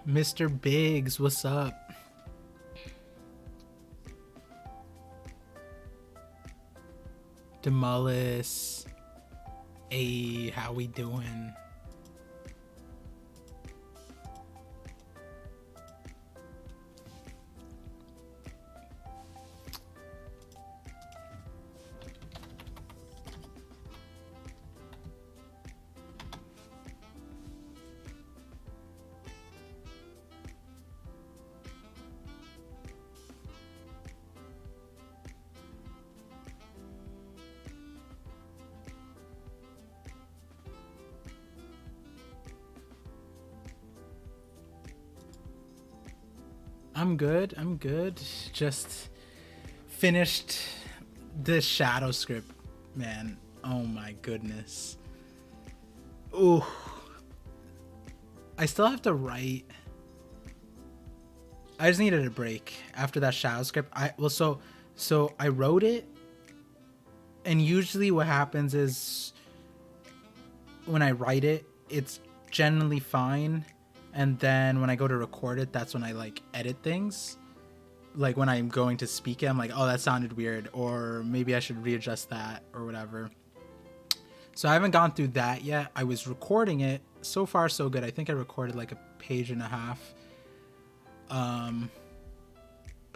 Mr. Biggs, what's up? Demolus. Hey, how we doing? I'm good. I'm good. Just finished the shadow script, man. Oh my goodness. Ooh. I still have to write. I just needed a break after that shadow script. So I wrote it, and usually what happens is when I write it, it's generally fine. And then when I go to record it, that's when I like edit things. Like when I'm going to speak it, I'm like, oh, that sounded weird, or maybe I should readjust that or whatever. So I haven't gone through that yet. I was recording it. So far, so good. I think I recorded like a page and a half. But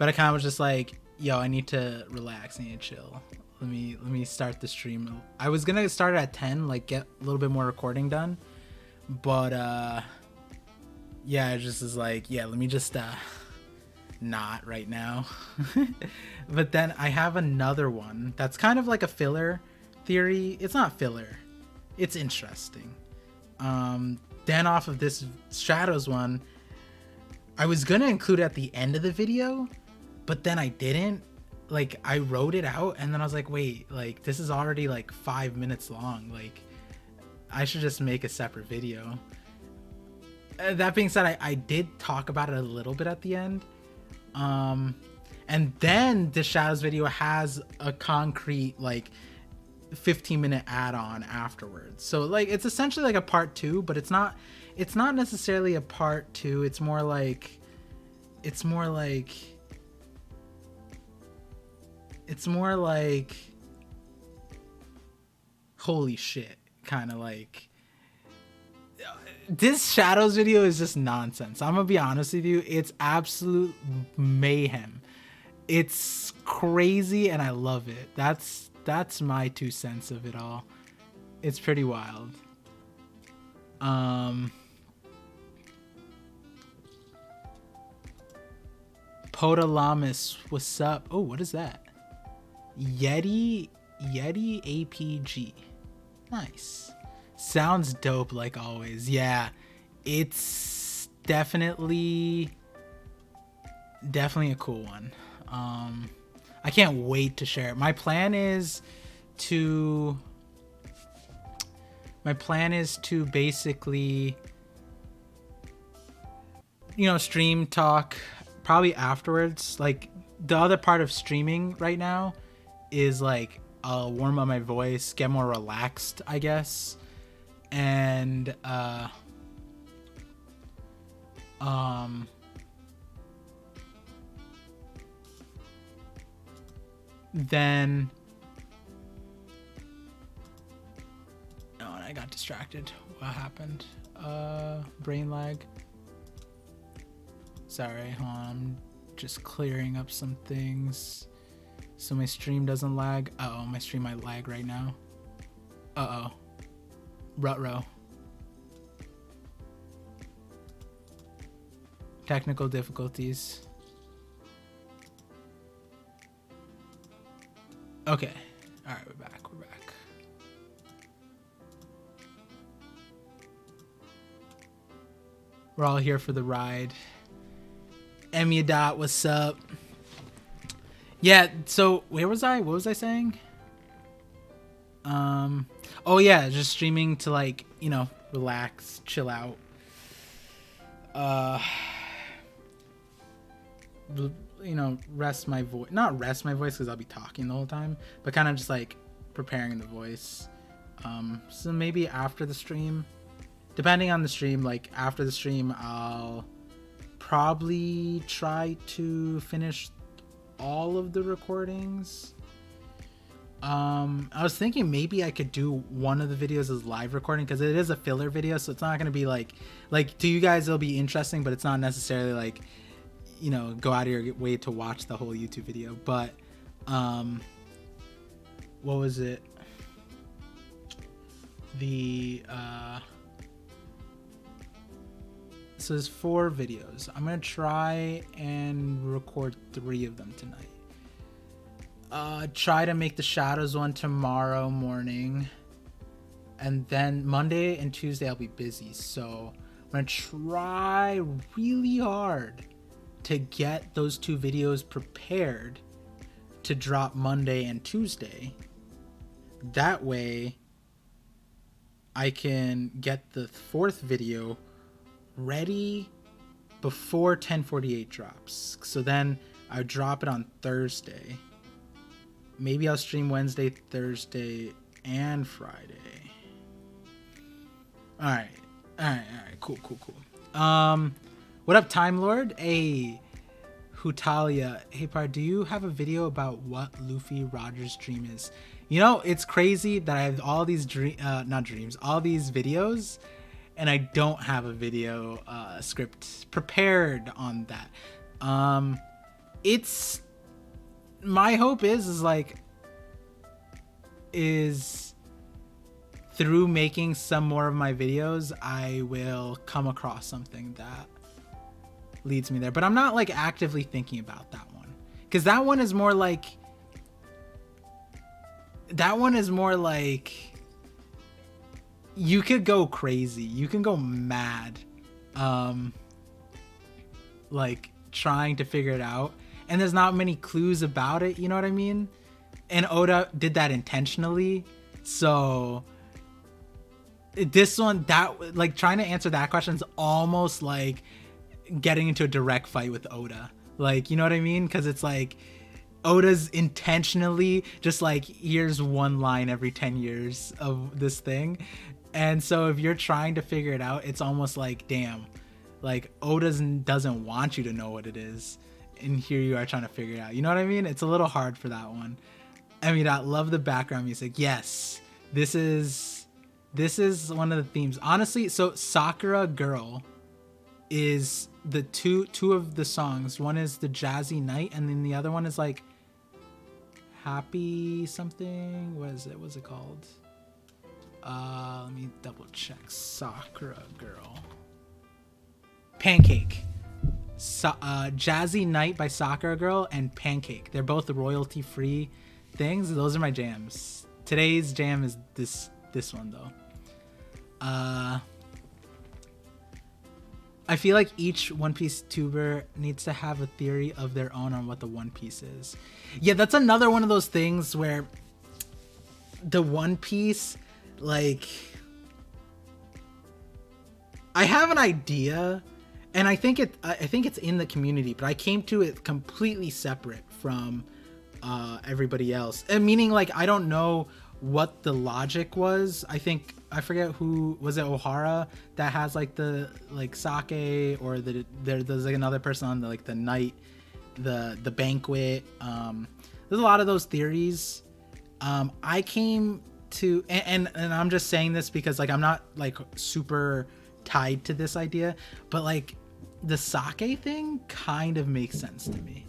I kind of was just like, yo, I need to relax. I need to chill. Let me start the stream. I was gonna start it at 10, like get a little bit more recording done. But yeah, it just is like, yeah, let me just not right now. But then I have another one that's kind of like a filler theory. It's not filler, it's interesting. Then off of this shadows one, I was gonna include it at the end of the video, but then I didn't. Like I wrote it out and then I was like, wait, like this is already like 5 minutes long, like I should just make a separate video. That being said, I did talk about it a little bit at the end. And then the shadows video has a concrete like 15-minute add-on afterwards. So like it's essentially like a part 2, but it's not necessarily a part 2. It's more like holy shit, kind of like this shadows video is just nonsense. I'm gonna be honest with you, it's absolute mayhem. It's crazy and I love it. That's my 2 cents of it all. It's pretty wild. Podalamus, what's up? Oh, what is that? Yeti APG. Nice. Sounds dope like always. Yeah, it's definitely a cool one. I can't wait to share it. My plan is to basically, stream talk probably afterwards. Like the other part of streaming right now is like I'll warm up my voice, get more relaxed, I guess. And then oh, and I got distracted. What happened? Brain lag. Sorry, hold on. I'm just clearing up some things so my stream doesn't lag. Uh-oh, my stream might lag right now. Uh-oh. Ruh-roh. Technical difficulties. Okay. All right, we're back. We're all here for the ride. Emiadot, what's up? Yeah, so where was I? What was I saying? Oh yeah, just streaming to like, relax, chill out. Rest my voice. Not rest my voice because I'll be talking the whole time, but kind of just like preparing the voice. So maybe after the stream, depending on the stream, like after the stream, I'll probably try to finish all of the recordings. I was thinking maybe I could do one of the videos as live recording, because it is a filler video, so it's not going to be like to you guys it'll be interesting, but it's not necessarily like, you know, go out of your way to watch the whole YouTube video. But what was it, the so there's 4 videos. I'm gonna try and record 3 of them tonight. Try to make the shadows one tomorrow morning, and then Monday and Tuesday I'll be busy, so I'm gonna try really hard to get those 2 videos prepared to drop Monday and Tuesday. That way I can get the 4th video ready before 10:48 drops, so then I drop it on Thursday. Maybe I'll stream Wednesday, Thursday, and Friday. All right, cool. What up, Time Lord? Hey, Hutalia. Hey, Par, do you have a video about what Luffy Roger's dream is? You know, it's crazy that I have all these all these videos, and I don't have a video script prepared on that. It's my hope is through making some more of my videos, I will come across something that leads me there. But I'm not like actively thinking about that one, because that one is more like you could go crazy, you can go mad, like trying to figure it out, and there's not many clues about it, you know what I mean? And Oda did that intentionally. So this one, that like trying to answer that question is almost like getting into a direct fight with Oda, like, you know what I mean? Because it's like Oda's intentionally just like, here's one line every 10 years of this thing, and so if you're trying to figure it out, it's almost like, damn, like Oda doesn't want you to know what it is, and here you are trying to figure it out, you know what I mean? It's a little hard for that one. I mean, I love the background music. Yes, this is one of the themes, honestly. So Sakura Girl is the two of the songs. One is the Jazzy Night, and then the other one is like Happy something. What's it called? Let me double check. Sakura Girl, Pancake. Jazzy Night by Sakura Girl and Pancake. They're both royalty free things. Those are my jams. Today's jam is this one though. I feel like each One Piece tuber needs to have a theory of their own on what the One Piece is. Yeah, that's another one of those things where the One Piece, like, I have an idea, and I think it's in the community, but I came to it completely separate from everybody else. And meaning, like, I don't know what the logic was. I forget who was it, O'Hara, that has like the like sake, or there's like another person on the night, the banquet. There's a lot of those theories. I came to, and I'm just saying this because like I'm not like super tied to this idea, but like the sake thing kind of makes sense to me.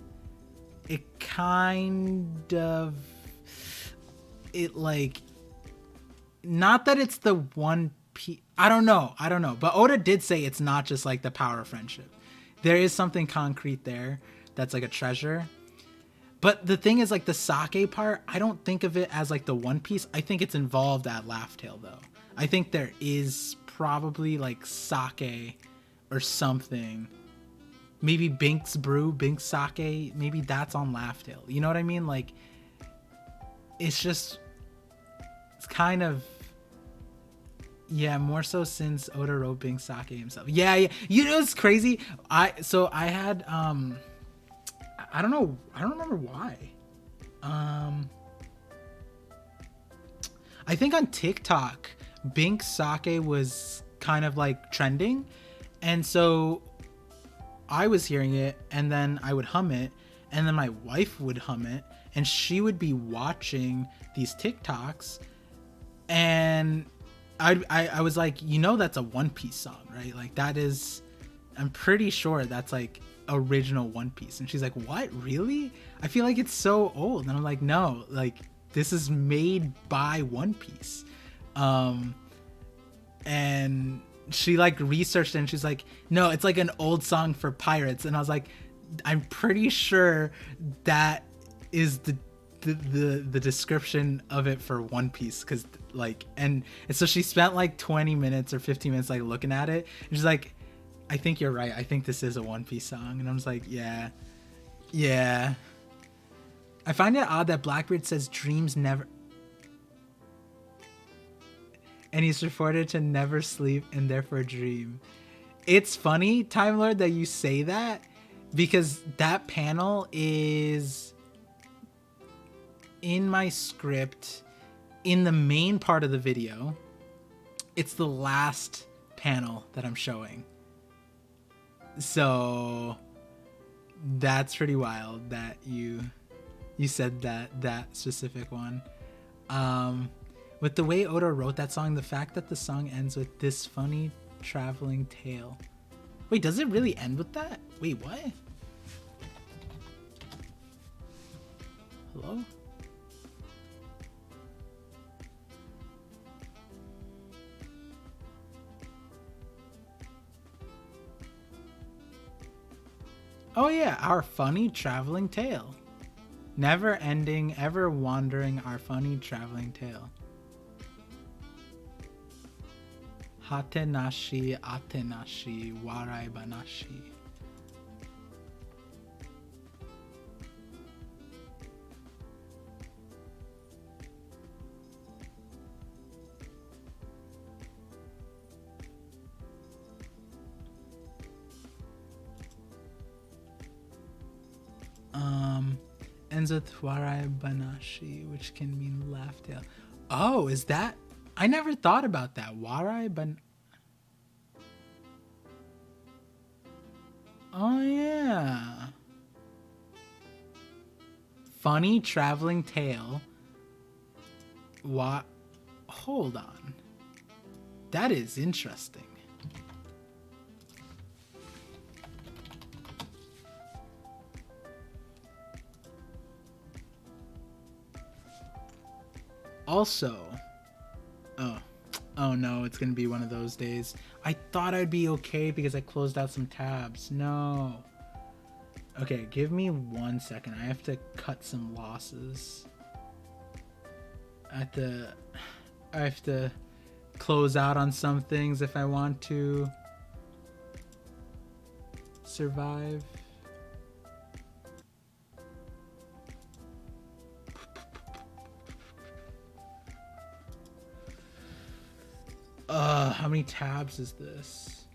It like, not that it's the One Piece, I don't know, but Oda did say it's not just like the power of friendship. There is something concrete there that's like a treasure. But the thing is, like, the sake part, I don't think of it as like the One Piece. I think it's involved at Laugh Tale though. I think there is probably like sake or something. Maybe Bink's brew, Bink's sake, maybe that's on Laugh Tale. You know what I mean? Like, it's kind of, yeah, more so since Oda wrote Bink's sake himself. Yeah. You know, it's crazy. I had, I don't remember why. I think on TikTok, Bink's sake was kind of like trending. And so I was hearing it, and then I would hum it, and then my wife would hum it, and she would be watching these TikToks, and I was like, you know, that's a One Piece song, right? Like that is, I'm pretty sure that's like original One Piece. And she's like, what, really? I feel like it's so old. And I'm like, no, like this is made by One Piece. And she like researched it, and she's like, no, it's like an old song for pirates. And I was like, I'm pretty sure that is the description of it for One Piece, because like, and so she spent like 20 minutes or 15 minutes like looking at it, and she's like, I think you're right, I think this is a One Piece song. And I was like, yeah. I find it odd that Blackbeard says dreams never, and he's reported to never sleep and therefore dream. It's funny, Time Lord, that you say that, because that panel is in my script in the main part of the video. It's the last panel that I'm showing. So that's pretty wild that you said that specific one. With the way Oda wrote that song, the fact that the song ends with this funny traveling tale. Wait, does it really end with that? Wait, what? Hello? Oh yeah, our funny traveling tale. Never ending, ever wandering, our funny traveling tale. Hatenashi, atenashi, warai banashi. Ends with warai banashi, which can mean laugh tale. Oh, is that? I never thought about that. Warai ban. Oh yeah. Funny traveling tale. What? Hold on. That is interesting. Also, oh no, it's gonna be one of those days. I thought I'd be okay because I closed out some tabs. No. Okay, give me 1 second. I have to cut some losses. I have to close out on some things if I want to survive. How many tabs is this?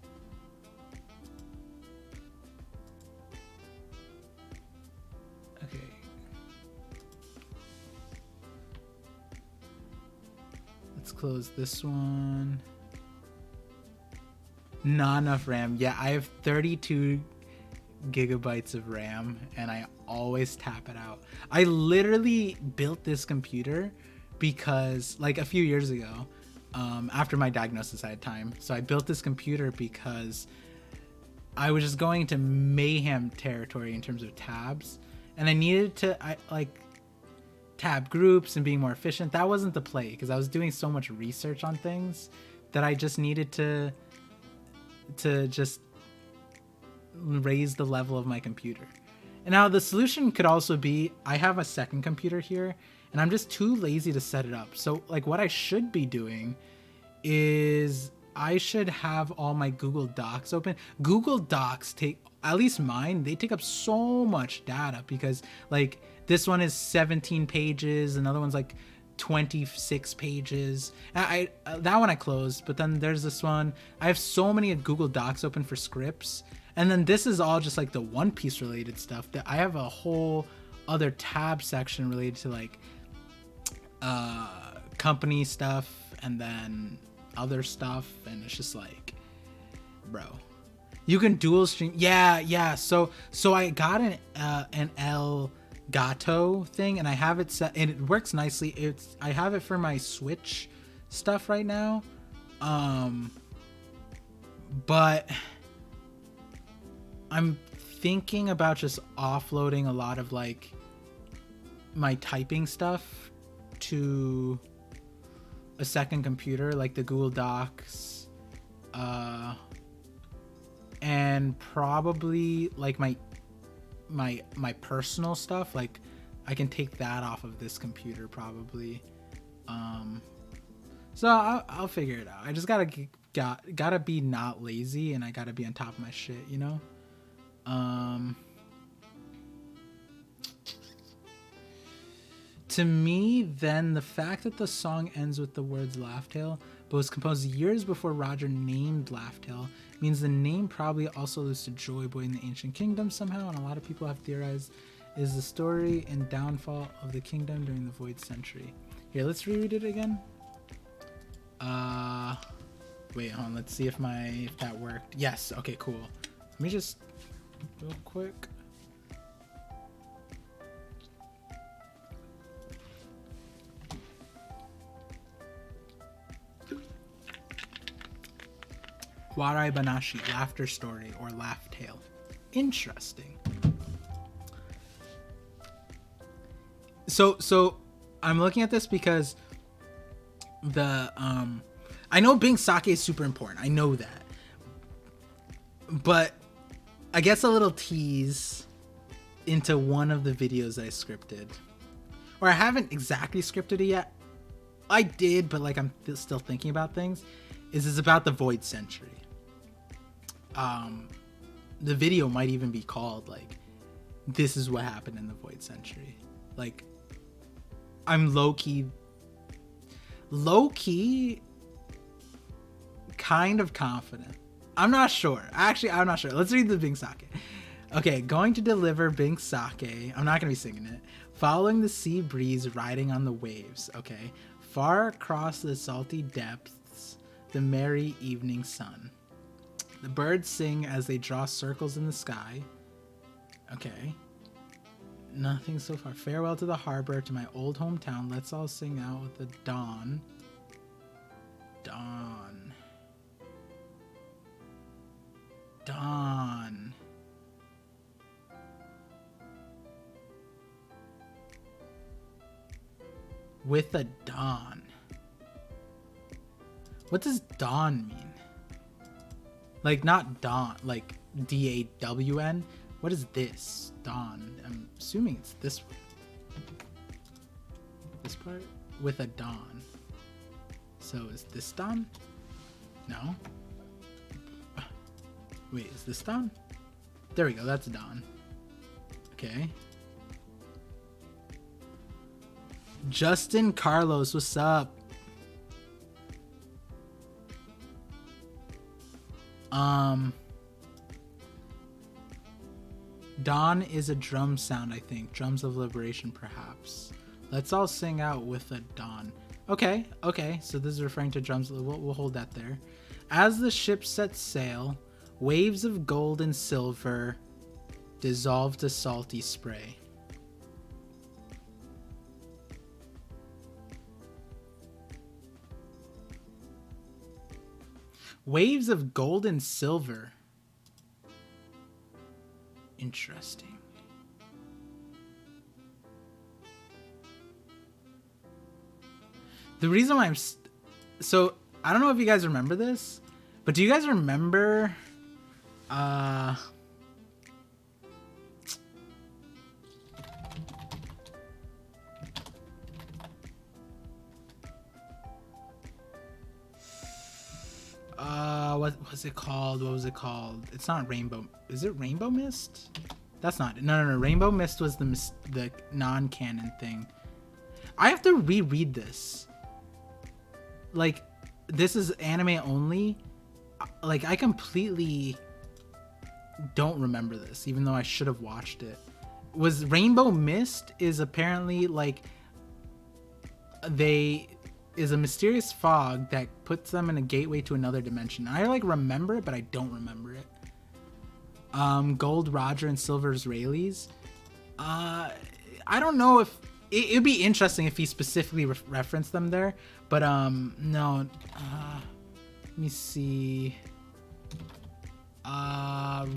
Okay. Let's close this one. Not enough RAM. Yeah, I have 32 gigabytes of RAM and I always tap it out. I literally built this computer because like a few years ago, after my diagnosis, I had time. So I built this computer because I was just going to mayhem territory in terms of tabs, and I needed to tab groups and being more efficient. That wasn't the play because I was doing so much research on things that I just needed to just raise the level of my computer. And now the solution could also be I have a second computer here and I'm just too lazy to set it up. So like what I should be doing is I should have all my Google Docs open. Google Docs take, at least mine, they take up so much data because like this one is 17 pages, another one's like 26 pages. I that one I closed, but then there's this one. I have so many Google Docs open for scripts, and then this is all just like the One Piece related stuff that I have a whole other tab section related to like company stuff and then other stuff, and it's just like, bro, You can dual stream. Yeah. So I got an El Gato thing, and I have it set, and it works nicely. I have it for my Switch stuff right now, but I'm thinking about just offloading a lot of like my typing stuff to a second computer, like the Google Docs, and probably like my personal stuff. Like I can take that off of this computer probably. So I'll figure it out. I just gotta be not lazy, and I gotta be on top of my shit, you know. To me, then, the fact that the song ends with the words Laughtail, but was composed years before Roger named Laughtail, means the name probably also alludes to Joy Boy in the Ancient Kingdom somehow, and a lot of people have theorized is the story and downfall of the kingdom during the Void Century. Here, let's reread it again. Wait, hold on, let's see if that worked. Yes, okay, cool. Let me just real quick. Warai Banashi, laughter story or laugh tale. Interesting. So I'm looking at this because the I know being sake is super important. I know that. But I guess a little tease into one of the videos I scripted. Or I haven't exactly scripted it yet. I did, but like I'm still thinking about things. Is about the Void Century. The video might even be called like, this is what happened in the Void Century. Like, I'm low-key kind of confident. I'm not sure. Actually, I'm not sure. Let's read the Bing Sake. Okay, going to deliver Bing Sake. I'm not going to be singing it. Following the sea breeze, riding on the waves. Okay. Far across the salty depths, the merry evening sun. The birds sing as they draw circles in the sky. Okay. Nothing so far. Farewell to the harbor, to my old hometown. Let's all sing out with the dawn. Dawn. Dawn. With a dawn. What does dawn mean? Like, not dawn, like D-A-W-N. What is this? Dawn. I'm assuming it's this one. This part? With a dawn. So is this dawn? No. Wait, is this dawn? There we go, that's dawn. Okay. Justin Carlos, what's up? Dawn is a drum sound, I think. Drums of liberation, perhaps. Let's all sing out with a dawn. Okay. So this is referring to drums. We'll hold that there. As the ship sets sail, waves of gold and silver dissolve to salty spray. Waves of gold and silver. Interesting. The reason why so I don't know if you guys remember this, but do you guys remember what was it called? What was it called? It's not Rainbow. Is it Rainbow Mist? That's not it. No. Rainbow Mist was the non-canon thing. I have to reread this. Like, this is anime only. Like, I completely don't remember this, even though I should have watched it. Was Rainbow Mist is apparently like is a mysterious fog that puts them in a gateway to another dimension. I like remember it, but I don't remember it. Gold Roger and Silver's Rayleighs. I don't know if it'd be interesting if he specifically referenced them there, but no. Let me see.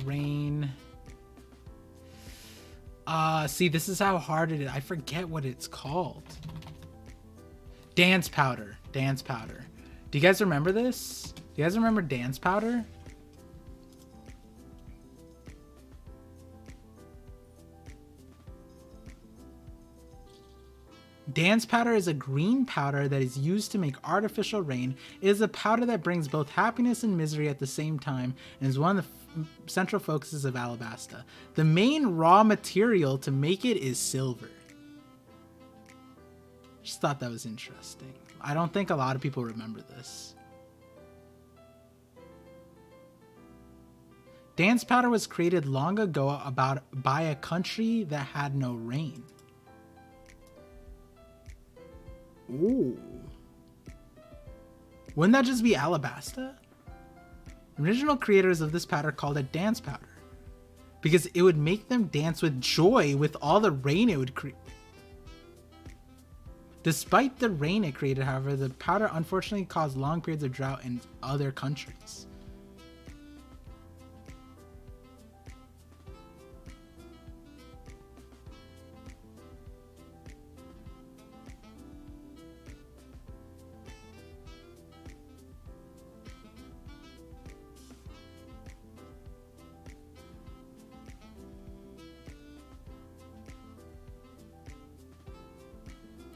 Rain. See, this is how hard it is. I forget what it's called. Dance powder. Dance powder. Do you guys remember this? Do you guys remember dance powder? Dance powder is a green powder that is used to make artificial rain. It is a powder that brings both happiness and misery at the same time and is one of the central focuses of Alabasta. The main raw material to make it is silver. Just thought that was interesting. I don't think a lot of people remember this. Dance powder was created long ago by a country that had no rain. Ooh. Wouldn't that just be Alabasta? Original creators of this powder called it dance powder because it would make them dance with joy with all the rain it would create. Despite the rain it created, however, the powder unfortunately caused long periods of drought in other countries.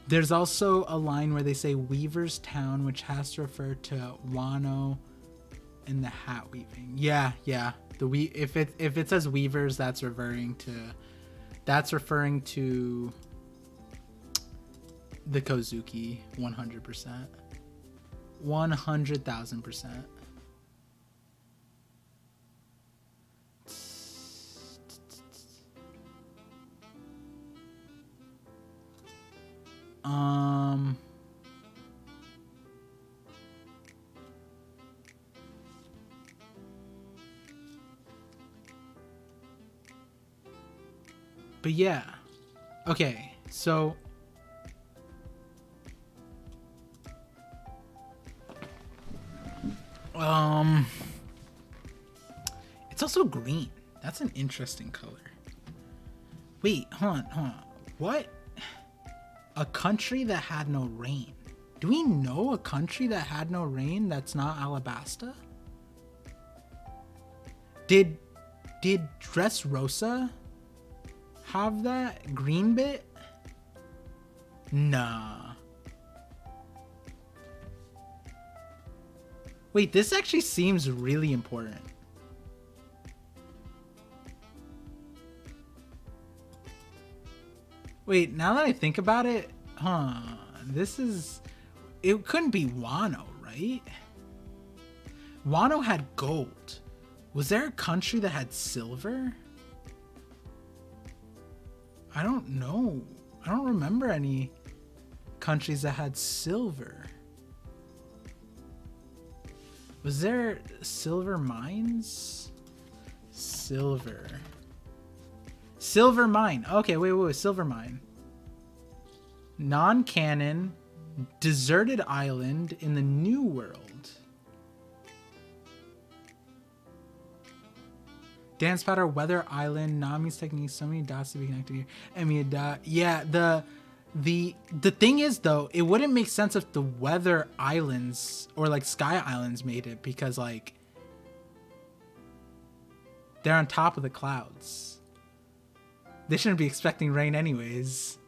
There's also a line where they say Weaver's Town, which has to refer to Wano and the hat weaving. Yeah. If it says Weavers, that's referring to the Kozuki 100%. 100,000%. But yeah. Okay, so it's also green. That's an interesting color. Wait, hold on. What? A country that had no rain. Do we know a country that had no rain that's not Alabasta? Did Dressrosa have that green bit? Nah. Wait, this actually seems really important. Wait, now that I think about it, it couldn't be Wano, right? Wano had gold. Was there a country that had silver? I don't know. I don't remember any countries that had silver. Was there silver mines? Silver mine. Okay, wait. Silver mine. Non-canon, deserted island in the New World. Dance powder, weather island, Nami's technique, so many dots to be connected here. I mean, yeah, the thing is though, it wouldn't make sense if the weather islands or like sky islands made it because like they're on top of the clouds. They shouldn't be expecting rain anyways.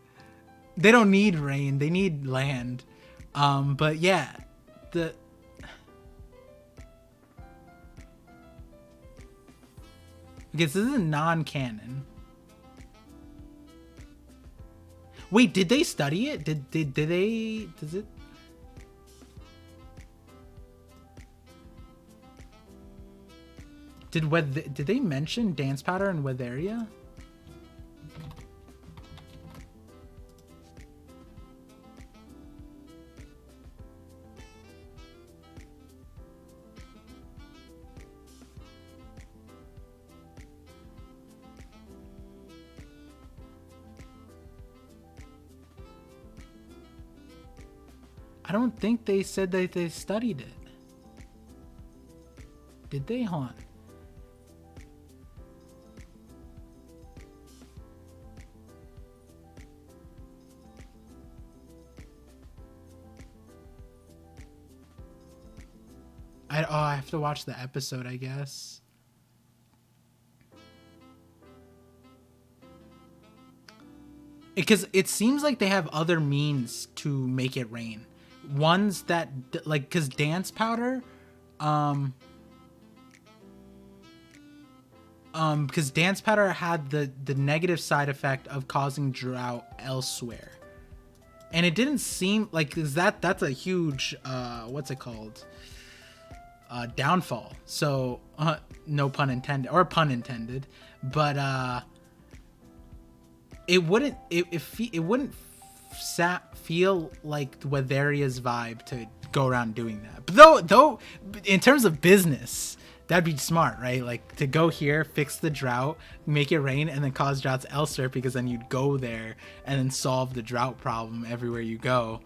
They don't need rain, they need land. But yeah, okay, so this is non-canon. Wait, did they study it? Did they? Does it? Did they mention dance powder in Weatheria? I don't think they said that they studied it. Did they? Hold on. I have to watch the episode, I guess. Because it seems like they have other means to make it rain. Ones that, like, because dance powder, because dance powder had the negative side effect of causing drought elsewhere. And it didn't seem like, that's a huge, what's it called? Downfall. So, no pun intended, or pun intended, but, it wouldn't feel like Weatheria's vibe to go around doing that. But though in terms of business, that'd be smart, right? Like to go here, fix the drought, make it rain, and then cause droughts elsewhere, because then you'd go there and then solve the drought problem everywhere you go.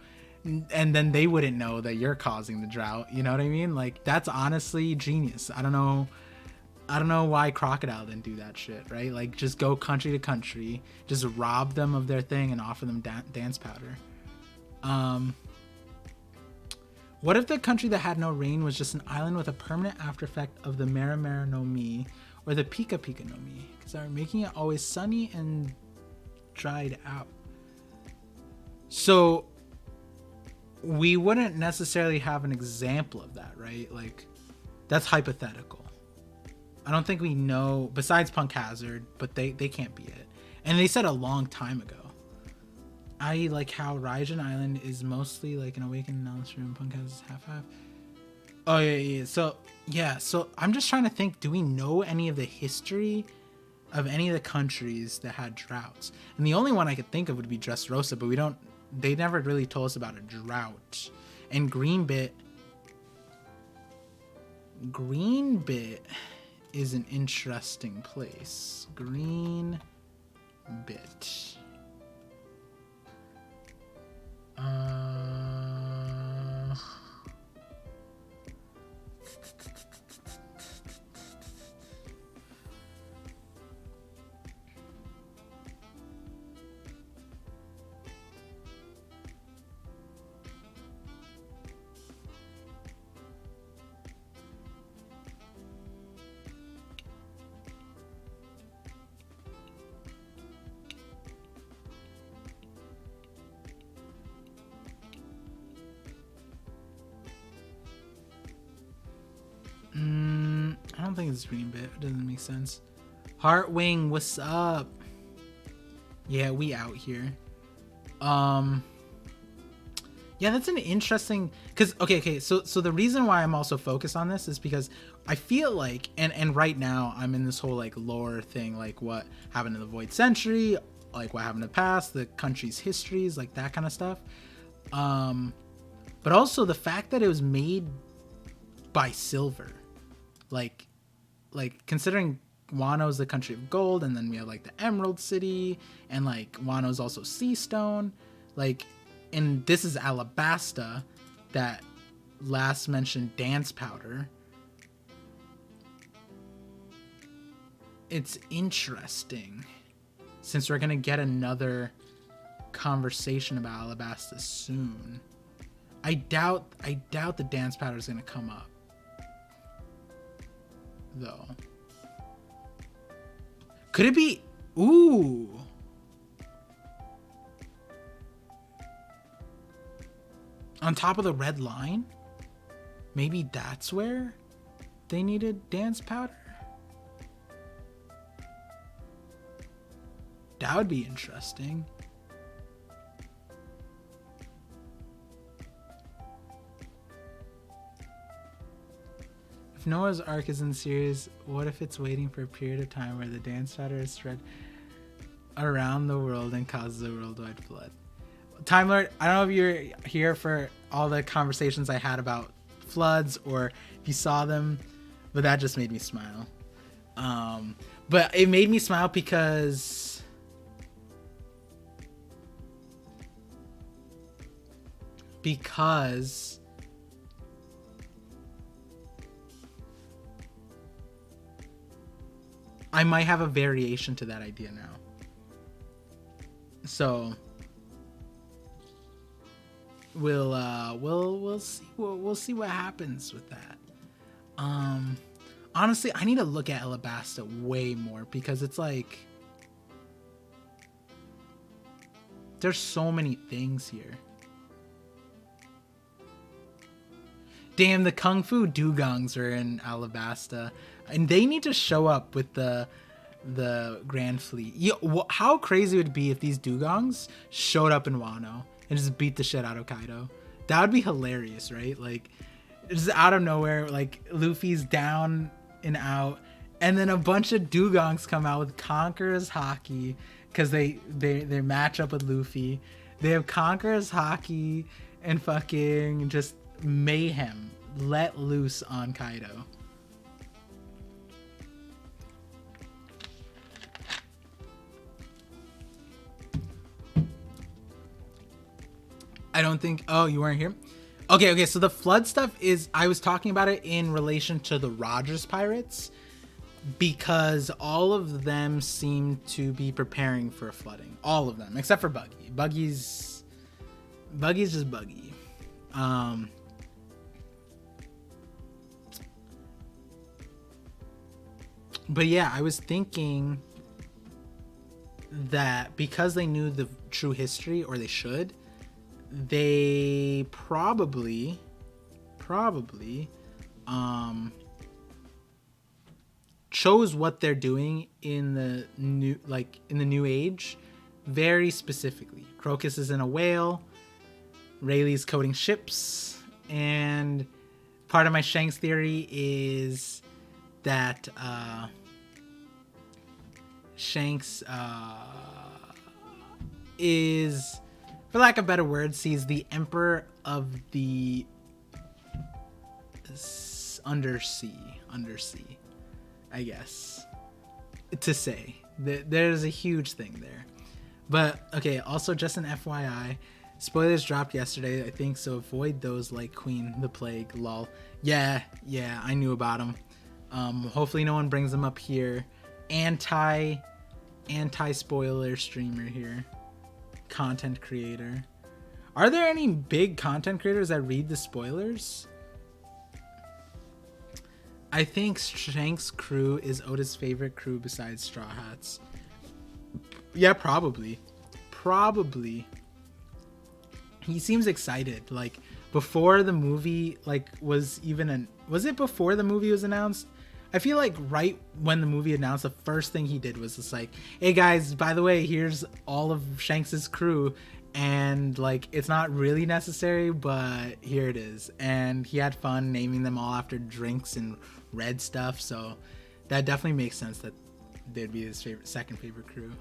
And then they wouldn't know that you're causing the drought. You know what I mean? Like, that's honestly genius. I don't know why Crocodile didn't do that shit, right? Like, just go country to country, just rob them of their thing and offer them dance powder. What if the country that had no rain was just an island with a permanent after effect of the Mera Mera no Mi or the Pika Pika no Mi? Because they're making it always sunny and dried out. So we wouldn't necessarily have an example of that, right? Like, that's hypothetical. I don't think we know, besides Punk Hazard, but they can't be it. And they said a long time ago. I like how Raijin Island is mostly like an awakened knowledge room. Punk Hazard half. Oh yeah. So I'm just trying to think, do we know any of the history of any of the countries that had droughts? And the only one I could think of would be Dressrosa, but they never really told us about a drought. And Greenbit is an interesting place. Greenbit. I don't think it's Greenbit. It doesn't make sense. Heartwing, what's up? Yeah, we out here. Yeah, that's an interesting, because okay, so the reason why I'm also focused on this is because I feel like, and right now I'm in this whole like lore thing, like what happened in the Void Century, like what happened in the past, the country's histories, like that kind of stuff. But also the fact that it was made by Silver, like considering Wano's the country of gold, and then we have like the Emerald City, and like Wano's also Sea Stone, like, and this is Alabasta, that last mentioned dance powder. It's interesting, since we're gonna get another conversation about Alabasta soon. I doubt the dance powder is gonna come up, though. Could it be? Ooh. On top of the red line? Maybe that's where they needed dance powder? That would be interesting. If Noah's Ark is in series, what if it's waiting for a period of time where the dance powder is spread around the world and causes a worldwide flood? Time Lord, I don't know if you're here for all the conversations I had about floods or if you saw them, but that just made me smile. But it made me smile because because I might have a variation to that idea now. So we'll see what happens with that. Honestly, I need to look at Alabasta way more because it's like there's so many things here. Damn, the Kung Fu Dugongs are in Alabasta, and they need to show up with the Grand Fleet. How crazy would it be if these Dugongs showed up in Wano and just beat the shit out of Kaido? That would be hilarious, right? Like, just out of nowhere, like Luffy's down and out, and then a bunch of Dugongs come out with Conqueror's Haki because they match up with Luffy. They have Conqueror's Haki and fucking just mayhem let loose on Kaido. I don't think... Oh, you weren't here? Okay, so the flood stuff is... I was talking about it in relation to the Rogers Pirates because all of them seem to be preparing for flooding. All of them, except for Buggy. Buggy's just Buggy. But yeah, I was thinking that because they knew the true history, or they should... they probably chose what they're doing in the new age very specifically. Crocus is in a whale, Rayleigh's coding ships, and part of my Shanks theory is that Shanks is, for lack of better words, he's the emperor of the undersea, I guess, to say. There's a huge thing there. But, okay, also just an FYI, spoilers dropped yesterday, I think, so avoid those like Queen the Plague, lol. Yeah, I knew about them. Hopefully no one brings them up here. Anti-spoiler streamer here. Content creator. Are there any big content creators that read the spoilers? I think Shanks' crew is Oda's favorite crew besides Straw Hats. Yeah, probably. He seems excited. Like, before the movie, like, was it before the movie was announced? I feel like right when the movie announced, the first thing he did was just like, hey guys, by the way, here's all of Shanks's crew, and like, it's not really necessary, but here it is. And he had fun naming them all after drinks and red stuff, so that definitely makes sense that they'd be his second favorite crew.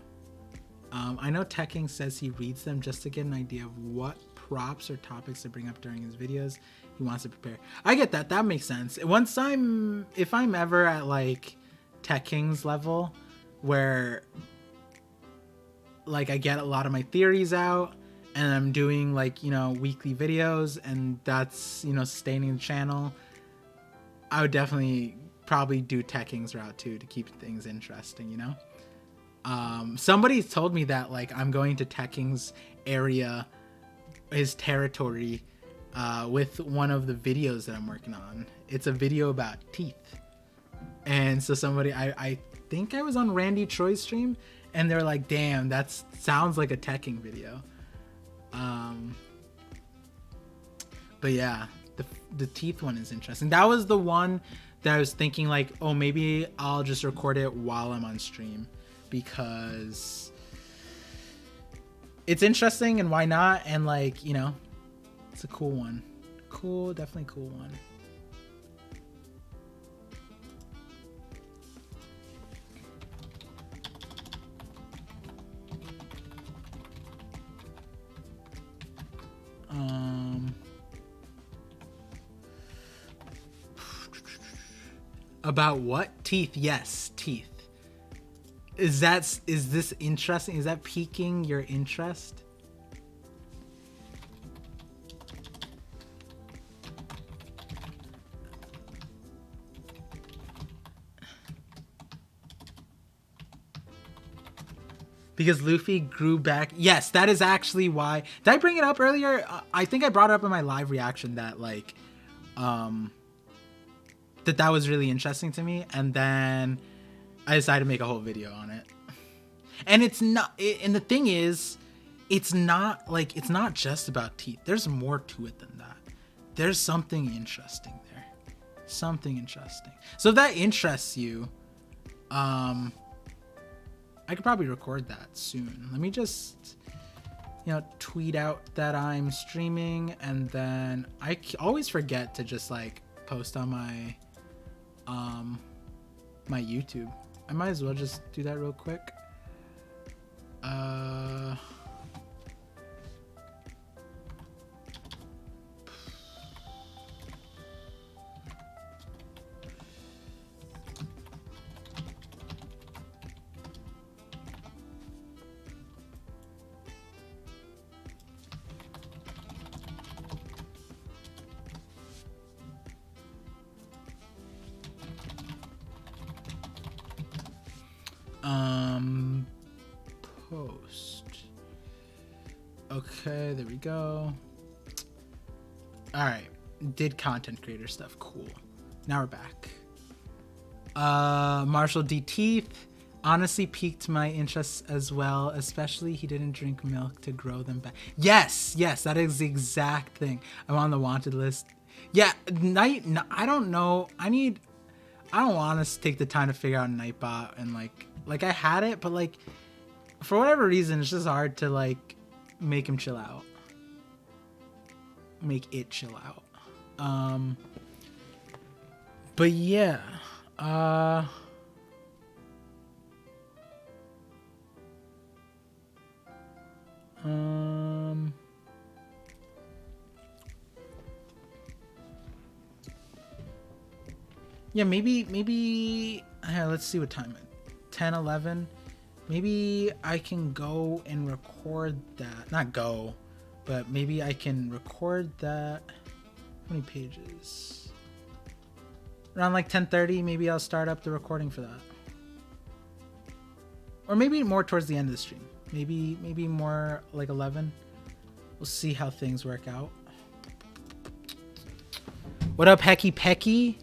I know Tekking says he reads them just to get an idea of what props or topics to bring up during his videos. He wants to prepare. I get that. That makes sense. If I'm ever at like Tekking's level, where like I get a lot of my theories out and I'm doing like, you know, weekly videos, and that's, you know, sustaining the channel, I would definitely probably do Tekking's route too to keep things interesting, you know? Somebody told me that like I'm going to Tekking's area, his territory, with one of the videos that I'm working on. It's a video about teeth. And so somebody, I think I was on Randy Troy's stream, and they're like, damn, that sounds like a Tekking video. But yeah, the teeth one is interesting. That was the one that I was thinking like, oh, maybe I'll just record it while I'm on stream, because it's interesting, and why not? And like, you know, it's a cool one. Cool, definitely cool one. About what? Teeth. Yes, teeth. Is this interesting? Is that piquing your interest? Because Luffy grew back. Yes, that is actually why. Did I bring it up earlier? I think I brought it up in my live reaction that like, that was really interesting to me, and then I decided to make a whole video on it. And it's not. And the thing is, it's not just about teeth. There's more to it than that. There's something interesting there. Something interesting. So if that interests you, I could probably record that soon. Let me just, tweet out that I'm streaming, and then I always forget to just like post on my, my YouTube. I might as well just do that real quick. Post. Okay, there we go. All right, did content creator stuff. Cool. Now we're back. Marshall D. Teeth honestly piqued my interest as well, especially he didn't drink milk to grow them back. Yes, that is the exact thing. I'm on the wanted list. Yeah, I don't know. I don't want to take the time to figure out Nightbot, and like I had it, but like for whatever reason it's just hard to like make him chill out. Make it chill out. But yeah. Yeah, maybe let's see what time it. 10, 11. Maybe I can go and record that. Not go, but maybe I can record that. How many pages? Around like 10:30, maybe I'll start up the recording for that. Or maybe more towards the end of the stream. Maybe more like 11. We'll see how things work out. What up, Hecky Pecky?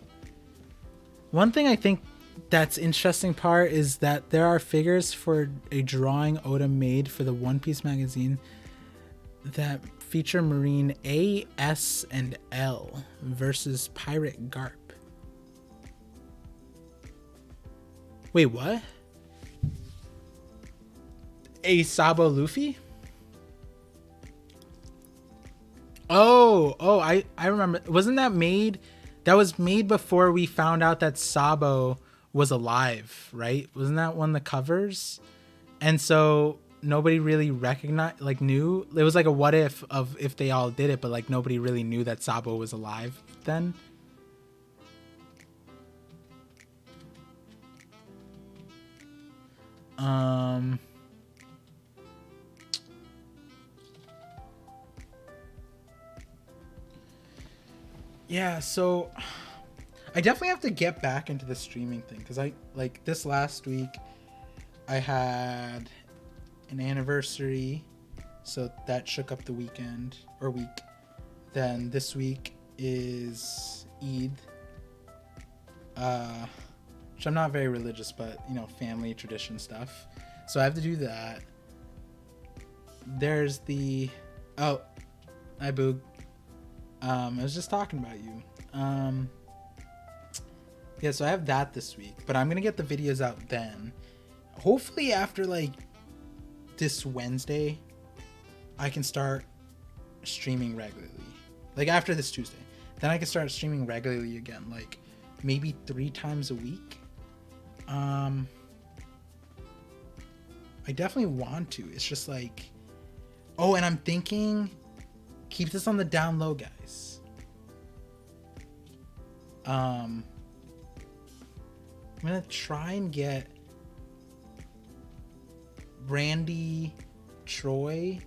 One thing I think that's interesting part is that there are figures for a drawing Oda made for the One Piece magazine that feature Marine A, S, and L versus Pirate Garp. Wait, what? A Sabo Luffy? Oh, I remember. Wasn't that made? That was made before we found out that Sabo was alive, right? Wasn't that one of the covers? And so nobody really recognized, like knew. It was like a what if of if they all did it, but like nobody really knew that Sabo was alive then. Yeah, so I definitely have to get back into the streaming thing because I like this last week I had an anniversary, so that shook up the weekend or week. Then this week is Eid, which I'm not very religious, but family tradition stuff. So I have to do that. There's the hi Boog. I was just talking about you. Yeah, so I have that this week, but I'm gonna get the videos out then. Hopefully after like this Wednesday, I can start streaming regularly. Like after this Tuesday, then I can start streaming regularly again, like maybe 3 times a week. I definitely want to. It's just like, and I'm thinking, keep this on the down low, guys. I'm gonna try and get Randy, Troy,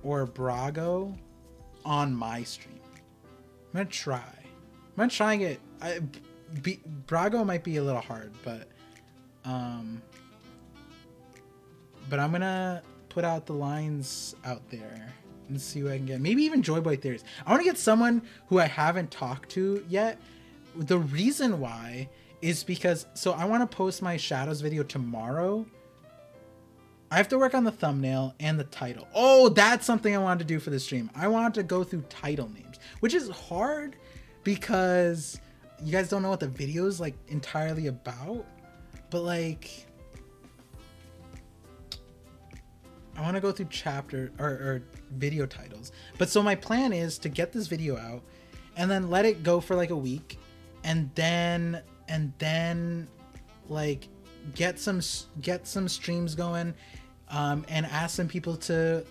or Brago on my stream. I'm gonna try and get Brago might be a little hard, but But I'm gonna put out the lines out there and see what I can get. Maybe even Joy Boy Theories. I want to get someone who I haven't talked to yet. The reason why is because, so I want to post my Shadows video tomorrow. I have to work on the thumbnail and the title. Oh, that's something I wanted to do for the stream. I wanted to go through title names, which is hard because you guys don't know what the video is like entirely about. But like, I want to go through chapter or video titles. But so my plan is to get this video out and then let it go for like a week, and then like get some streams going, and ask some people to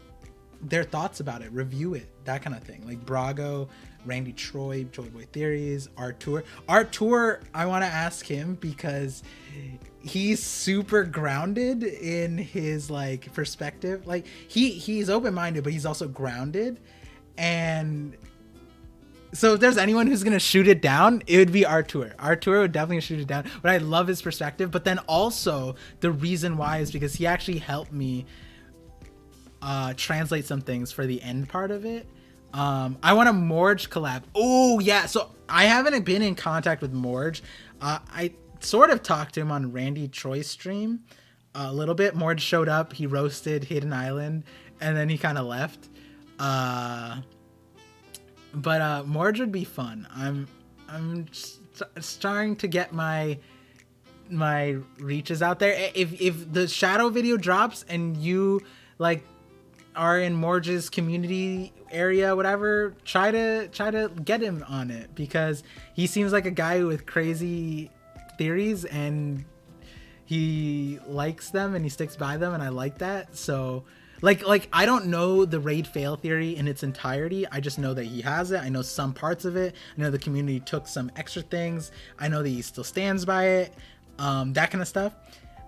their thoughts about it, review it, that kind of thing. Like Brago, Randy Troy, Joy Boy Theories, Artur. I want to ask him because he's super grounded in his like perspective. Like he's open-minded, but he's also grounded. And so if there's anyone who's gonna shoot it down, it would be Artur. Artur would definitely shoot it down. But I love his perspective. But then also the reason why is because he actually helped me translate some things for the end part of it. I want a Morge collab. Oh yeah, so I haven't been in contact with Morge. I sort of talked to him on Randy Troy's stream a little bit. Morge showed up, he roasted Hidden Island, and then he kind of left. But Morge would be fun. I'm starting to get my reaches out there. If the Shadow video drops and you like are in Morge's community area, whatever, try to get him on it, because he seems like a guy with crazy theories and he likes them and he sticks by them, and I like that. So like I don't know the raid fail theory in its entirety. I just know that he has it. I know some parts of it. I know the community took some extra things. I know that he still stands by it, that kind of stuff.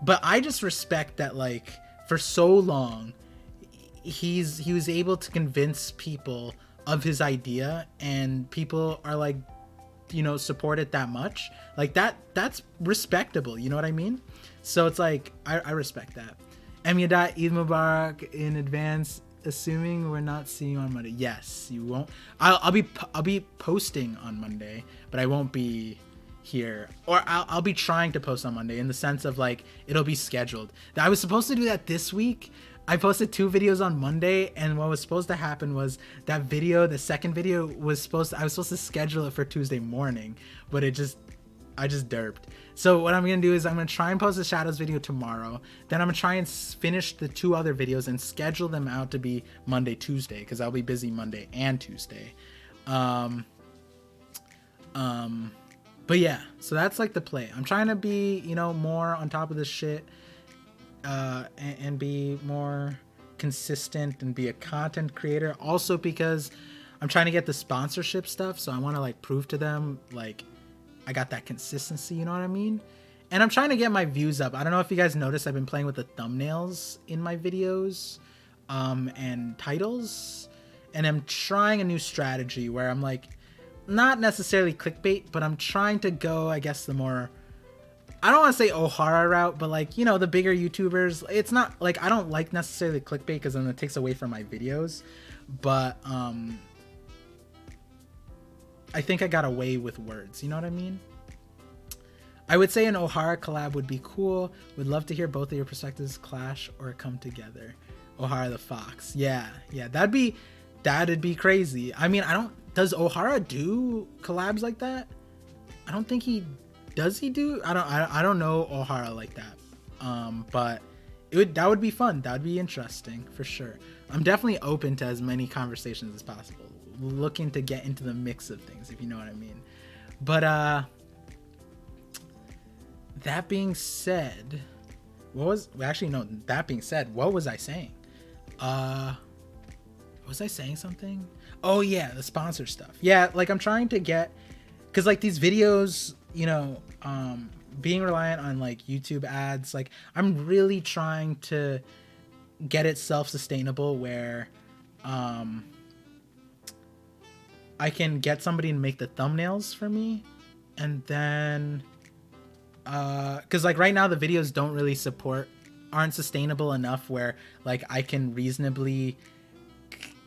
But I just respect that, like, for so long he was able to convince people of his idea, and people are like, you know, support it that much. Like that's respectable, you know what I mean? So it's like I respect that. Emiadat, Eid Mubarak in advance, assuming we're not seeing you on Monday. Yes, you won't. I'll be posting on Monday, but I won't be here. Or I'll be trying to post on Monday, in the sense of like it'll be scheduled. I was supposed to do that this week. I posted 2 videos on Monday, and what was supposed to happen was that video, the second video, I was supposed to schedule it for Tuesday morning, but I just derped. So what I'm gonna do is I'm gonna try and post the Shadows video tomorrow. Then I'm gonna try and finish the 2 other videos and schedule them out to be Monday, Tuesday, because I'll be busy Monday and Tuesday. But yeah, so that's like the play. I'm trying to be, you know, more on top of this shit, and be more consistent and be a content creator. Also because I'm trying to get the sponsorship stuff, so I want to like prove to them like I got that consistency, you know what I mean? And I'm trying to get my views up. I don't know if you guys noticed, I've been playing with the thumbnails in my videos, and titles, and I'm trying a new strategy where I'm like, not necessarily clickbait, but I'm trying to go, I guess, the more, I don't want to say Ohara route, but like, you know, the bigger YouTubers. It's not like, I don't like necessarily clickbait because then it takes away from my videos, but I think I got away with words, you know what I mean? I would say an Ohara collab would be cool. Would love to hear both of your perspectives clash or come together. Ohara the Fox. Yeah, that'd be crazy. I mean, does Ohara do collabs like that? I don't think he does. He do? I don't know Ohara like that. But that would be fun. That would be interesting for sure. I'm definitely open to as many conversations as possible. Looking to get into the mix of things, if you know what I mean. But that being said, that being said, what was I saying? Was I saying something? Oh yeah, the sponsor stuff. Yeah, like I'm trying to get, because like these videos, you know, being reliant on like YouTube ads, like I'm really trying to get it self-sustainable where I can get somebody to make the thumbnails for me, and then because like right now the videos don't really support aren't sustainable enough where like I can reasonably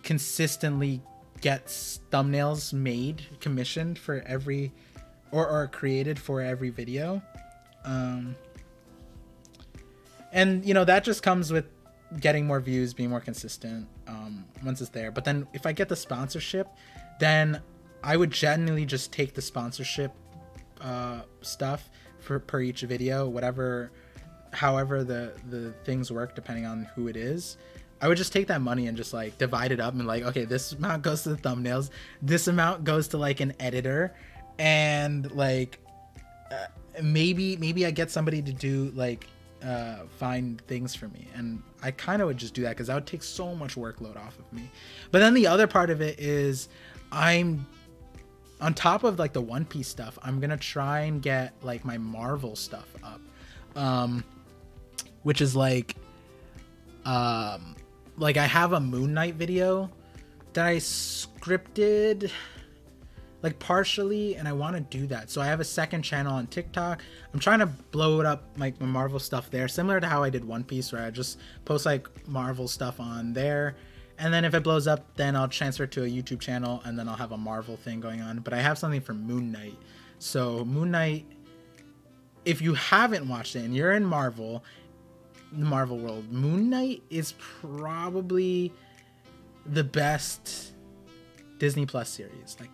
consistently get thumbnails made, commissioned for every or created for every video. And you know, that just comes with getting more views, being more consistent once it's there. But then if I get the sponsorship, then I would genuinely just take the sponsorship stuff for per each video, however the things work depending on who it is. I would just take that money and just like divide it up and like, okay, this amount goes to the thumbnails, this amount goes to like an editor, and like maybe I get somebody to do like find things for me. And I kind of would just do that because that would take so much workload off of me. But then the other part of it is I'm on top of like the One Piece stuff, I'm gonna try and get like my Marvel stuff up, which is like I have a Moon Knight video that I scripted like partially, and I want to do that. So I have a second channel on TikTok. I'm trying to blow it up, like my Marvel stuff there, similar to how I did One Piece, where I just post like Marvel stuff on there, and then if it blows up, then I'll transfer it to a YouTube channel, and then I'll have a Marvel thing going on. But I have something for Moon Knight. So Moon Knight, if you haven't watched it and you're in the Marvel world, Moon Knight is probably the best Disney Plus series. Like,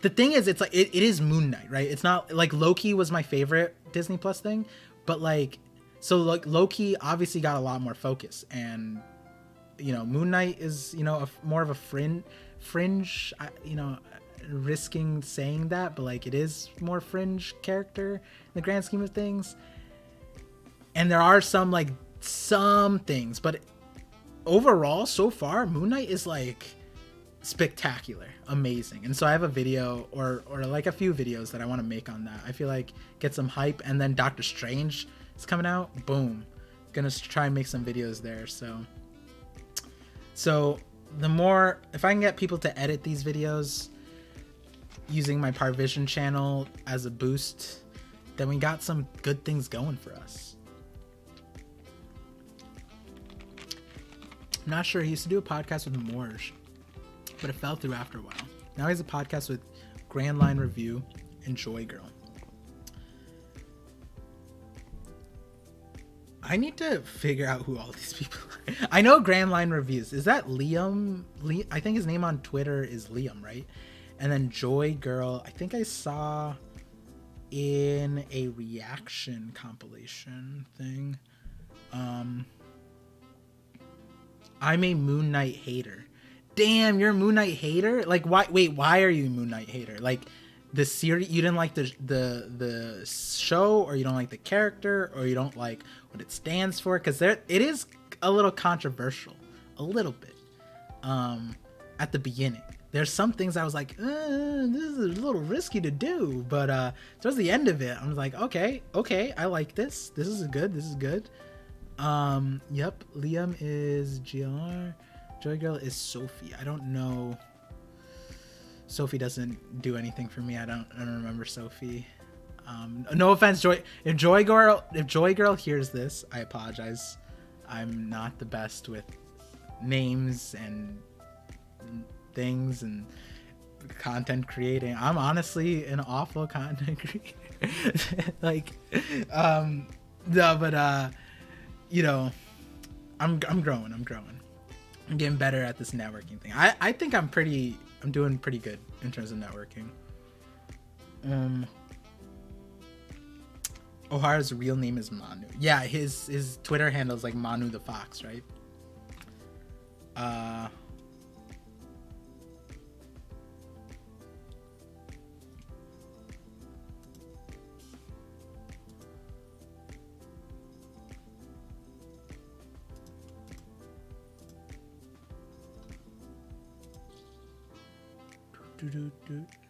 the thing is, it's like it is Moon Knight, right? It's not like Loki was my favorite Disney Plus thing, but like, so like Loki obviously got a lot more focus, and you know, Moon Knight is, you know, more of a fringe, you know, risking saying that, but like it is more fringe character in the grand scheme of things. And there are some things, but overall so far Moon Knight is like spectacular, amazing. And so I have a video or like a few videos that I want to make on that. I feel like get some hype. And then Doctor Strange is coming out, boom, gonna try and make some videos there. So the more, if I can get people to edit these videos using my Parvision channel as a boost, then we got some good things going for us. I'm not sure. He used to do a podcast with Morge, but it fell through after a while. Now he has a podcast with Grand Line Review and Joy Girl. I need to figure out who all these people are. I know Grand Line Reviews. Is that Liam? I think his name on Twitter is Liam, right? And then Joy Girl, I think I saw in a reaction compilation thing. I'm a Moon Knight hater. Damn, you're a Moon Knight hater? Like, why? Wait, why are you a Moon Knight hater? Like, the series, you didn't like the show, or you don't like the character, or you don't like what it stands for? Because it is a little controversial, a little bit. At the beginning, there's some things I was like, this is a little risky to do, but towards the end of it, I was like, okay, I like this. This is good. Yep, Liam is GR. Joy Girl is Sophie. I don't know. Sophie doesn't do anything for me. I don't remember Sophie. No offense, Joy. If Joy Girl hears this, I apologize. I'm not the best with names and things and content creating. I'm honestly an awful content creator. No, but you know, I'm growing. I'm getting better at this networking thing. I think I'm doing pretty good in terms of networking. O'Hara's real name is Manu. Yeah, his Twitter handle is like Manu the Fox, right?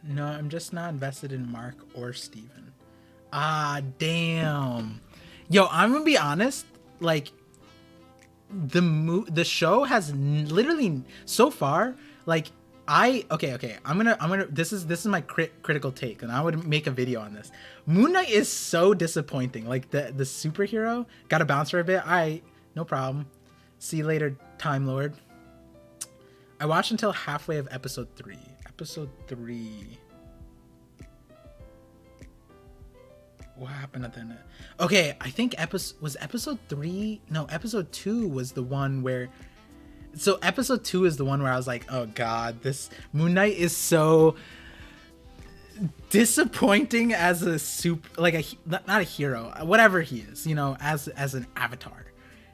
No, I'm just not invested in Mark or Steven. Ah, damn. Yo, I'm gonna be honest. Like, the show has literally so far, like, Okay. I'm gonna. This is my critical take, and I would make a video on this. Moon Knight is so disappointing. Like the superhero got to bounce for a bit. No problem. See you later, Time Lord. I watched until halfway of episode 3. Episode 3. What happened at the end? Okay, I think episode 3. No, episode 2 was the one where. So episode 2 is the one where I was like, oh god, this Moon Knight is so disappointing as a not a hero, whatever he is, as an avatar.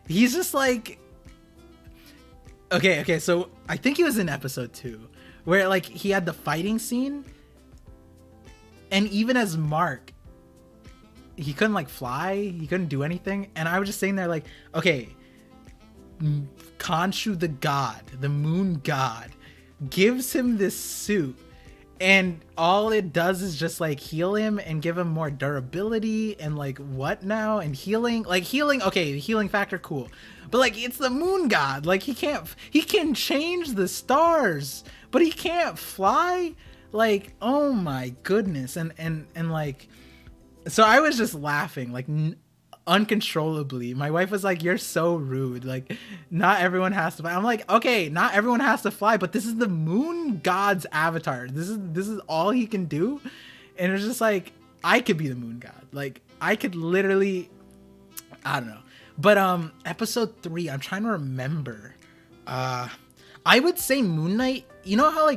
He's just like, okay, so I think he was in episode 2 where like he had the fighting scene, and even as Mark, he couldn't like fly, he couldn't do anything, and I was just sitting there like, okay, Khonshu the god, the moon god, gives him this suit, and all it does is just like heal him and give him more durability and like what now, and healing, okay, the healing factor, cool, but like it's the moon god, like he can change the stars, but he can't fly. Like, oh my goodness. And like, so I was just laughing like uncontrollably. My wife was like, you're so rude, like not everyone has to fly. I'm like, okay, not everyone has to fly, but this is the moon god's avatar, this is all he can do. And it's just like, I could be the moon god, like I could literally, I don't know. But episode 3, I'm trying to remember. I would say Moon Knight, you know how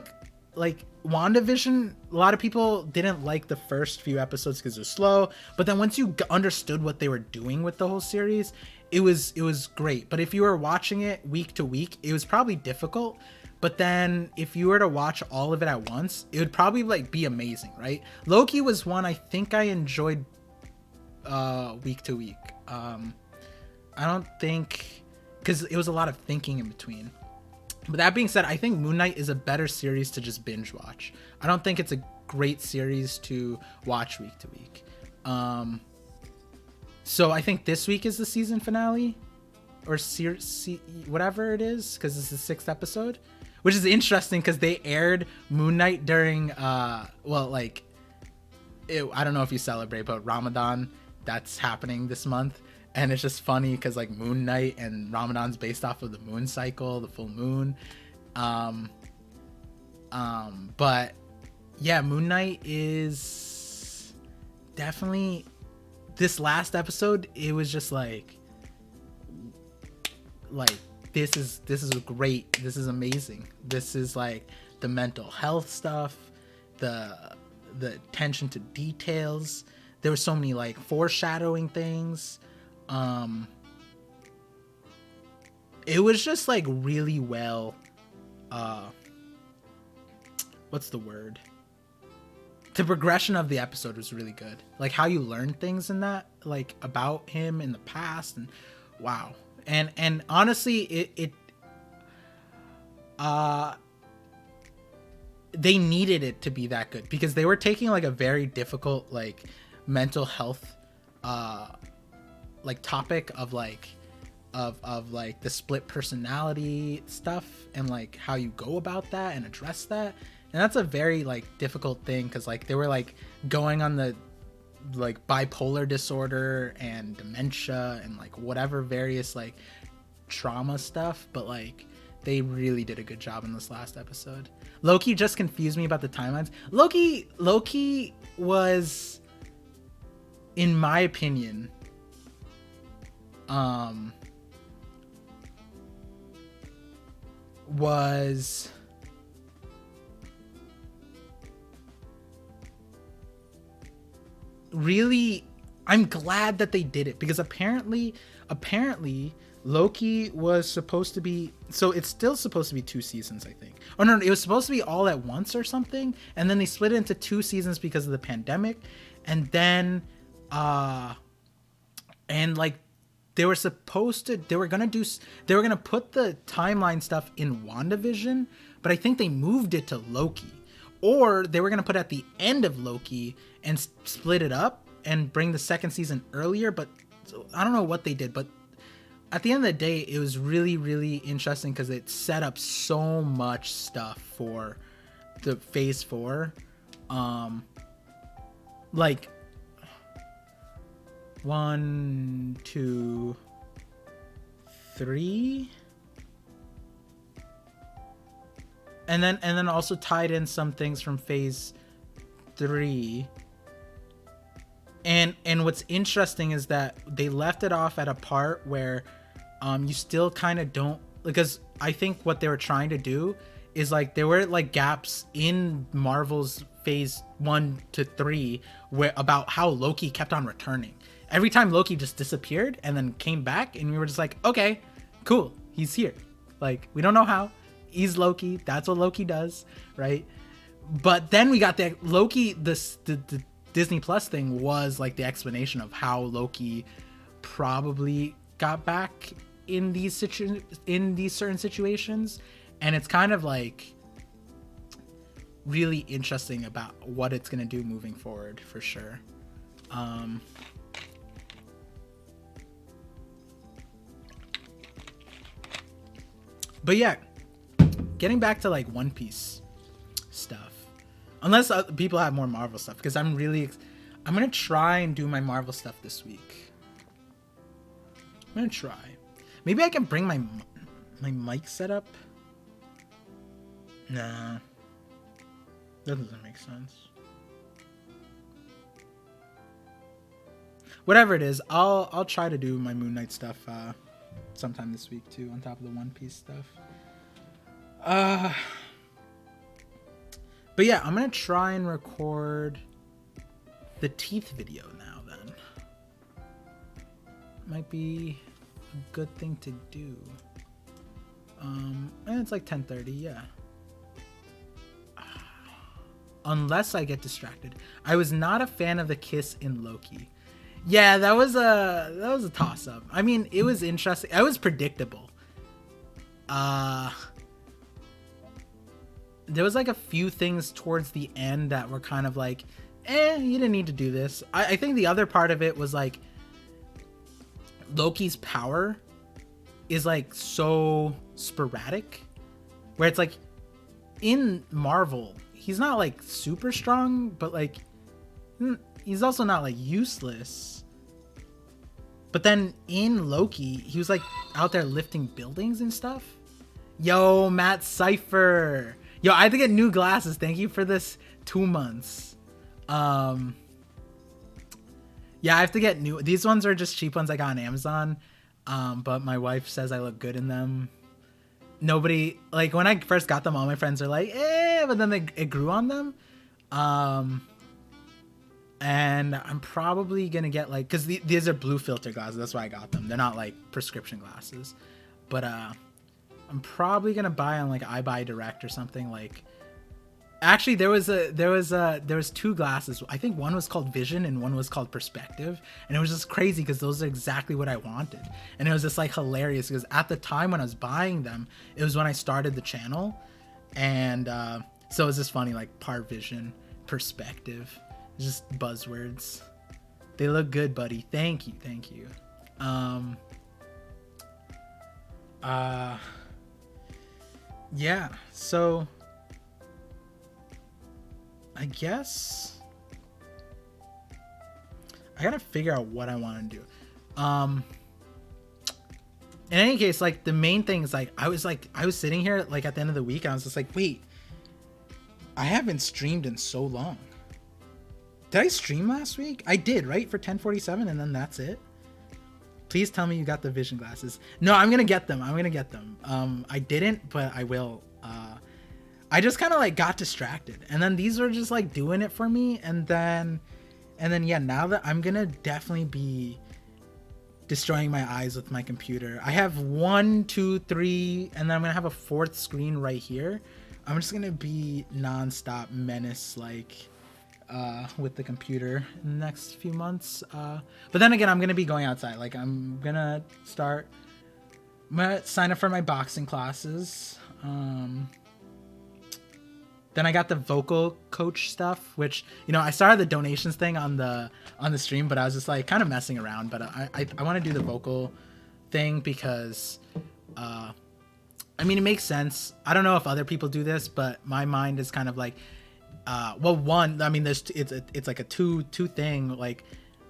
like WandaVision, a lot of people didn't like the first few episodes because it was slow, but then once you understood what they were doing with the whole series, it was great. But if you were watching it week to week, it was probably difficult. But then if you were to watch all of it at once, it would probably like be amazing, right? Loki was one I think I enjoyed week to week. I don't think, because it was a lot of thinking in between. But that being said, I think Moon Knight is a better series to just binge watch. I don't think it's a great series to watch week to week. So I think this week is the season finale, or whatever it is, because it's the 6th episode, which is interesting because they aired Moon Knight during I don't know if you celebrate, but Ramadan, that's happening this month. And it's just funny because like Moon Knight and Ramadan's based off of the moon cycle, the full moon. But yeah, Moon Knight is definitely, this last episode, it was just like this is great. This is amazing. This is like the mental health stuff, the attention to details. There were so many like foreshadowing things. It was just like really well, what's the word? The progression of the episode was really good. Like how you learn things in that, like about him in the past, and wow. And honestly, they needed it to be that good because they were taking like a very difficult like mental health like topic of like the split personality stuff, and like how you go about that and address that. And that's a very like difficult thing because like they were like going on the like bipolar disorder and dementia and like whatever various like trauma stuff, but like they really did a good job in this last episode. Loki just confused me about the timelines. Loki was, in my opinion, was really, I'm glad that they did it because apparently Loki was supposed to be, so it's still supposed to be 2 seasons, I think. Oh no, it was supposed to be all at once or something, and then they split it into 2 seasons because of the pandemic. And then and like they were gonna put the timeline stuff in WandaVision, but I think they moved it to Loki, or they were gonna put it at the end of Loki and split it up and bring the 2nd season earlier. But I don't know what they did, but at the end of the day, it was really, really interesting because it set up so much stuff for the phase 4, like 1, 2, 3, and then also tied in some things from phase 3. And what's interesting is that they left it off at a part where you still kind of don't, because I think what they were trying to do is like there were like gaps in Marvel's phase 1 to 3 where about how Loki kept on returning. Every time Loki just disappeared and then came back, and we were just like, okay, cool, he's here. Like, we don't know how. He's Loki. That's what Loki does, right? But then we got the Loki, the Disney Plus thing was like the explanation of how Loki probably got back in these certain situations, and it's kind of like really interesting about what it's gonna do moving forward for sure. But yeah, getting back to like One Piece stuff, unless people have more Marvel stuff, because I'm gonna try and do my Marvel stuff this week. I'm gonna try. Maybe I can bring my mic setup. Nah, that doesn't make sense. Whatever it is, I'll try to do my Moon Knight stuff sometime this week too, on top of the One Piece stuff. But yeah, I'm gonna try and record the teeth video now then. Might be a good thing to do. And it's like 10:30, yeah. Unless I get distracted. I was not a fan of the kiss in Loki. Yeah, that was a toss up. I mean, it was interesting. It was predictable. There was like a few things towards the end that were kind of like, you didn't need to do this. I think the other part of it was like Loki's power is like so sporadic, where it's like in Marvel, he's not like super strong, but like he's also not like useless. But then in Loki, he was like out there lifting buildings and stuff. Yo, Matt Cypher. Yo, I have to get new glasses. Thank you for this 2 months. Yeah, I have to get new. These ones are just cheap ones I got on Amazon. But my wife says I look good in them. Nobody, like when I first got them, all my friends are like, but then it grew on them. And I'm probably gonna get like, cause these are blue filter glasses. That's why I got them. They're not like prescription glasses, but I'm probably gonna buy on like iBuy Direct or something. Like, actually, there was 2 glasses. I think one was called Vision and one was called Perspective, and it was just crazy because those are exactly what I wanted. And it was just like hilarious because at the time when I was buying them, it was when I started the channel, and so it was just funny, like part Vision, Perspective, just buzzwords. They look good, buddy. Thank you. Yeah, so I guess I gotta figure out what I want to do. In any case, like the main thing is like I was sitting here like at the end of the week, and I was just like, wait, I haven't streamed in so long. Did I stream last week? I did, right? For 10:47, and then that's it. Please tell me you got the Vision glasses. No, I'm gonna get them. I didn't, but I will. I just kind of like got distracted, and then these are just like doing it for me, and then yeah, now that I'm gonna definitely be destroying my eyes with my computer. I have 1, 2, 3, and then I'm gonna have a 4th screen right here. I'm just gonna be non-stop menace like with the computer in the next few months. But then again, I'm gonna be going outside. Like I'm gonna sign up for my boxing classes. Then I got the vocal coach stuff, which, you know, I started the donations thing on the stream, but I was just like kind of messing around. But I want to do the vocal thing because I mean, it makes sense. I don't know if other people do this, but my mind is kind of like, well, one, I mean, it's like a two thing. Like,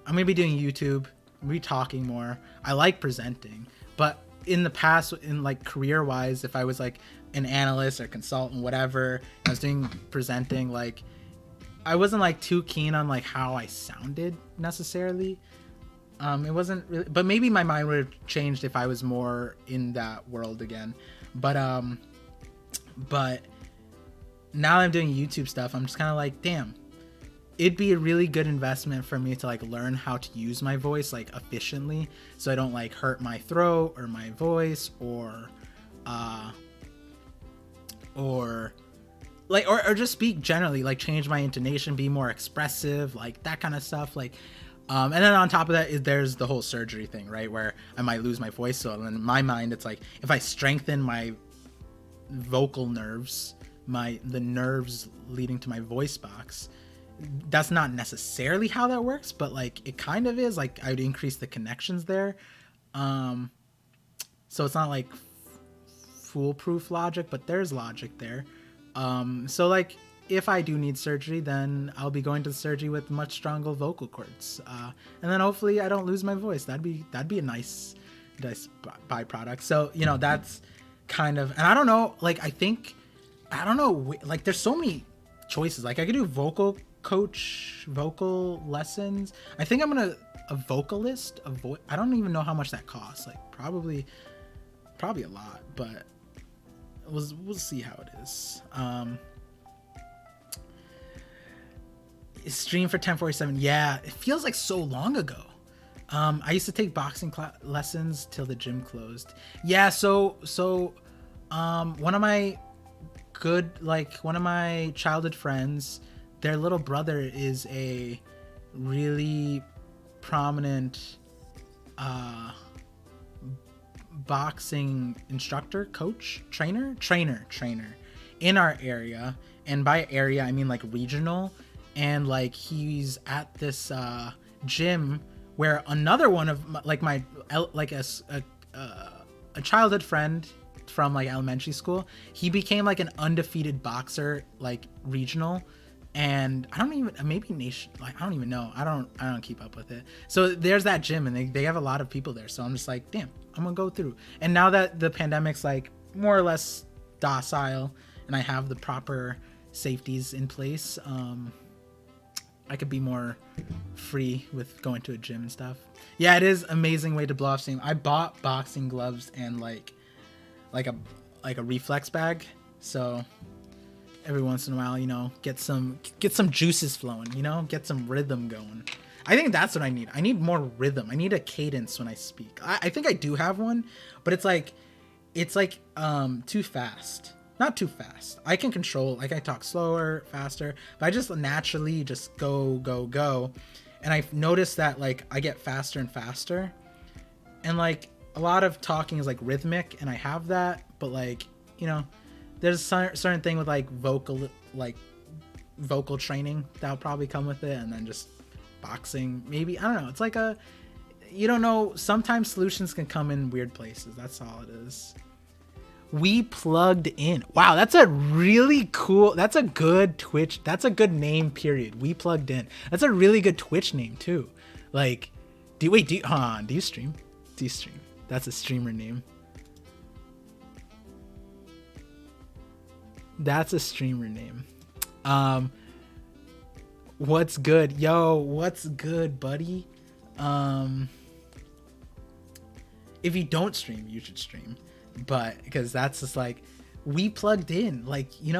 I'm gonna be doing YouTube, I'm gonna be talking more. I like presenting, but in the past, in like career wise, if I was like an analyst or consultant, whatever, I was doing presenting, like I wasn't like too keen on like how I sounded necessarily. It wasn't really, but maybe my mind would have changed if I was more in that world again. But now that I'm doing YouTube stuff, I'm just kind of like, damn, it'd be a really good investment for me to like learn how to use my voice like efficiently, so I don't like hurt my throat or my voice or just speak generally, like change my intonation, be more expressive, like that kind of stuff. Like, and then on top of that there's the whole surgery thing, right? Where I might lose my voice. So in my mind, it's like if I strengthen my vocal nerves, the nerves leading to my voice box, that's not necessarily how that works, but like it kind of is. Like I would increase the connections there. So it's not like foolproof logic, but there's logic there. So like if I do need surgery, then I'll be going to surgery with much stronger vocal cords, and then hopefully I don't lose my voice. That'd be a nice byproduct. So that's kind of, and I don't know, like I don't know, like there's so many choices. Like I could do vocal coach, vocal lessons. I think I'm gonna a vocalist. I don't even know how much that costs. Like probably a lot, but we'll see how it is. Stream for 1047. Yeah, it feels like so long ago. I used to take boxing lessons till the gym closed. Yeah, so one of my childhood friends, their little brother is a really prominent boxing instructor, coach, trainer in our area. And by area, I mean like regional. And like he's at this gym where another one of a childhood friend from like elementary school, he became like an undefeated boxer, like regional, and I don't even, maybe nation, like I don't even know, I don't keep up with it. So there's that gym, and they have a lot of people there, so I'm just like, damn, I'm gonna go through. And now that the pandemic's like more or less docile and I have the proper safeties in place, I could be more free with going to a gym and stuff. Yeah, it is an amazing way to blow off steam. I bought boxing gloves and like a reflex bag, so every once in a while, get some juices flowing, get some rhythm going. I think that's what I need. I need more rhythm. I need a cadence when I speak. I think I do have one, but it's like too fast. Not too fast. I can control, like I talk slower, faster, but I just naturally just go. And I've noticed that like I get faster and faster, and like a lot of talking is like rhythmic, and I have that, but like, there's a certain thing with like vocal training that'll probably come with it. And then just boxing, maybe, I don't know. It's like you don't know. Sometimes solutions can come in weird places. That's all it is. We plugged in. Wow, that's a really cool, that's a good Twitch, that's a good name, period. We plugged in. That's a really good Twitch name too. Like, do you stream? That's a streamer name. That's a streamer name. What's good? Yo, what's good, buddy? If you don't stream, you should stream. But because that's just like, we plugged in, like, you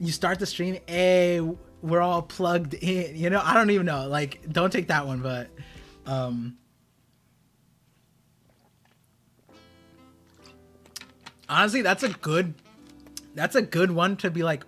start the stream, hey, we're all plugged in, I don't even know, like, don't take that one, but honestly, that's a good one to be like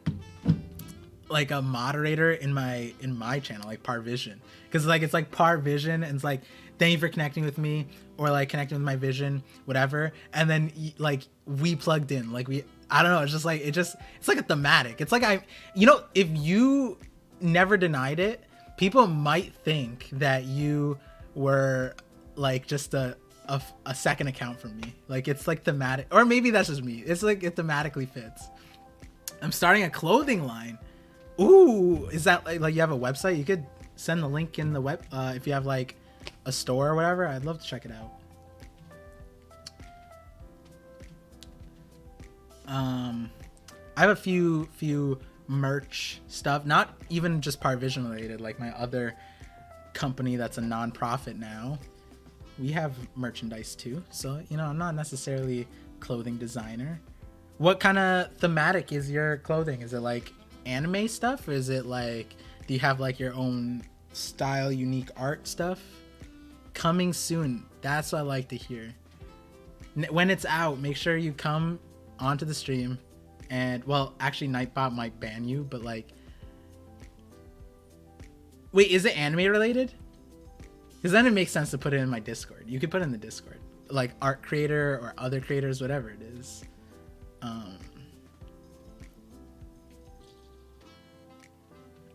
a moderator in my channel, like Par Vision, because like it's like Par Vision, and it's like, thank you for connecting with me, or like connecting with my vision, whatever. And then like we plugged in, like I don't know, it's just like, it's like a thematic. It's like if you never denied it, people might think that you were like just a a second account from me. Like it's like thematic, or maybe that's just me. It's like it thematically fits. I'm starting a clothing line. Ooh, is that like you have a website? You could send the link in the web if you have like a store or whatever. I'd love to check it out. I have a few merch stuff, not even just Parvision related, like my other company that's a non-profit now. We have merchandise too, so you know, I'm not necessarily clothing designer. What kind of thematic is your clothing? Is it like anime stuff, or is it like, do you have like your own style, unique art stuff? Coming soon. That's what I like to hear. When it's out, make sure you come onto the stream. And well, actually Nightbot might ban you, but like, wait, is it anime related? Because then it makes sense to put it in my Discord. You could put it in the Discord, like art creator or other creators, whatever it is.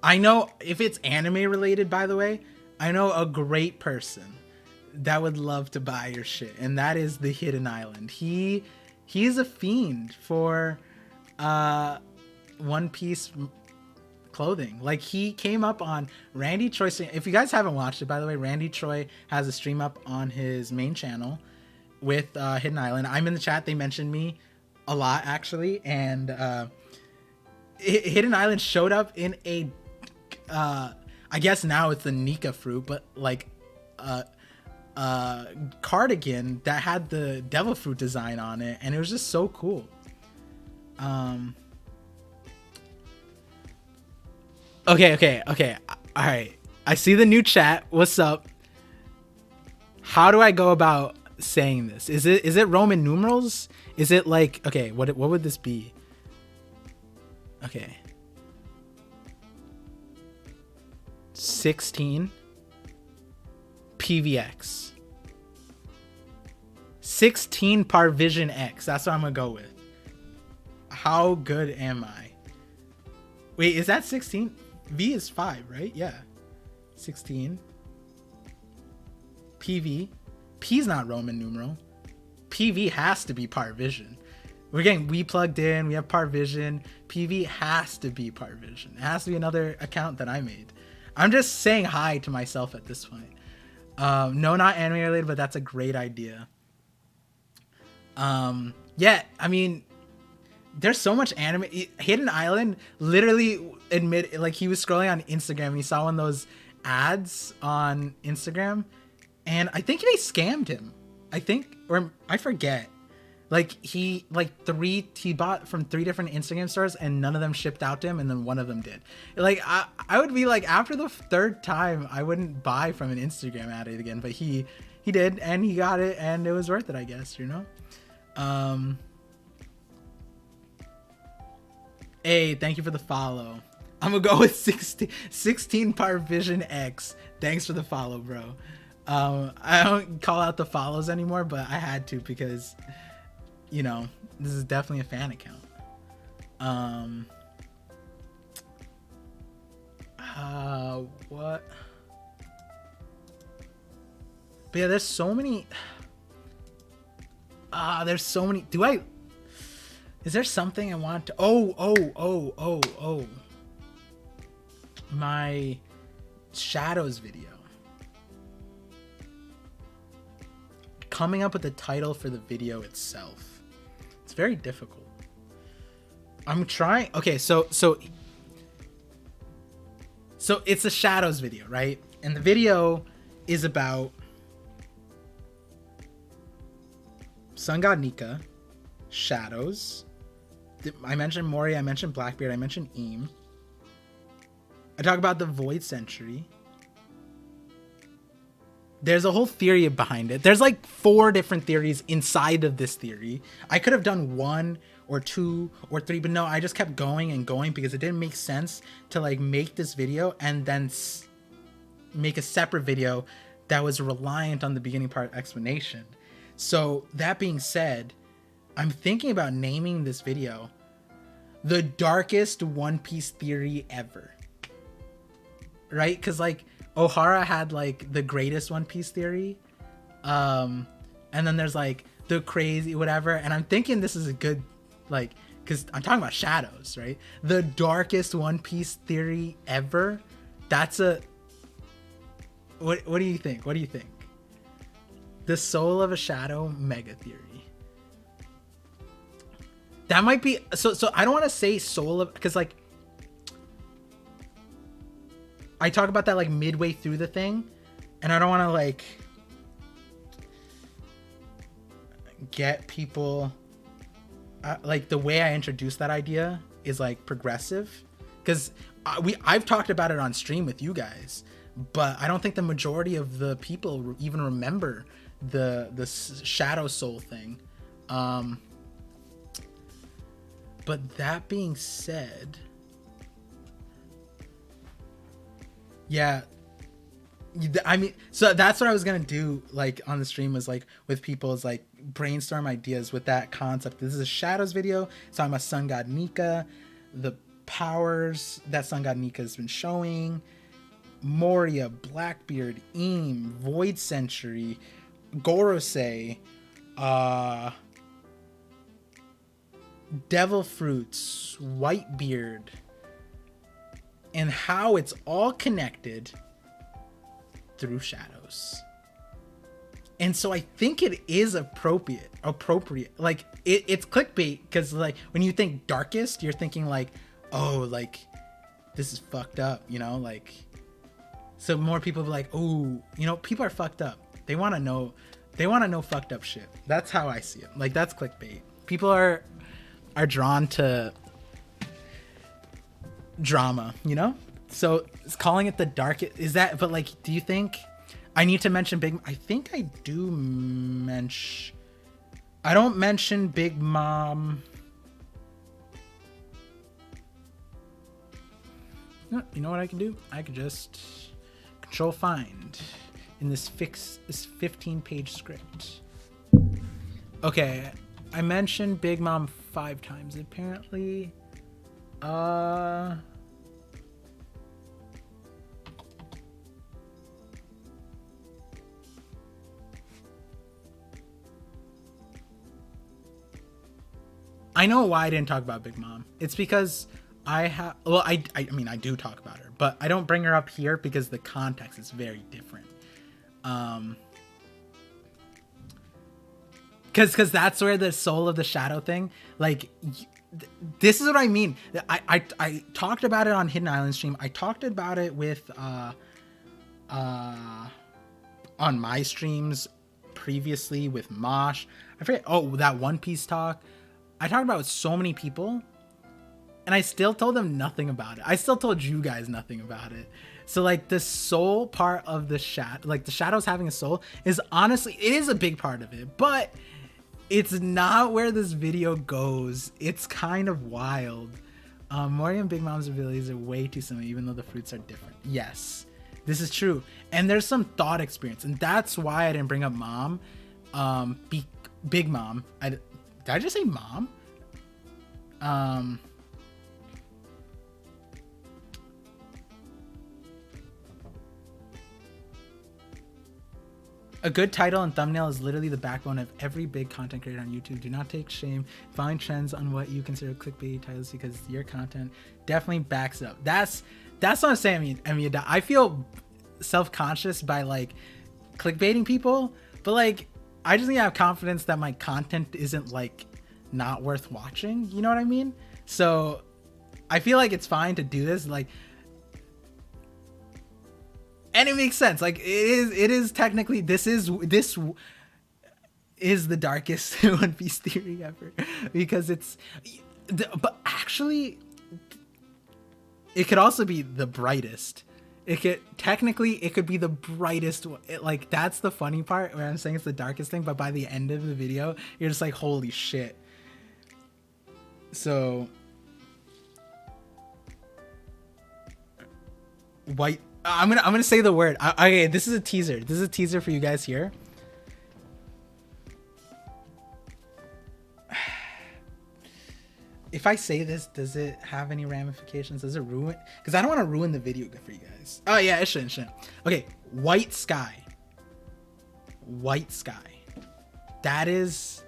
I know if it's anime related, by the way, I know a great person that would love to buy your shit, and that is the Hidden Island. He's a fiend for One Piece clothing. Like he came up on Randy Troy. If you guys haven't watched it, by the way, Randy Troy has a stream up on his main channel with Hidden Island. I'm in the chat. They mentioned me a lot actually, and Hidden Island showed up in a I guess now it's the Nika fruit, but like cardigan that had the devil fruit design on it, and it was just so cool. Okay. All right. I see the new chat. What's up? How do I go about saying this? Is it Roman numerals? Is it like, okay, what would this be? Okay. 16 PVX. 16 Parvision X. That's what I'm gonna go with. How good am I? Wait, is that 16? V is 5, right? Yeah. 16. PV. P's not Roman numeral. PV has to be Parvision. We're getting we plugged in. We have Parvision. PV has to be Parvision. It has to be another account that I made. I'm just saying hi to myself at this point. No, not anime related, but that's a great idea. Yeah, I mean, there's so much anime. Hidden Island literally admit, like, he was scrolling on Instagram and he saw one of those ads on Instagram, and I think they scammed him. I forget. Like he bought from 3 different Instagram stores and none of them shipped out to him, and then one of them did. Like I would be like, after the 3rd time I wouldn't buy from an Instagram ad again, but he did, and he got it, and it was worth it, I guess, you know. Hey, thank you for the follow. I'm gonna go with 16 Parvision X. Thanks for the follow, bro. I don't call out the follows anymore, but I had to because, you know, this is definitely a fan account. What? But yeah, there's so many. There's so many. Is there something I want to? Oh. My Shadows video. Coming up with the title for the video itself. It's very difficult. I'm trying. Okay, so it's a Shadows video, right? And the video is about Sun God Nika, Shadows. I mentioned Mori, I mentioned Blackbeard, I mentioned Eam. I talk about the Void Century. There's a whole theory behind it. There's like 4 different theories inside of this theory. I could have done 1 or 2 or 3, but no, I just kept going and going because it didn't make sense to like make this video and then make a separate video that was reliant on the beginning part explanation. So that being said, I'm thinking about naming this video the darkest One Piece theory ever. Right? Because like Ohara had like the greatest One Piece theory. and then there's like the crazy whatever, and I'm thinking this is a good, like, because I'm talking about shadows, right? The darkest One Piece theory ever. That's a what do you think? What do you think? The soul of a shadow mega theory. That might be so I don't want to say soul of, because like I talk about that like midway through the thing, and I don't want to like get people like the way I introduce that idea is like progressive, because I've talked about it on stream with you guys, but I don't think the majority of the people even remember the shadow soul thing. But that being said, yeah, I mean, so that's what I was gonna do, like on the stream, was like with people, is like brainstorm ideas with that concept. This is a shadows video. It's talking about Sun God Nika, the powers that Sun God Nika has been showing, Moria, Blackbeard, Eam, Void Century, Gorosei, Devil Fruits, Whitebeard, and how it's all connected through shadows. And so I think it is appropriate. Like it's clickbait, because like when you think darkest, you're thinking like, oh, like this is fucked up, you know, like, so more people be like, oh, you know, people are fucked up. They want to know fucked up shit. That's how I see it. Like that's clickbait. People are drawn to drama, you know? So calling it the darkest, is that, but like, do you think I need to mention I think I do mention, I don't mention Big Mom. No, you know what I can do? I could just control find in this 15-page script. Okay, I mentioned Big Mom 5 times apparently. I know why I didn't talk about Big Mom. It's because I mean, I do talk about her, but I don't bring her up here because the context is very different. Because that's where the soul of the shadow thing, like, this is what I mean. I talked about it on Hidden Island stream. I talked about it with on my streams previously with Mosh. I forget. Oh, that One Piece talk. I talked about it with so many people, and I still told them nothing about it. I still told you guys nothing about it. So like the soul part of the like the shadows having a soul is honestly, it is a big part of it, but it's not where this video goes. It's kind of wild. Moria and Big Mom's abilities are way too similar, even though the fruits are different. Yes, this is true. And there's some thought experience, and that's why I didn't bring up Mom. Big Mom. Did I just say Mom? A good title and thumbnail is literally the backbone of every big content creator on YouTube. Do not take shame. Find trends on what you consider clickbait titles, because your content definitely backs it up. That's what I'm saying. I mean, I feel self-conscious by like clickbaiting people, but like I just need to have confidence that my content isn't like not worth watching. You know what I mean? So I feel like it's fine to do this. Like, and it makes sense. Like it is technically, this is the darkest One Piece theory ever, because it's, but actually it could also be the brightest. It could be the brightest. Like that's the funny part where I'm saying it's the darkest thing, but by the end of the video, you're just like, holy shit. So white. I'm gonna say the word. Okay, this is a teaser. This is a teaser for you guys here. If I say this, does it have any ramifications? Does it ruin? Because I don't want to ruin the video for you guys. Oh yeah, it shouldn't. Okay, white sky. White sky. that is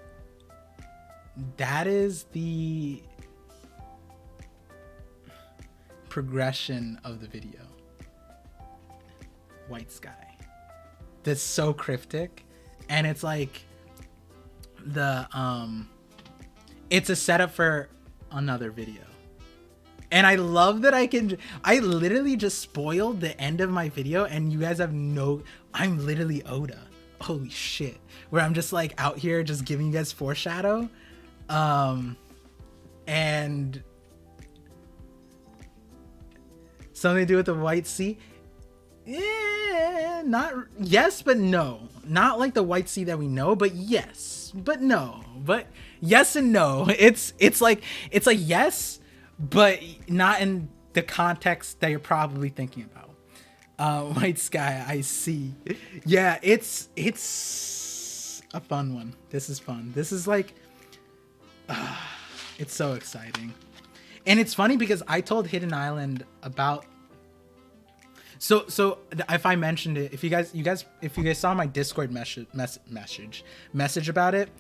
the progression of the video. White sky. That's so cryptic, and it's like the it's a setup for another video. And I love that I literally just spoiled the end of my video, and you guys have I'm literally Oda. Holy shit. Where I'm just like out here just giving you guys foreshadow. And something to do with the White Sea. Yeah, yes, but no. Not like the White Sea that we know, but yes, but no. But yes and no. It's like yes, but not in the context that you're probably thinking about. White sky, I see. Yeah, it's a fun one. This is fun. This is like it's so exciting. And it's funny because I told Hidden Island about so if I mentioned it, if you guys saw my Discord message about it,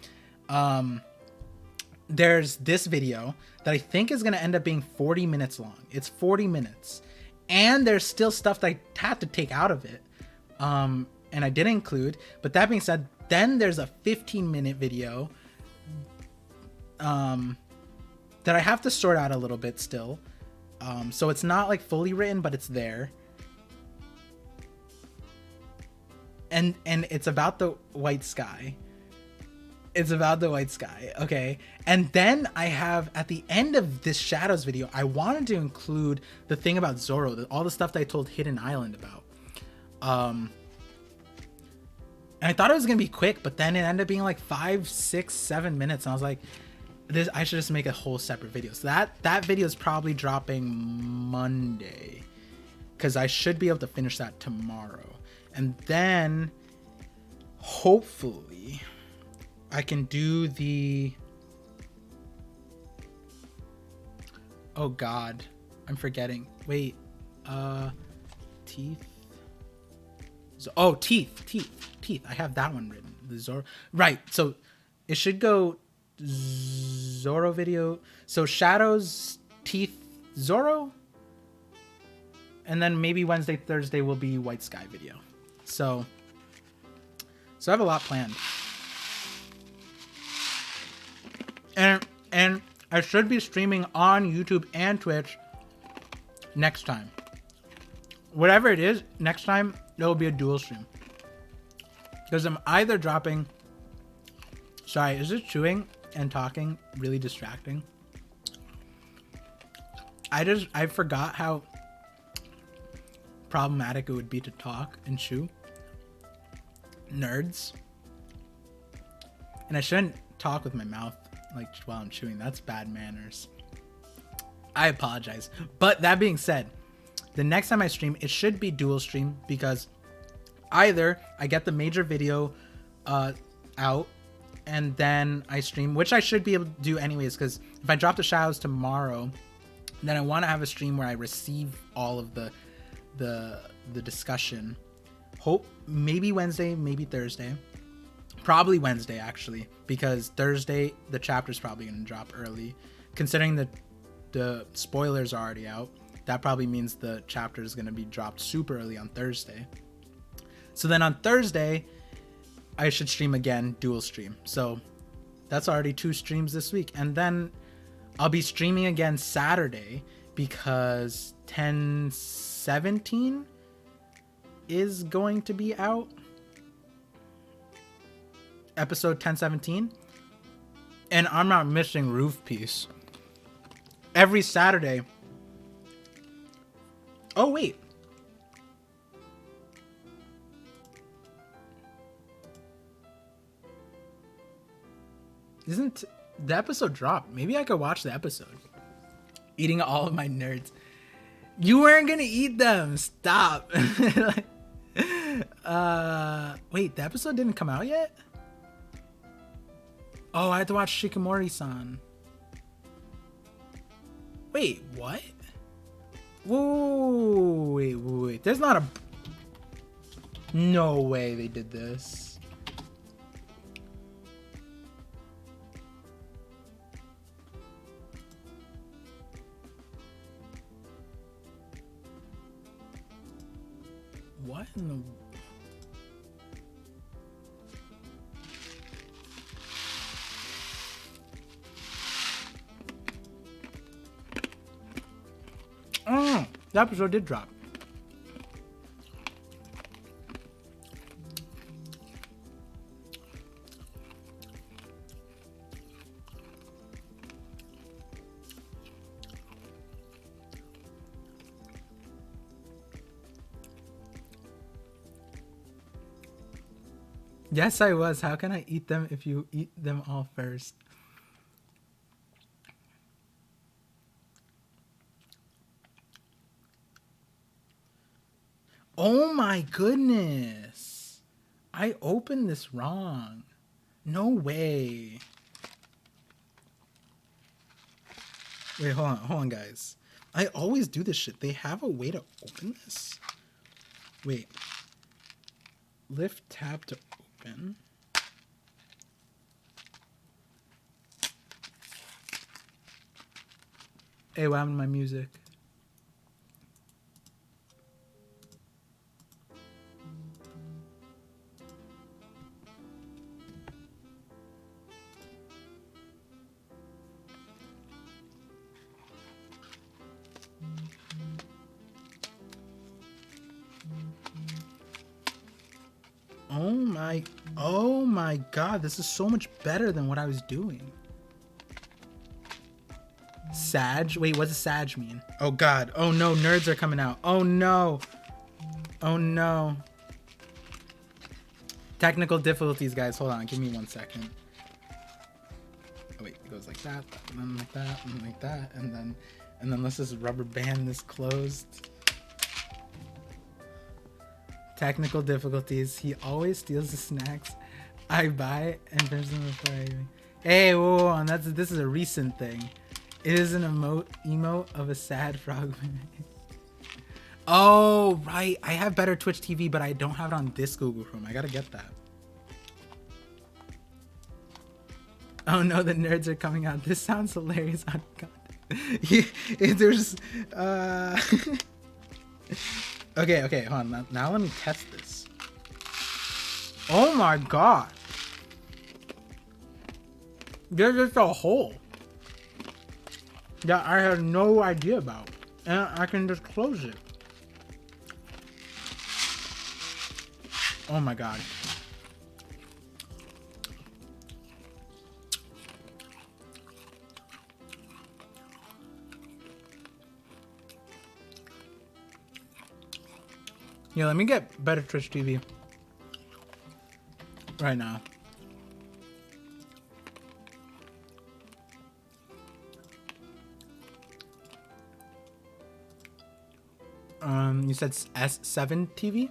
there's this video that I think is going to end up being 40 minutes long. It's 40 minutes. And there's still stuff that I had to take out of it. And I didn't include. But that being said, then there's a 15-minute video that I have to sort out a little bit still. So it's not like fully written, but it's there. And it's about the white sky. It's about the white sky, okay? And then I have, at the end of this Shadows video, I wanted to include the thing about Zoro, all the stuff that I told Hidden Island about. And I thought it was going to be quick, but then it ended up being like 5, 6, 7 minutes. And I was like, I should just make a whole separate video. So that video is probably dropping Monday, because I should be able to finish that tomorrow. And then, hopefully, I can do the... Oh God, I'm forgetting. Wait, teeth. Oh, teeth. I have that one written. The Zoro. Right. So it should go Zoro video. So Shadows, Teeth, Zoro, and then maybe Wednesday, Thursday will be White Sky video. So I have a lot planned. And I should be streaming on YouTube and Twitch next time. Whatever it is, next time it'll be a dual stream. Because I'm either dropping... Sorry, is this chewing and talking really distracting? I forgot how problematic it would be to talk and chew. Nerds. And I shouldn't talk with my mouth like while I'm chewing. That's bad manners. I apologize. But that being said, the next time I stream, it should be dual stream, because either I get the major video out and then I stream, which I should be able to do anyways, because if I drop the Shadows tomorrow, then I want to have a stream where I receive all of the discussion. Hope maybe Wednesday, maybe Thursday. Probably Wednesday, actually, because Thursday the chapter's probably going to drop early. Considering the spoilers are already out, that probably means the chapter is going to be dropped super early on Thursday. So then on Thursday, I should stream again, dual stream. So that's already 2 streams this week. And then I'll be streaming again Saturday, because 10/17 is going to be out. Episode 10/17. And I'm not missing Roof Piece. Every Saturday. Oh, wait. Isn't the episode dropped? Maybe I could watch the episode. Eating all of my nerds. You weren't gonna eat them. Stop. Wait, the episode didn't come out yet? Oh, I had to watch Shikamori-san. Wait, what? Whoa, wait. There's not a... No way they did this. What in the... Oh, the episode did drop. Yes, I was. How can I eat them if you eat them all first? Oh my goodness. I opened this wrong. No way. Wait, hold on, guys. I always do this shit. They have a way to open this? Wait. Lift tab to open. Hey, what happened to my music? Oh my god, this is so much better than what I was doing. Sag? Wait, what does Sag mean? Oh god. Oh no, nerds are coming out. Oh no. Oh no. Technical difficulties, guys. Hold on, give me 1 second. Oh wait, it goes like that, and then like that, and like that, and then let's just rubber band this closed. Technical difficulties. He always steals the snacks I buy and finishes them before I even... Hey, whoa, this is a recent thing. It is an emote of a sad frog. Oh, right. I have better Twitch TV, but I don't have it on this Google Chrome. I gotta get that. Oh no, the nerds are coming out. This sounds hilarious on content. There's Okay, hold on. Now let me test this. Oh my god. There's just a hole that I had no idea about. And I can just close it. Oh my god. Yeah, let me get better Twitch TV right now. You said S7 TV?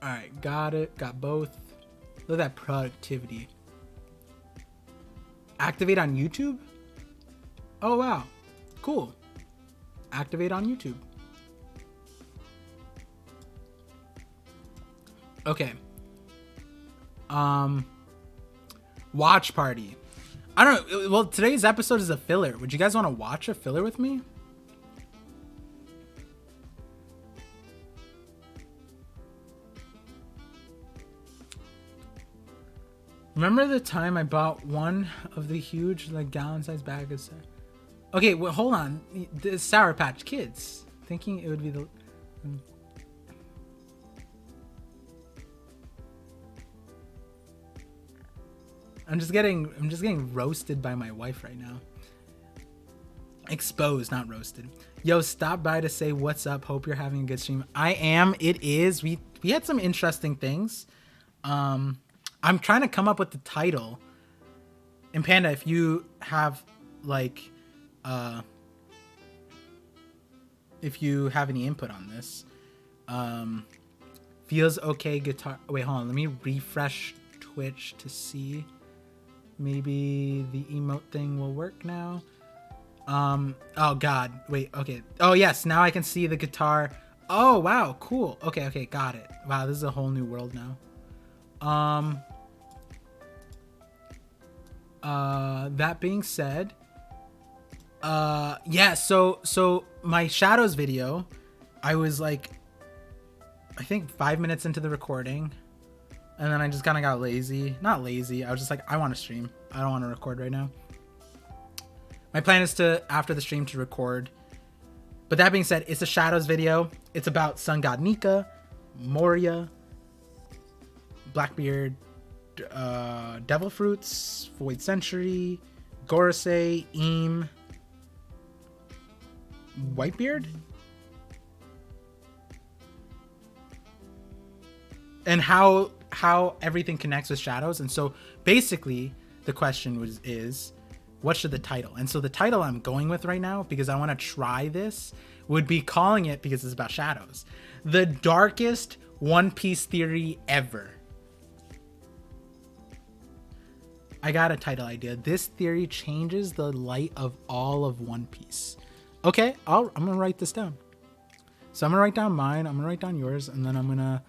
Alright, got it. Got both. Look at that productivity. Activate on YouTube? Oh, wow. Cool. Activate on YouTube. Okay. Watch party. I don't know. Well, today's episode is a filler. Would you guys want to watch a filler with me? Remember the time I bought one of the huge, like, gallon-sized bag of sour? Okay, well, hold on. The Sour Patch Kids. Thinking it would be the... I'm just getting roasted by my wife right now. Exposed, not roasted. Yo, stop by to say what's up. Hope you're having a good stream. I am. It is. We had some interesting things. I'm trying to come up with the title. And Panda, if you have like if you have any input on this. Feels okay guitar. Wait, hold on. Let me refresh Twitch to see. Maybe the emote thing will work now. Oh god. Wait, okay. Oh yes, now I can see the guitar. Oh wow, cool. Okay, got it. Wow, this is a whole new world now. That being said, yeah, so my shadows video, I was like, I think 5 minutes into the recording, and then I just kind of got lazy. Not lazy, I was just like, I want to stream. I don't want to record right now. My plan is to, after the stream, to record. But that being said, it's a shadows video. It's about Sun God Nika, Moria, Blackbeard, Devil Fruits, Void Century, Gorosei, Eam, Whitebeard, and how everything connects with shadows. And so basically the question is what should the title? And so the title I'm going with right now, because I want to try this, would be calling it, because it's about shadows, the darkest One Piece theory ever. I got a title idea. This theory changes the light of all of One Piece. Okay, I'm gonna write this down. So I'm gonna write down mine, I'm gonna write down yours, and then I'm gonna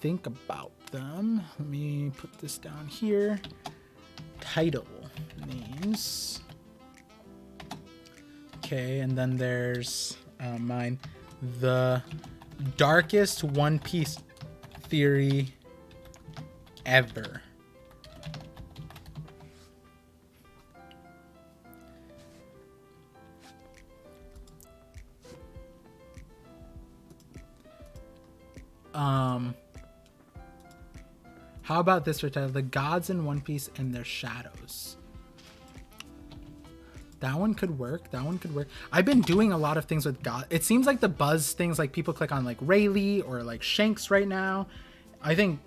think about them. Let me put this down here. Title names. Okay, and then there's mine. The darkest One Piece theory ever. How about this for title? The gods in One Piece and their shadows. That one could work. That one could work. I've been doing a lot of things with God. It seems like the buzz things, like people click on like Rayleigh or like Shanks right now. I think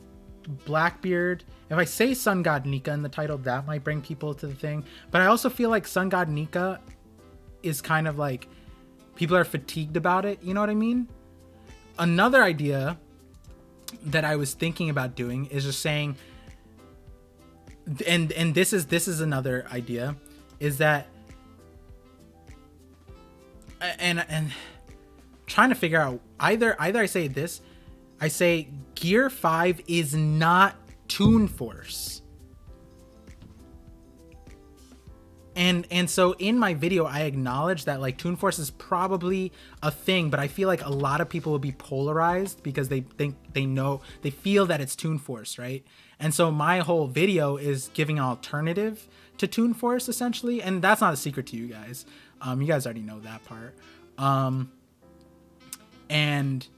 Blackbeard. If I say Sun God Nika in the title, that might bring people to the thing. But I also feel like Sun God Nika is kind of like, people are fatigued about it. You know what I mean? Another idea that I was thinking about doing is just saying, and this is another idea, is that, and trying to figure out, either I say this, I say Gear 5 is not Toon Force. And so in my video, I acknowledge that like Toon Force is probably a thing, but I feel like a lot of people will be polarized because they think they feel that it's Toon Force, right? And so my whole video is giving an alternative to Toon Force essentially, and that's not a secret to you guys. You guys already know that part. And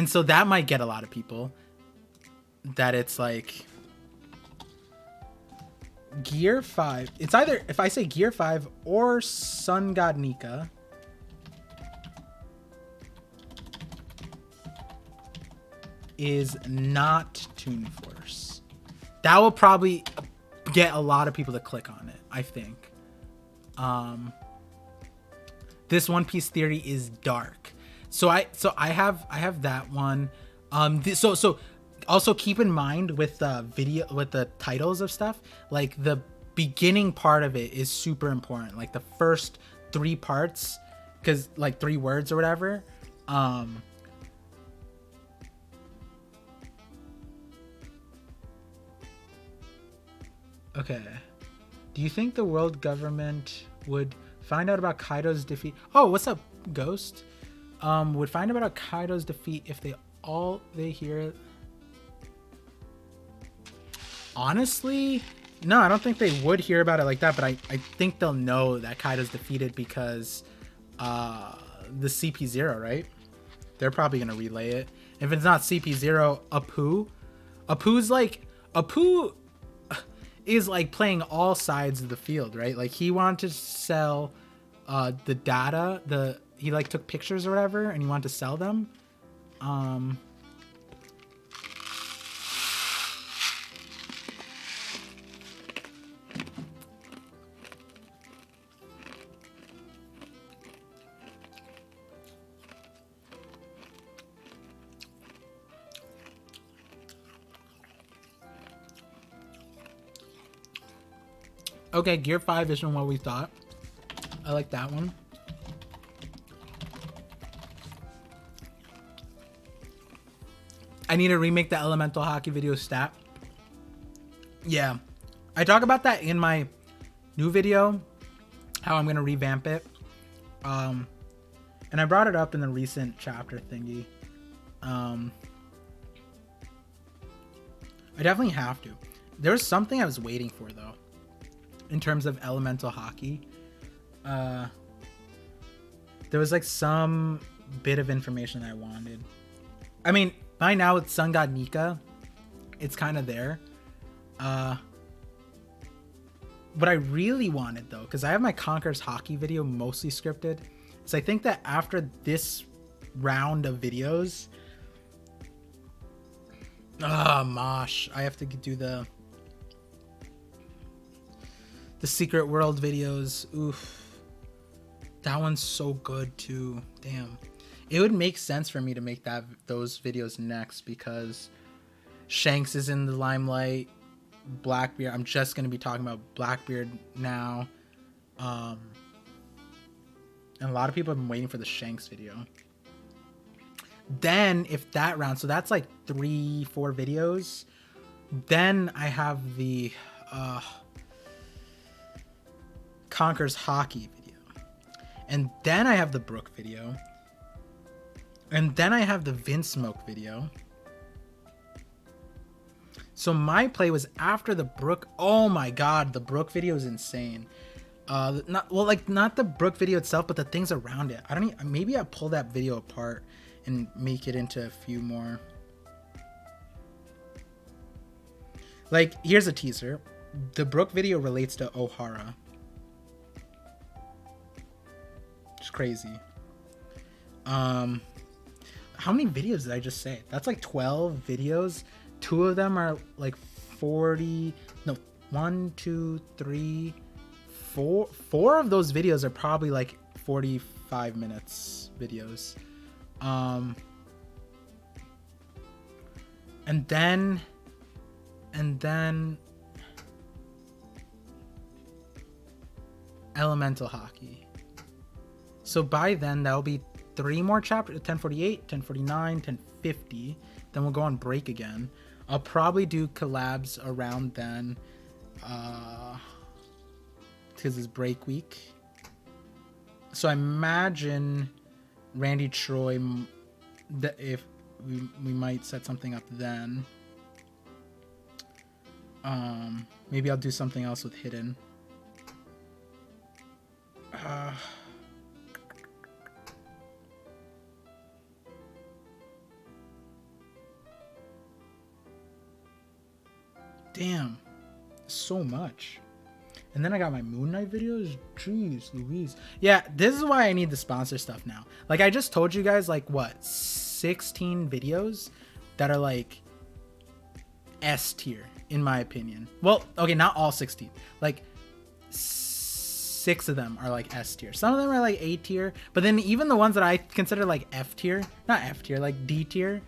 so that might get a lot of people, that it's like Gear 5. It's either, if I say Gear 5 or Sun God Nika, is not Toon Force. That will probably get a lot of people to click on it, I think. This One Piece theory is dark. So I have that one. So also keep in mind with the video, with the titles of stuff, like the beginning part of it is super important. Like the first 3 parts, because like 3 words or whatever. Okay. Do you think the world government would find out about Kaido's defeat? Oh, what's up, Ghost? Would find out about Kaido's defeat if they hear. Honestly, no, I don't think they would hear about it like that, but I think they'll know that Kaido's defeated because the CP0, right? They're probably gonna relay it. If it's not CP0, Apu is like playing all sides of the field, right? Like he wanted to sell the data, he like took pictures or whatever, and he wanted to sell them. Okay, Gear 5 isn't what we thought. I like that one. need to remake the elemental hockey video stat. Yeah, I talk about that in my new video, how I'm gonna revamp it. And I brought it up in the recent chapter thingy. I definitely have to. There was something I was waiting for though, in terms of elemental hockey. There was like some bit of information I wanted. I mean, by now with Sun God Nika, it's kind of there. What I really wanted though, because I have my Conquerors hockey video mostly scripted, is I think that after this round of videos, Mosh, I have to do the Secret World videos. Oof, that one's so good too. Damn, it would make sense for me to make those videos next because Shanks is in the limelight. Blackbeard, I'm just gonna be talking about Blackbeard now. And a lot of people have been waiting for the Shanks video. Then if that round, so that's like 3-4 videos. Then I have the Conquerors hockey video. And then I have the Brook video. And then I have the Vinsmoke video. So my play was after the Brook. Oh my god, the Brook video is insane. Not the Brook video itself, but the things around it. Maybe I'll pull that video apart and make it into a few more. Like, here's a teaser. The Brook video relates to Ohara. It's crazy. How many videos did I just say? That's like 12 videos. 2 of them are like 40. No, 1, 2, 3, 4. 4 of those videos are probably like 45 minutes videos. And then elemental hockey. So by then that'll be 3 more chapters, 1048, 1049, 1050. Then we'll go on break again. I'll probably do collabs around then, because it's break week. So I imagine Randy Troy, if we might set something up then. Maybe I'll do something else with Hidden. Damn, so much. And then I got my Moon Knight videos. Jeez Louise. Yeah, this is why I need the sponsor stuff now. Like, I just told you guys, like, what, 16 videos that are like S tier in my opinion. Well, okay, not all 16. Like 6 of them are like S tier. Some of them are like A tier, but then even the ones that I consider like F tier, not F tier, like D tier,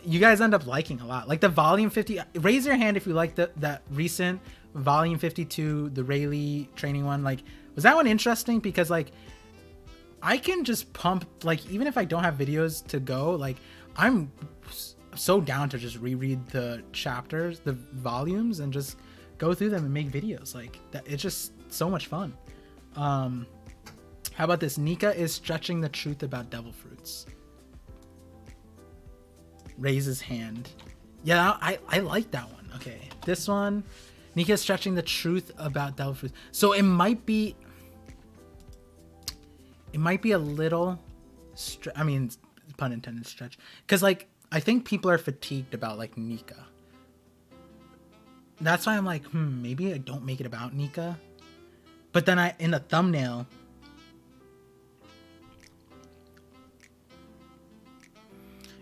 you guys end up liking a lot. Like the volume 50, raise your hand if you like that recent volume 52, the Rayleigh training one. Like, was that one interesting? Because like I can just pump, like, even if I don't have videos to go, like I'm so down to just reread the chapters, the volumes, and just go through them and make videos. Like that, it's just so much fun. How about this? Nika is stretching the truth about devil fruits. Raise his hand. Yeah, I like that one. Okay, this one, Nika is stretching the truth about devil fruits. So it might be a little I mean, pun intended, stretch, because like I think people are fatigued about like Nika. That's why I'm like, maybe I don't make it about Nika. But then in the thumbnail,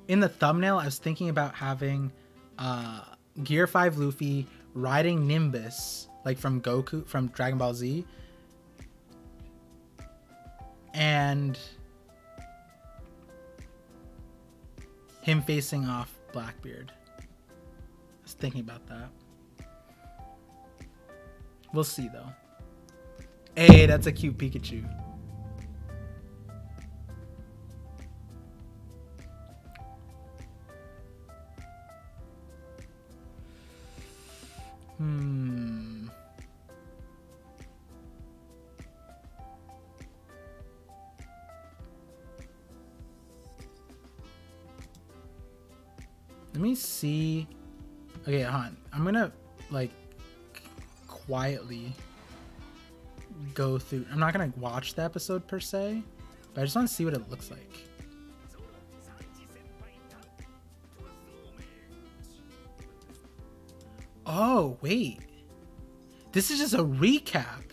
I was thinking about having Gear 5 Luffy riding Nimbus, like from Goku, from Dragon Ball Z, and him facing off Blackbeard. I was thinking about that. We'll see though. Hey, that's a cute Pikachu. Let me see. Okay, hon. I'm gonna like quietly go through. I'm not gonna watch the episode per se, but I just want to see what it looks like. Oh wait, this is just a recap.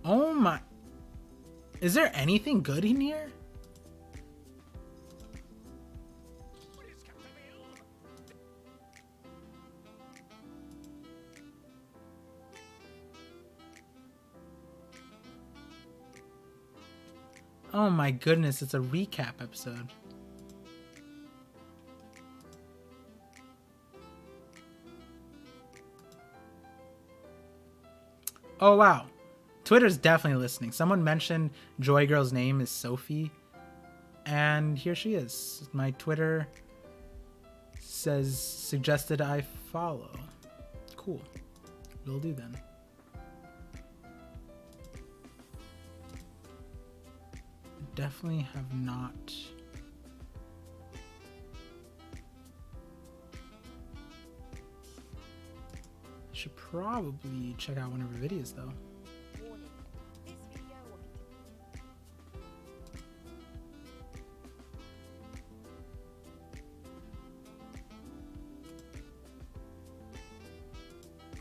Oh my. Is there anything good in here? Oh my goodness, it's a recap episode. Oh wow. Twitter's definitely listening. Someone mentioned Joy Girl's name is Sophie. And here she is. My Twitter says suggested I follow. Cool. Will do then. Definitely have not. Should probably check out one of her videos though.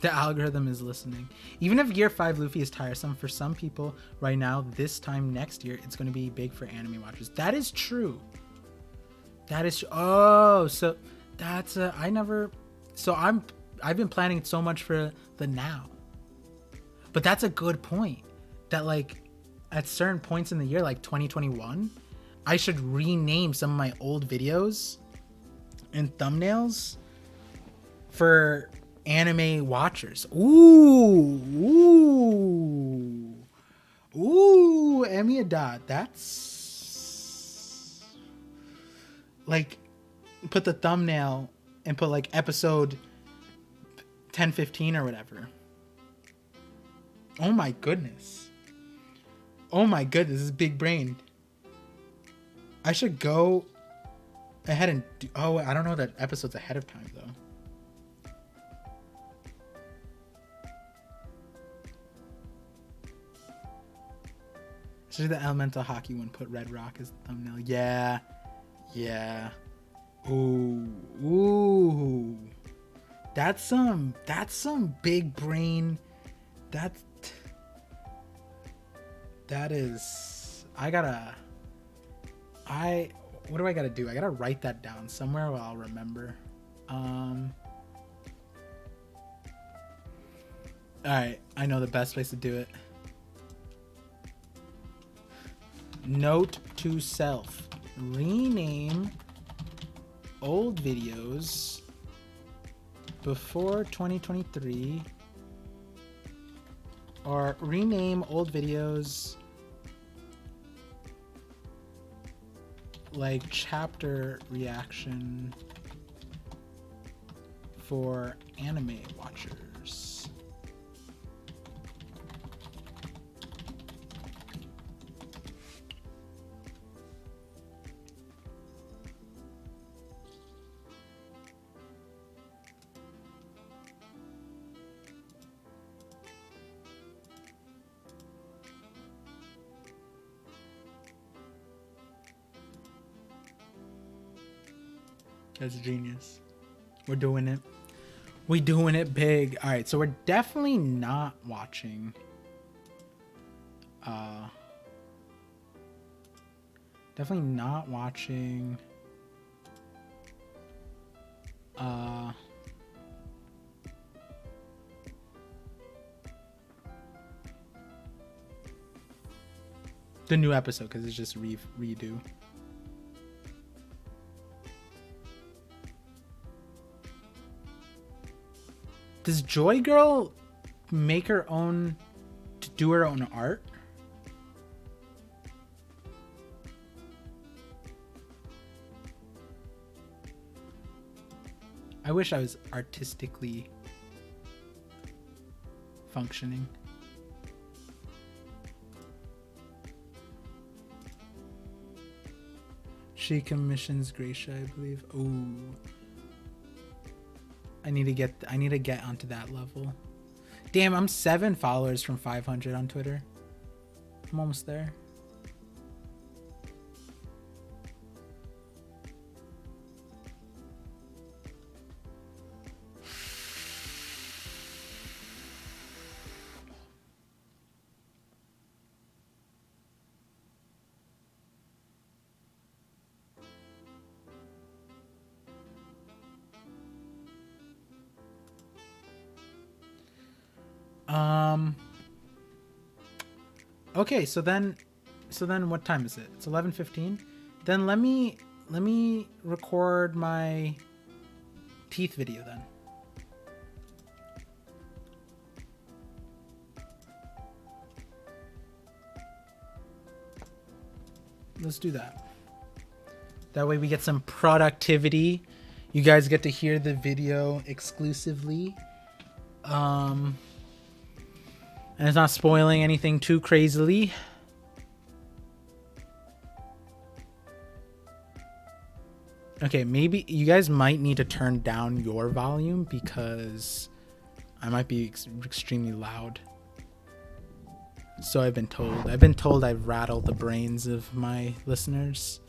The algorithm is listening. Even if year 5 Luffy is tiresome for some people right now, this time next year, it's going to be big for anime watchers. That is true. That is, oh, so that's I've been planning so much for the now. But that's a good point. That like at certain points in the year, like 2021, I should rename some of my old videos and thumbnails for anime watchers. Ooh, Emiya. That's like, put the thumbnail and put like episode 1015 or whatever. Oh my goodness. This is big brain. I should go ahead and do, oh, I don't know that episode's ahead of time though. Should the elemental hockey one put Red Rock as the thumbnail? Yeah. Ooh. That's some big brain. That is. What do I gotta do? I gotta write that down somewhere where I'll remember. Alright, I know the best place to do it. Note to self. Rename old videos before 2023, or rename old videos like chapter reaction for anime watchers. That's genius. We're doing it. We're doing it big. All right, so we're definitely not watching. Definitely not watching. The new episode, because it's just redo. Does Joy Girl make her own, do her own art? I wish I was artistically functioning. She commissions Gracia, I believe. Ooh. I need to get onto that level. Damn, I'm 7 followers from 500 on Twitter. I'm almost there. Okay, so then what time is it? It's 11:15. Then let me record my teeth video then. Let's do that. That way we get some productivity. You guys get to hear the video exclusively. And it's not spoiling anything too crazily. Okay, maybe you guys might need to turn down your volume because I might be extremely loud. So I've been told. I've been told I've rattled the brains of my listeners.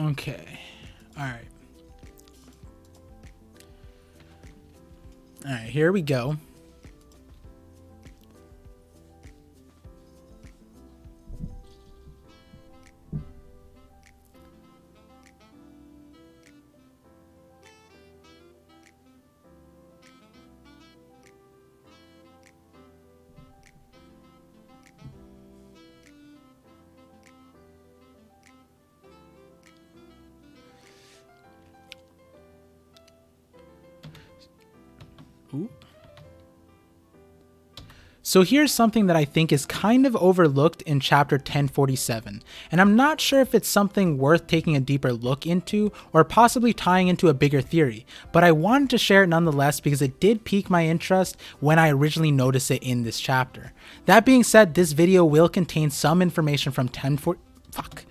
Okay. All right. All right, here we go. Ooh. So here's something that I think is kind of overlooked in chapter 1047, and I'm not sure if it's something worth taking a deeper look into or possibly tying into a bigger theory, but I wanted to share it nonetheless because it did pique my interest when I originally noticed it in this chapter. That being said, this video will contain some information from 1040... Fuck.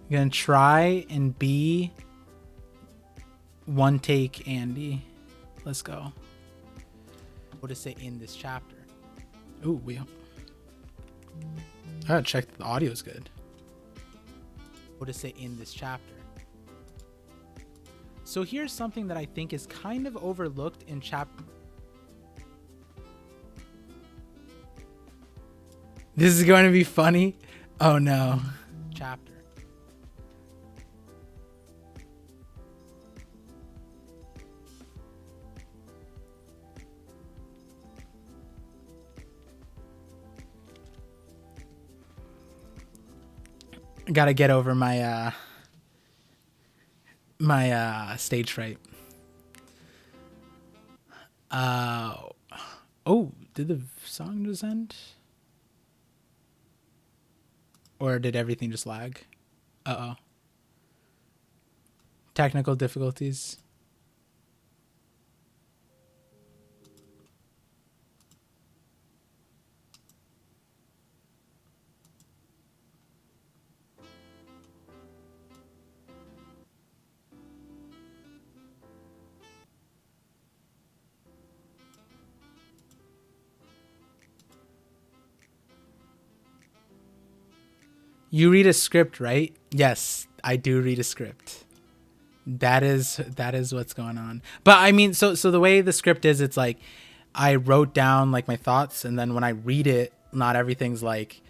I'm gonna try and be one take Andy. Let's go. What to say in this chapter? Ooh, I gotta check the audio's good. What to say in this chapter? So here's something that I think is kind of overlooked in chapter. This is going to be funny. Oh no. Chapter. Gotta get over my stage fright. Oh, did the song just end? Or did everything just lag? Uh-oh. Technical difficulties. You read a script, right? Yes, I do read a script. That is what's going on. But I mean, so the way the script is, it's like I wrote down like my thoughts, and then when I read it, not everything's like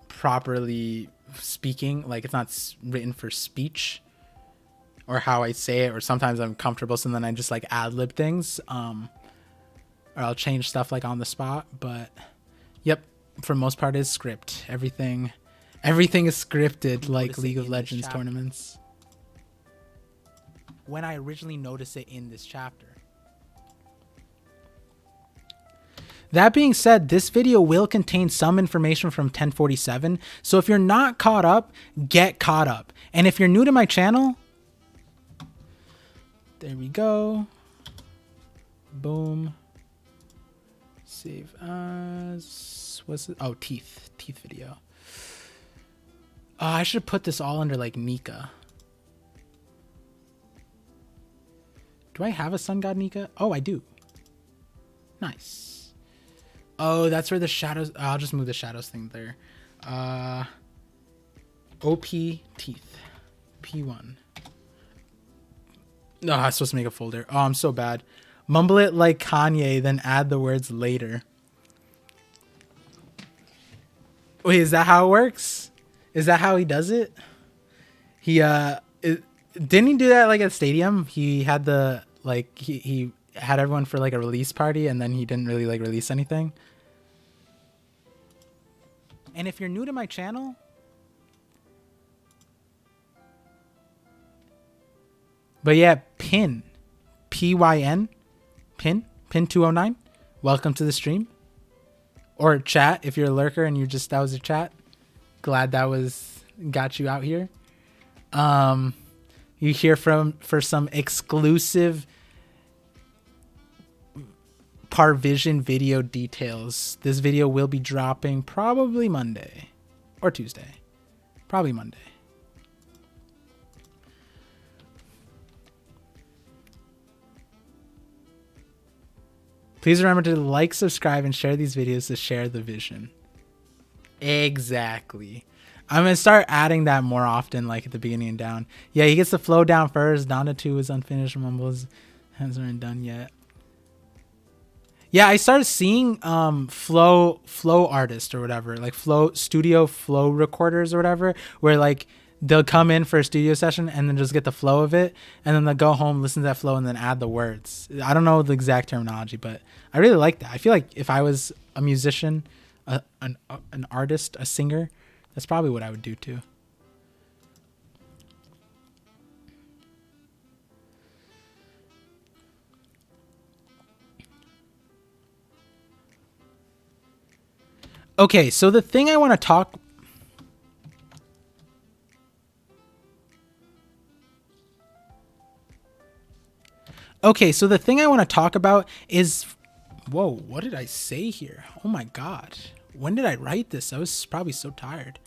properly speaking. Like it's not written for speech or how I say it, or sometimes I'm comfortable, so then I just like ad lib things, or I'll change stuff like on the spot. But yep. For the most part is script. Everything is scripted, like League of Legends tournaments. when I originally noticed it in this chapter. That being said, this video will contain some information from 1047, so if you're not caught up, get caught up. And if you're new to my channel, there we go. Boom. Save as, what's it? Oh, teeth video. I should put this all under like Nika. Do I have a sun god Nika? Oh, I do. Nice. Oh, that's where the shadows... I'll just move the shadows thing there. OP teeth. P1. No, I was supposed to make a folder. Oh, I'm so bad. Mumble it like Kanye, then add the words later. Wait, is that how it works? Is that how he does it? Didn't he do that like at Stadium? He had the... Like, he had everyone for like a release party and then he didn't really like release anything. And if you're new to my channel, but yeah, Pin, P-Y-N, Pin 209, welcome to the stream. Or chat, if you're a lurker and that was a chat. Glad got you out here. You here for some exclusive Parvision video details. This video will be dropping probably Monday or Tuesday. Probably Monday. Please remember to like, subscribe, and share these videos to share the vision. Exactly. I'm going to start adding that more often, like at the beginning and down. Yeah, he gets the flow down first. Donda 2 is unfinished. Mumbles hasn't done yet. Yeah, I started seeing flow artists or whatever, like studio flow recorders or whatever, where like they'll come in for a studio session and then just get the flow of it, and then they'll go home, listen to that flow, and then add the words. I don't know the exact terminology, but I really like that. I feel like if I was a musician, an artist, a singer, that's probably what I would do too. Okay, so the thing I want to talk... Okay, so the thing I want to talk about is... Whoa, what did I say here? Oh my god. When did I write this? I was probably so tired.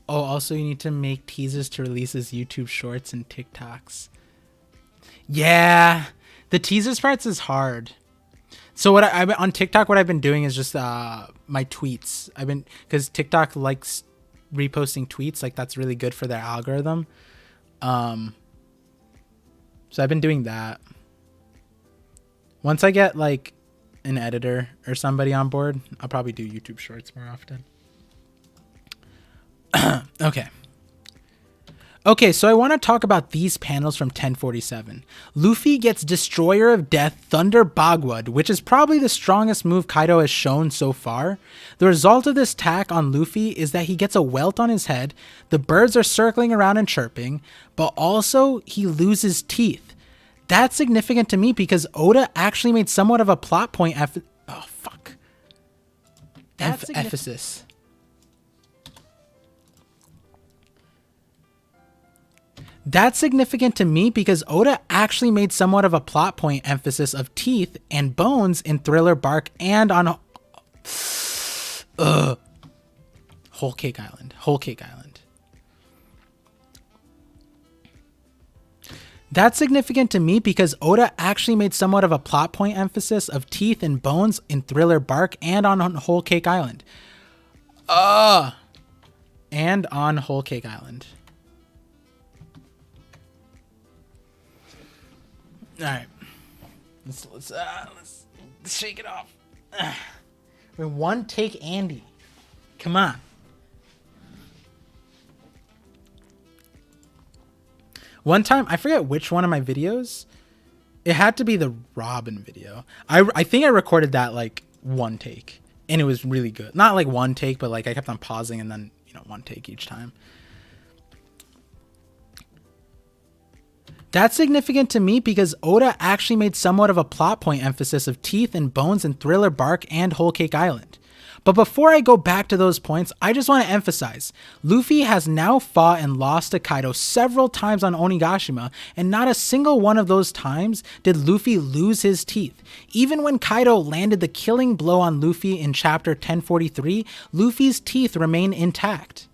Oh, also you need to make teasers to release his YouTube shorts and TikToks. Yeah, the teasers parts is hard. So what I've been on TikTok, what I've been doing is just my tweets. Because TikTok likes reposting tweets, like that's really good for their algorithm. So I've been doing that. Once I get like an editor or somebody on board, I'll probably do YouTube shorts more often. Okay, so I want to talk about these panels from 1047. Luffy gets Destroyer of Death Thunder Bagwad, which is probably the strongest move Kaido has shown so far. The result of this attack on Luffy is that he gets a welt on his head, the birds are circling around and chirping, but also he loses teeth. That's significant to me because Oda actually made somewhat of a plot point emphasis. That's significant to me because Oda actually made somewhat of a plot point emphasis of teeth and bones in Thriller Bark and on Whole Cake Island. That's significant to me because Oda actually made somewhat of a plot point emphasis of teeth and bones in Thriller Bark and on Whole Cake Island. And on Whole Cake Island. All right. Let's shake it off. Wait, one take Andy. Come on. One time, I forget which one of my videos. It had to be the Robin video. I think I recorded that like one take, and it was really good. Not like one take, but like I kept on pausing and then, you know, one take each time. That's significant to me because Oda actually made somewhat of a plot point emphasis of teeth and bones in Thriller Bark and Whole Cake Island. But before I go back to those points, I just want to emphasize, Luffy has now fought and lost to Kaido several times on Onigashima, and not a single one of those times did Luffy lose his teeth. Even when Kaido landed the killing blow on Luffy in chapter 1043, Luffy's teeth remain intact.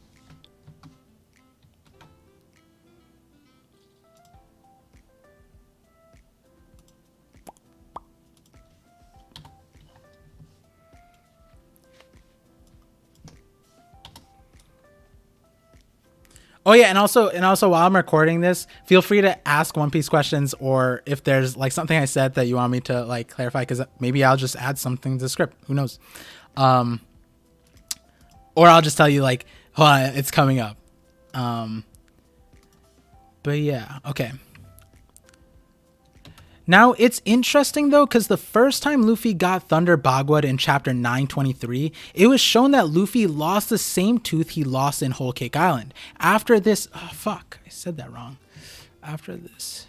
Oh yeah, and also while I'm recording this, feel free to ask One Piece questions, or if there's like something I said that you want me to like clarify, because maybe I'll just add something to the script. Who knows? Or I'll just tell you like, hold on, it's coming up. But yeah, okay. Now, it's interesting, though, because the first time Luffy got Thunder Bagwood in chapter 923, it was shown that Luffy lost the same tooth he lost in Whole Cake Island. After this... Oh, fuck. I said that wrong. After this...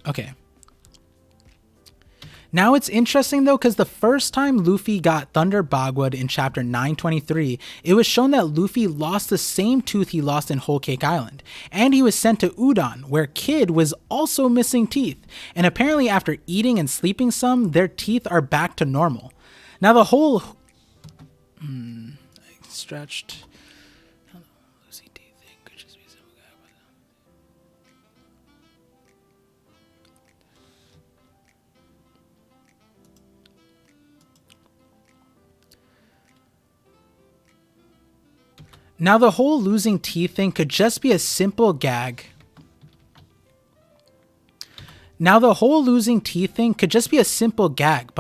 Okay. Now it's interesting though, because the first time Luffy got Thunder Bagwood in chapter 923, it was shown that Luffy lost the same tooth he lost in Whole Cake Island, and he was sent to Udon, where Kid was also missing teeth, and apparently after eating and sleeping some, their teeth are back to normal. Now the whole... stretched... Now the whole losing teeth thing could just be a simple gag. But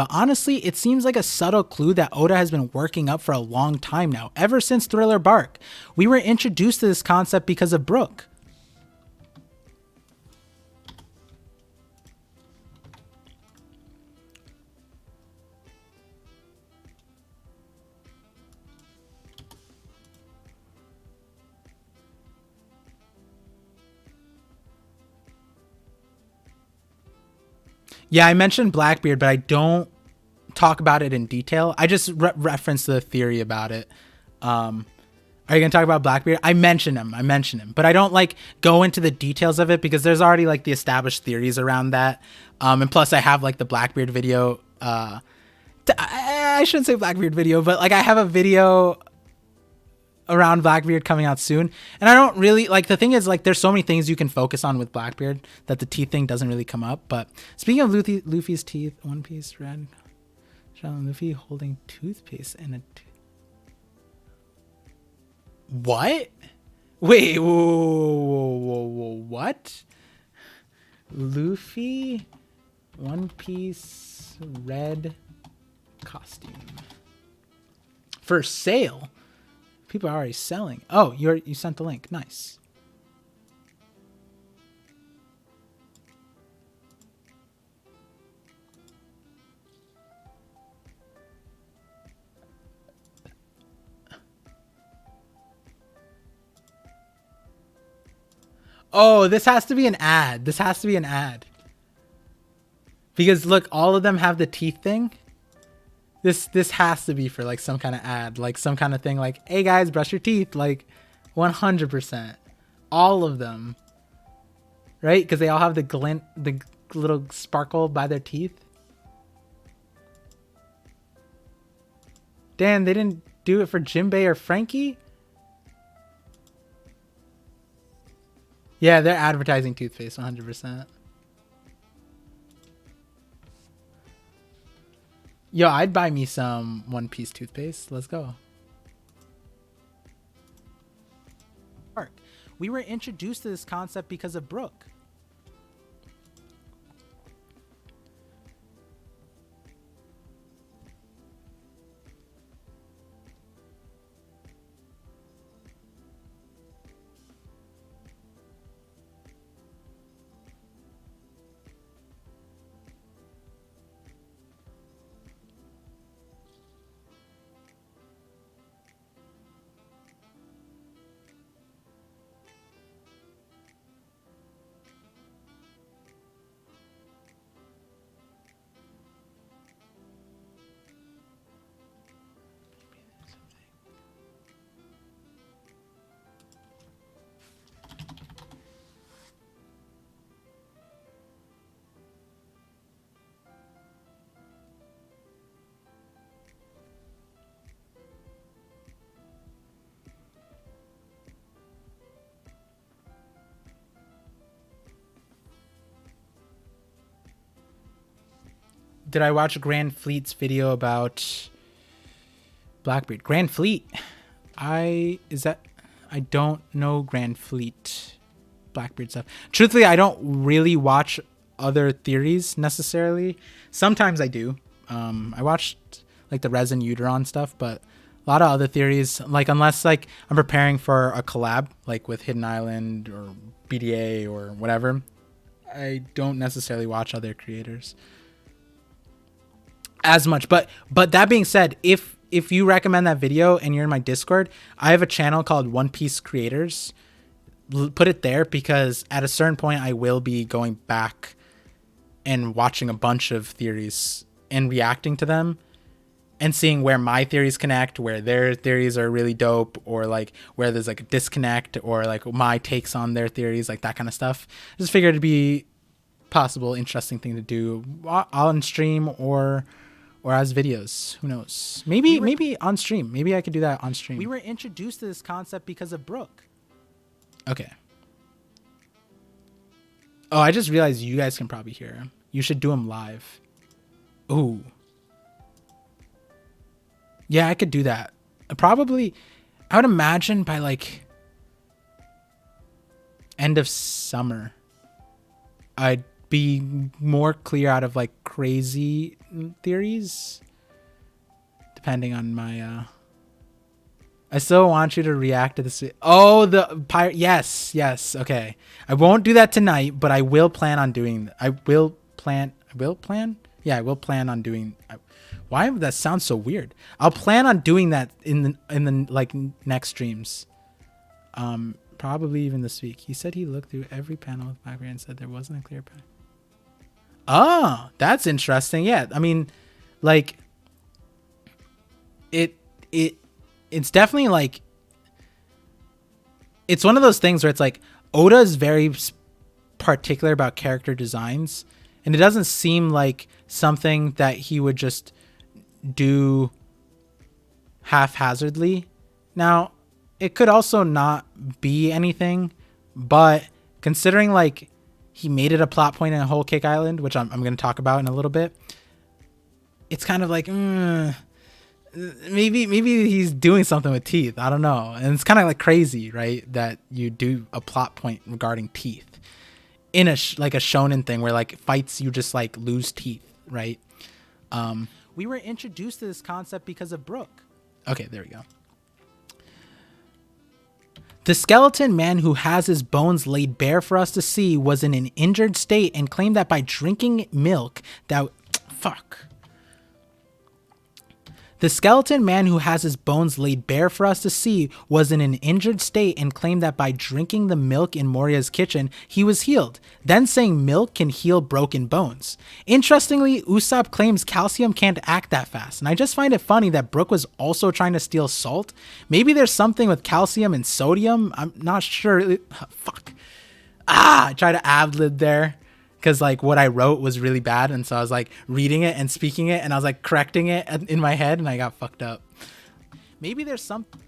honestly, it seems like a subtle clue that Oda has been working up for a long time now, ever since Thriller Bark. We were introduced to this concept because of Brook. Yeah, I mentioned Blackbeard, but I don't talk about it in detail. I just reference the theory about it. Are you going to talk about Blackbeard? I mention him, but I don't like go into the details of it because there's already like the established theories around that. And plus I have like the Blackbeard video. I shouldn't say Blackbeard video, but like I have a video around Blackbeard coming out soon, and I don't really like, the thing is like there's so many things you can focus on with Blackbeard that the teeth thing doesn't really come up. But speaking of Luffy's teeth, One Piece red Luffy holding toothpaste and a what? Wait, whoa, what? Luffy One Piece red costume for sale. People are already selling. Oh, you sent the link. Nice. Oh, this has to be an ad. Because look, all of them have the teeth thing. This has to be for like some kind of ad, like some kind of thing like, hey guys, brush your teeth, like 100%. All of them. Right? Because they all have the glint, the little sparkle by their teeth. Damn, they didn't do it for Jinbei or Frankie? Yeah, they're advertising toothpaste 100%. Yo, I'd buy me some One Piece toothpaste. Let's go. We were introduced to this concept because of Brooke. Did I watch Grand Fleet's video about Blackbeard? Grand Fleet? I don't know Grand Fleet Blackbeard stuff. Truthfully, I don't really watch other theories necessarily. Sometimes I do. I watched like the Resin Uteron stuff, but a lot of other theories, like unless like I'm preparing for a collab like with Hidden Island or BDA or whatever, I don't necessarily watch other creators as much. But that being said, if you recommend that video and you're in my Discord, I have a channel called One Piece Creators. Put it there because at a certain point I will be going back and watching a bunch of theories and reacting to them and seeing where my theories connect, where their theories are really dope, or like where there's like a disconnect, or like my takes on their theories, like that kind of stuff. I just figured it'd be possible interesting thing to do on stream or as videos. Who knows? Maybe on stream. Maybe I could do that on stream. We were introduced to this concept because of Brooke. Okay. Oh, I just realized you guys can probably hear him. You should do him live. Ooh. Yeah, I could do that. Probably, I would imagine by like end of summer, I'd be more clear out of like crazy theories, depending on my I still want you to react to this. Oh, the pirate. Yes. Okay. I won't do that tonight, but I will plan on doing. I will plan. Yeah, I will plan on doing. Why would that sound so weird? I'll plan on doing that in the like next streams. Probably even this week. He said he looked through every panel with Blackbeard and said there wasn't a clear pattern. Oh, that's interesting. Yeah, I mean, like it's definitely like, it's one of those things where it's like Oda is very particular about character designs, and it doesn't seem like something that he would just do haphazardly. Now, it could also not be anything, but considering like he made it a plot point in Whole Cake Island, which I'm going to talk about in a little bit, it's kind of like, maybe he's doing something with teeth. I don't know. And it's kind of like crazy, right? That you do a plot point regarding teeth in like a shonen thing where like fights, you just like lose teeth, right? We were introduced to this concept because of Brooke. Okay, there we go. The skeleton man who has his bones laid bare for us to see was in an injured state and claimed that by drinking milk that... Fuck. The skeleton man who has his bones laid bare for us to see was in an injured state and claimed that by drinking the milk in Moria's kitchen, he was healed, then saying milk can heal broken bones. Interestingly, Usopp claims calcium can't act that fast, and I just find it funny that Brook was also trying to steal salt. Maybe there's something with calcium and sodium? I'm not sure. Fuck. I tried to ad-lib there. Because like what I wrote was really bad, and so I was like reading it and speaking it, and I was like correcting it in my head, and I got fucked up. Maybe there's something.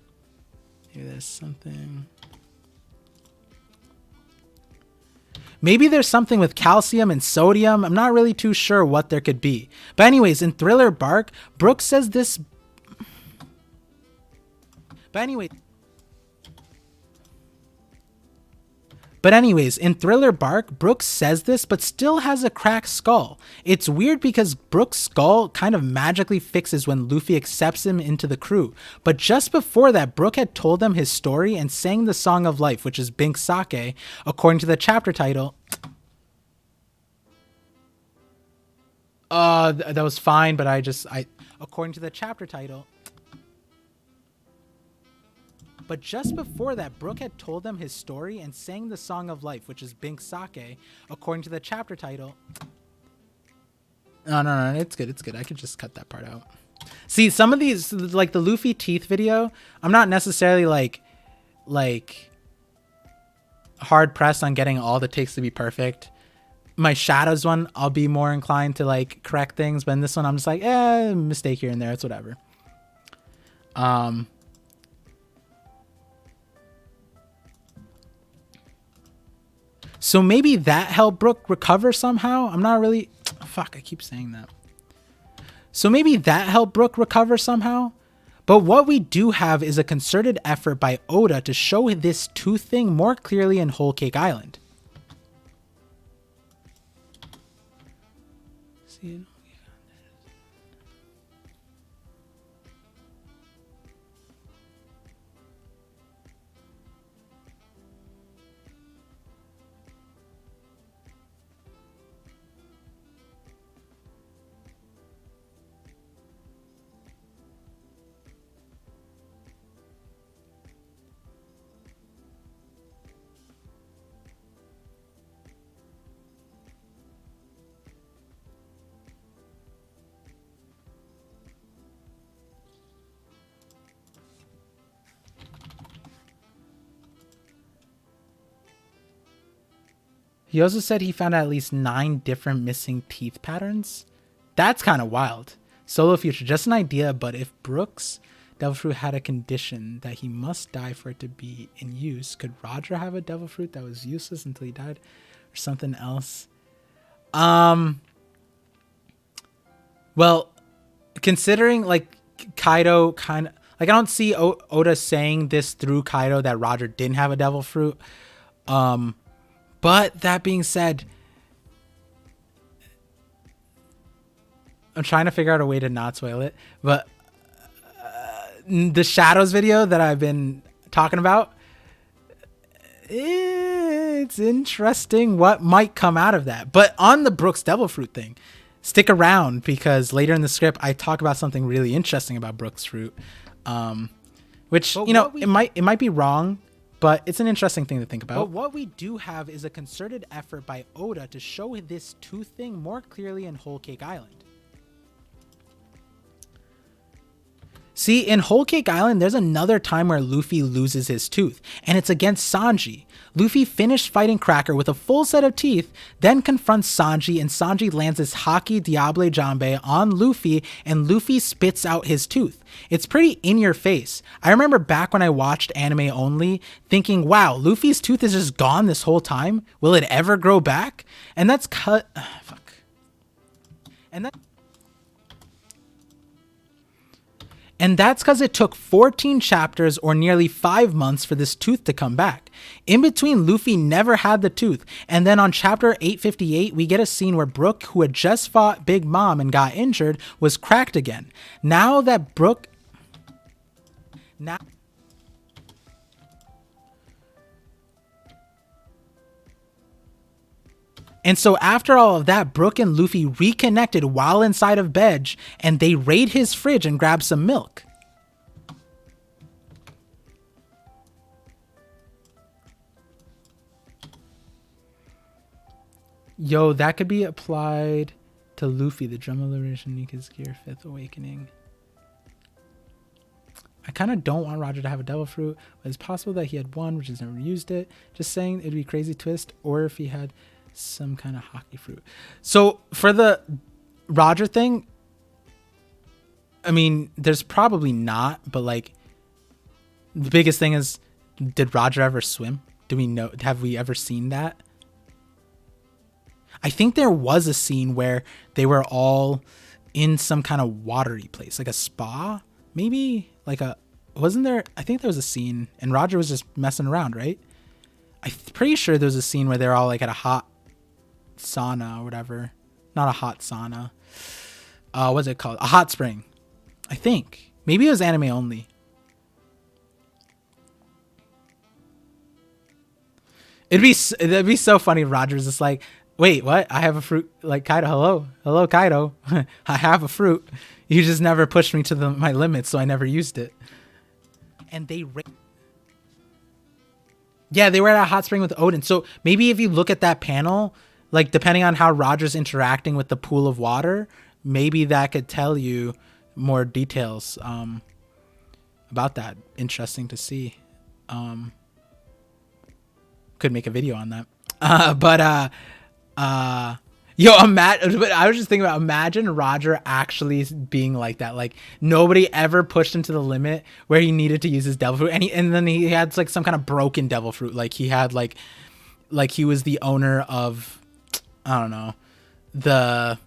Maybe there's something with calcium and sodium. I'm not really too sure what there could be. But anyways, in Thriller Bark, Brooks says this. But anyways, in Thriller Bark, Brooks says this, but still has a cracked skull. It's weird because Brooks' skull kind of magically fixes when Luffy accepts him into the crew. But just before that, Brook had told them his story and sang the Song of Life, which is Bink Sake, according to the chapter title. That was fine, but according to the chapter title. But just before that, Brook had told them his story and sang the Song of Life, which is Bink Sake, according to the chapter title. No, it's good. It's good. I could just cut that part out. See, some of these, like the Luffy teeth video, I'm not necessarily like hard pressed on getting all the takes to be perfect. My shadows one, I'll be more inclined to like correct things, but in this one, I'm just like, mistake here and there. It's whatever. So maybe that helped Brook recover somehow. I'm not really... Fuck, I keep saying that. So maybe that helped Brook recover somehow. But what we do have is a concerted effort by Oda to show this tooth thing more clearly in Whole Cake Island. See? He also said he found at least 9 different missing teeth patterns. That's kind of wild. Solo Future, just an idea, but if Brooks' devil fruit had a condition that he must die for it to be in use, could Roger have a devil fruit that was useless until he died? Or something else? Well, considering like Kaido kind of... Like I don't see Oda saying this through Kaido that Roger didn't have a devil fruit. But that being said, I'm trying to figure out a way to not spoil it. But the Shadows video that I've been talking about, it's interesting what might come out of that. But on the Brooks Devil Fruit thing, stick around because later in the script, I talk about something really interesting about Brooks Fruit, which, you know, it might be wrong. But it's an interesting thing to think about. But what we do have is a concerted effort by Oda to show this tooth thing more clearly in Whole Cake Island. See, in Whole Cake Island, there's another time where Luffy loses his tooth, and it's against Sanji. Luffy finished fighting Cracker with a full set of teeth, then confronts Sanji, and Sanji lands his Haki Diable Jambe on Luffy, and Luffy spits out his tooth. It's pretty in your face. I remember back when I watched anime only, thinking, wow, Luffy's tooth is just gone this whole time? Will it ever grow back? And that's fuck. And that's because it took 14 chapters or nearly 5 months for this tooth to come back. In between, Luffy never had the tooth. And then on chapter 858, we get a scene where Brook, who had just fought Big Mom and got injured, was cracked again. Now that Brook... And so after all of that, Brook and Luffy reconnected while inside of Bedge, and they raid his fridge and grab some milk. Yo, that could be applied to Luffy, the Drum of Liberation, Nika's Gear, 5th Awakening. I kind of don't want Roger to have a devil fruit, but it's possible that he had one, which has never used it. Just saying, it'd be a crazy twist, or if he had some kind of hockey fruit. So for the Roger thing, I mean, there's probably not, but like the biggest thing is, did Roger ever swim? Do we know? Have we ever seen that? I think there was a scene where they were all in some kind of watery place, like a spa, maybe like a, wasn't there? I think there was a scene and Roger was just messing around, right? I'm pretty sure there was a scene where they're all like at a hot sauna or whatever. Not a hot sauna. What's it called? A hot spring. I think. Maybe it was anime only. It'd be so funny if Roger's just like, wait, what? I have a fruit. Like, Kaido, hello, Kaido. I have a fruit. You just never pushed me to my limits, so I never used it. And yeah, they were at a hot spring with Odin. So maybe if you look at that panel, like depending on how Roger's interacting with the pool of water, maybe that could tell you more details about that. Interesting to see. Could make a video on that. Yo, I was just thinking about, imagine Roger actually being like that. Like nobody ever pushed him to the limit where he needed to use his devil fruit, and then he had like some kind of broken devil fruit. Like he had like he was the owner of, I don't know, the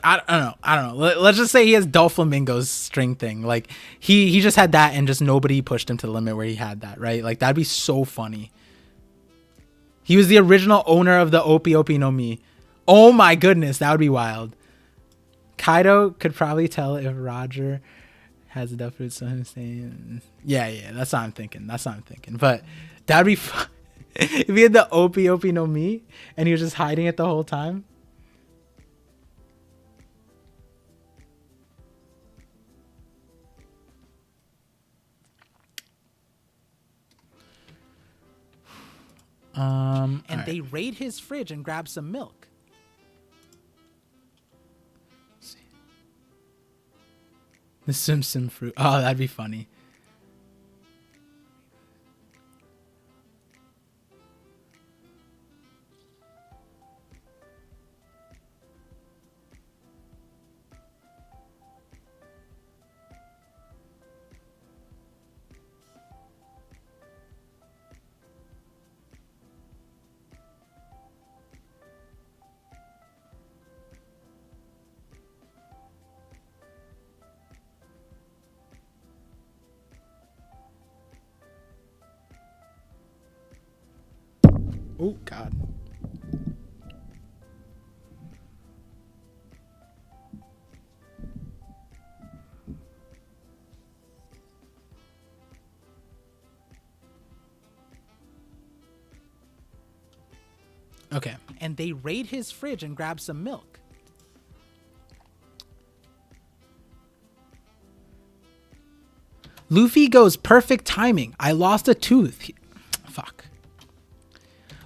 I don't know. Let's just say he has Doflamingo's string thing. Like he just had that, and just nobody pushed him to the limit where he had that, right? Like that'd be so funny. He was the original owner of the Opi Opi no Mi. Oh my goodness, that would be wild. Kaido could probably tell if Roger has a Duff Fruit, so him saying, yeah, that's what I'm thinking. But that'd be fun. If he had the Opi Opi no Mi and he was just hiding it the whole time. And right. They raid his fridge and grab some milk. Let's see. The Sim Sim fruit. Oh, that'd be funny. Oh, God. Okay. And they raid his fridge and grab some milk. Luffy goes, perfect timing. I lost a tooth. Fuck.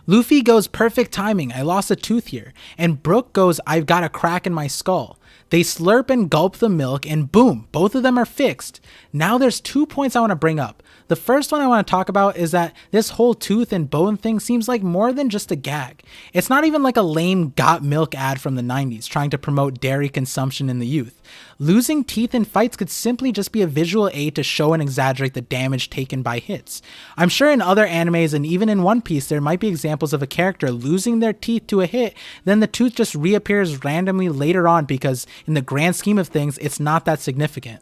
Luffy goes, perfect timing. I lost a tooth here. And Brook goes, I've got a crack in my skull. They slurp and gulp the milk and boom, both of them are fixed. Now there's 2 points I want to bring up. The first one I want to talk about is that this whole tooth and bone thing seems like more than just a gag. It's not even like a lame got milk ad from the 90s trying to promote dairy consumption in the youth. Losing teeth in fights could simply just be a visual aid to show and exaggerate the damage taken by hits. I'm sure in other animes and even in One Piece there might be examples of a character losing their teeth to a hit, then the tooth just reappears randomly later on because in the grand scheme of things it's not that significant.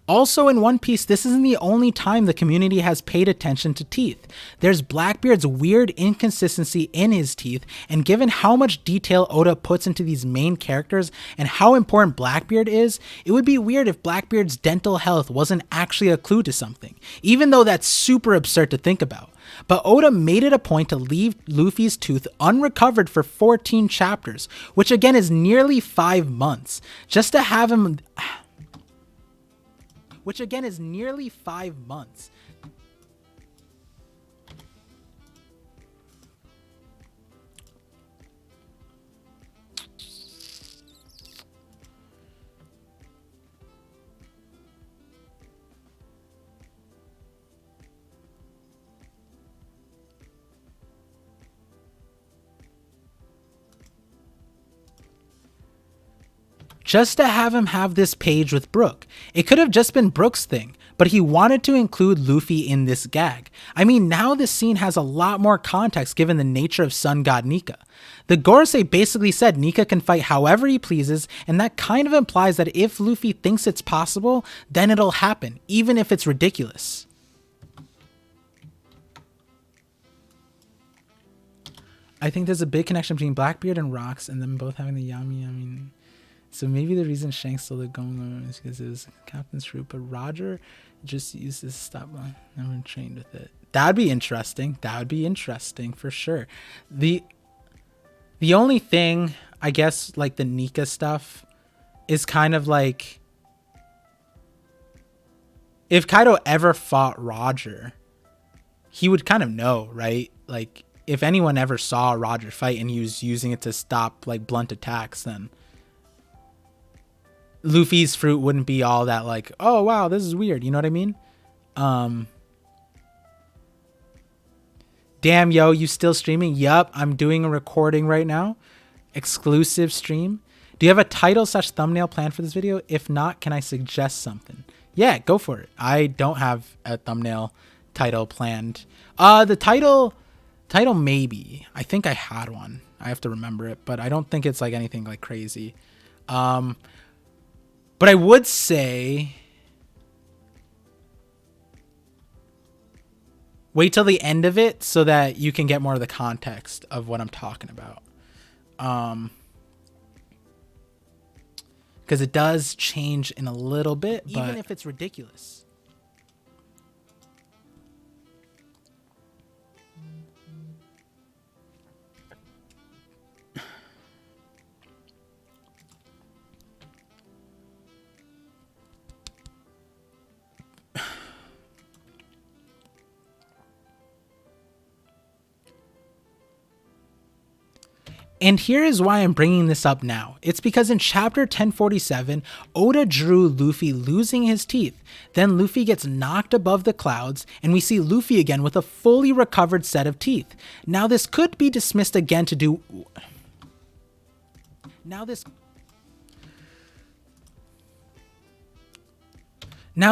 Also in One Piece, this isn't the only time the community has paid attention to teeth. There's Blackbeard's weird inconsistency in his teeth, and given how much detail Oda puts into these main characters and how important Blackbeard is, it would be weird if Blackbeard's dental health wasn't actually a clue to something, even though that's super absurd to think about. But Oda made it a point to leave Luffy's tooth unrecovered for 14 chapters, which again is nearly 5 months, just to have him... which again is nearly 5 months. just to have him have this page with Brook. It could have just been Brook's thing, but he wanted to include Luffy in this gag. I mean, now this scene has a lot more context given the nature of Sun God Nika. The Gorosei basically said Nika can fight however he pleases, and that kind of implies that if Luffy thinks it's possible, then it'll happen, even if it's ridiculous. I think there's a big connection between Blackbeard and Rocks and them both having the Yami. I mean, so maybe the reason Shanks stole the Gongo is because it was Captain's fruit, but Roger just used this stop line. Never trained with it. That'd be interesting. That would be interesting for sure. The only thing, I guess, like the Nika stuff is kind of like, if Kaido ever fought Roger, he would kind of know, right? Like, if anyone ever saw Roger fight and he was using it to stop like blunt attacks, then Luffy's fruit wouldn't be all that like, oh wow, this is weird, you know what I mean? Damn, yo, you still streaming? Yup, I'm doing a recording right now. Exclusive stream. Do you have a title / thumbnail plan for this video? If not, can I suggest something? Yeah, go for it. I don't have a thumbnail title planned. The title maybe. I think I had one. I have to remember it, but I don't think it's like anything like crazy. But I would say wait till the end of it so that you can get more of the context of what I'm talking about. Because it does change in a little bit, but even if it's ridiculous. And here is why I'm bringing this up now. It's because in chapter 1047, Oda drew Luffy losing his teeth. Then Luffy gets knocked above the clouds, and we see Luffy again with a fully recovered set of teeth. Now this could be dismissed again to do... Now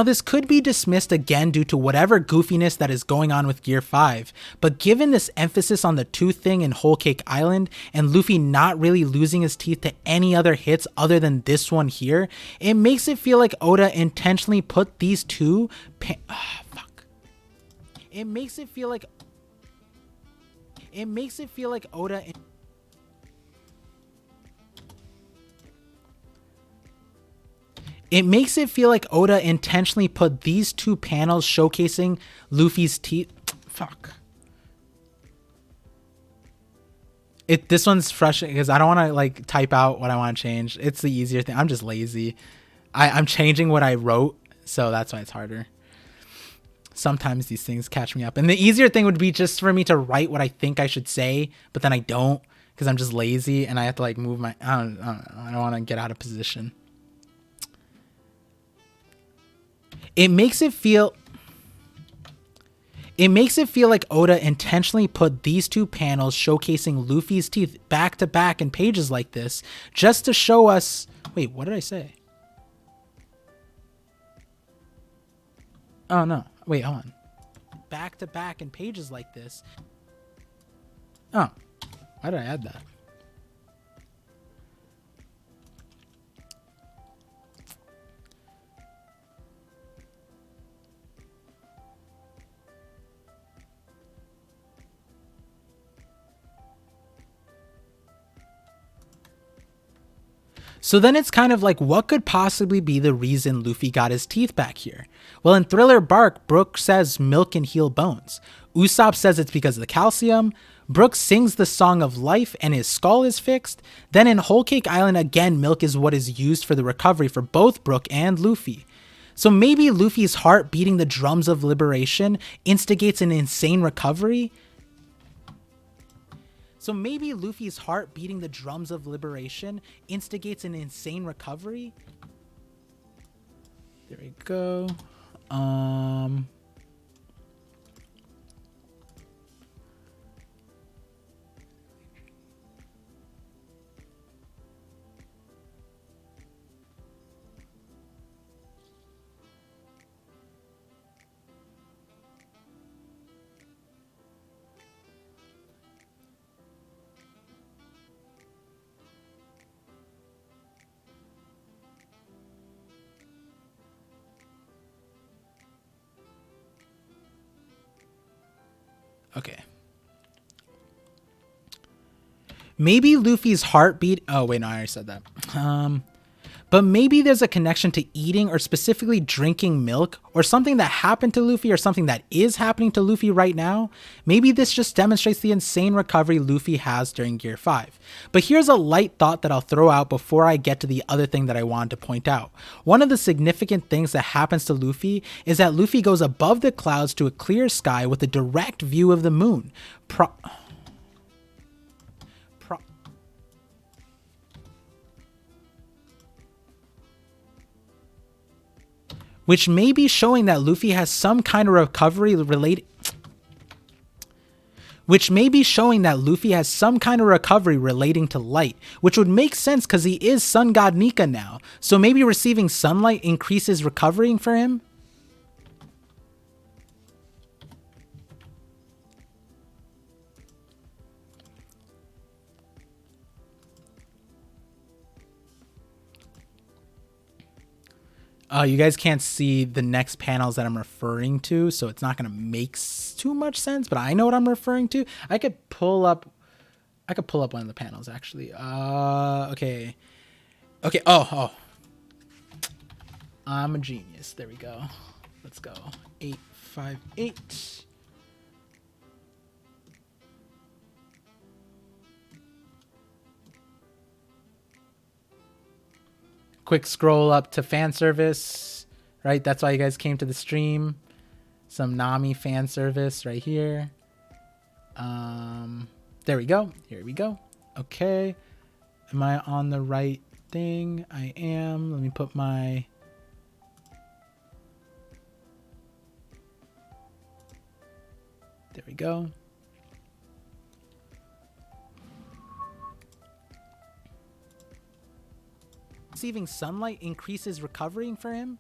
this could be dismissed again due to whatever goofiness that is going on with Gear 5, but given this emphasis on the tooth thing in Whole Cake Island and Luffy not really losing his teeth to any other hits other than this one here, it makes it feel like Oda intentionally put these two It makes it feel like Oda It makes it feel like Oda intentionally put these two panels showcasing Luffy's teeth. Fuck. This one's frustrating because I don't want to like type out what I want to change. It's the easier thing. I'm just lazy. I'm changing what I wrote, so that's why it's harder. Sometimes these things catch me up. And the easier thing would be just for me to write what I think I should say, but then I don't because I'm just lazy and I have to like move my... I don't want to get out of position. It makes it feel like Oda intentionally put these two panels showcasing Luffy's teeth back to back in pages like this just to show us... Wait, what did I say? Oh, no. Wait, hold on. Back to back in pages like this. Oh, why did I add that? So then it's kind of like, what could possibly be the reason Luffy got his teeth back here? Well, in Thriller Bark, Brook says milk can heal bones. Usopp says it's because of the calcium. Brook sings the song of life and his skull is fixed. Then in Whole Cake Island, again, milk is what is used for the recovery for both Brook and Luffy. So maybe Luffy's heart beating the drums of liberation instigates an insane recovery? So maybe Luffy's heart beating the drums of liberation instigates an insane recovery? There we go. Okay. Maybe Luffy's heartbeat. Oh, wait, no, I already said that. But maybe there's a connection to eating or specifically drinking milk or something that happened to Luffy or something that is happening to Luffy right now. Maybe this just demonstrates the insane recovery Luffy has during Gear 5. But here's a light thought that I'll throw out before I get to the other thing that I wanted to point out. One of the significant things that happens to Luffy is that Luffy goes above the clouds to a clear sky with a direct view of the moon. Which may be showing that Luffy has some kind of recovery related to light, which would make sense because he is Sun God Nika now. So maybe receiving sunlight increases recovering for him? You guys can't see the next panels that I'm referring to, so it's not going to make too much sense, but I know what I'm referring to. I could pull up one of the panels, actually. Okay. Oh. I'm a genius. There we go. Let's go. 858. Quick scroll up to fan service, right? That's why you guys came to the stream. Some Nami fan service right here. There we go. Here we go. Okay. Am I on the right thing? I am. Let me put my... There we go. Receiving sunlight increases recovering for him?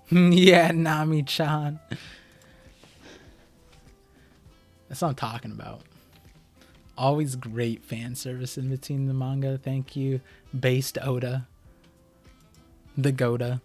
Yeah, Nami-chan. That's what I'm talking about. Always great fan service in between the manga. Thank you. Based Oda. The Goda.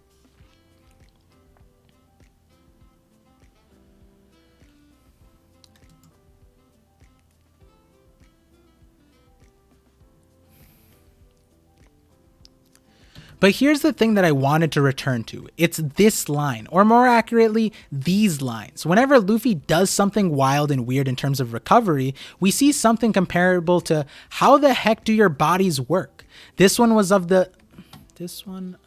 But here's the thing that I wanted to return to. It's this line, or more accurately, these lines. Whenever Luffy does something wild and weird in terms of recovery, we see something comparable to how the heck do your bodies work? This one was of the... This one...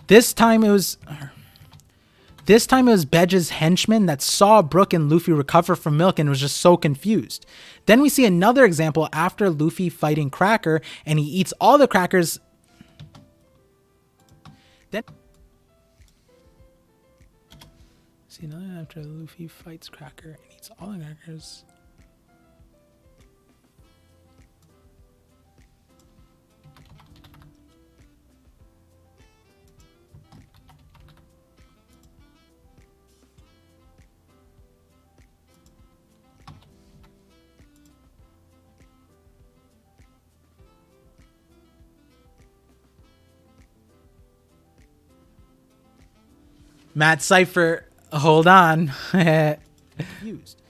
This time it was Bedge's henchman that saw Brook and Luffy recover from milk and was just so confused. Then we see another example after Luffy fighting Cracker and he eats all the crackers. Then see another after Luffy fights Cracker and eats all the crackers. Matt Cypher, hold on. Used.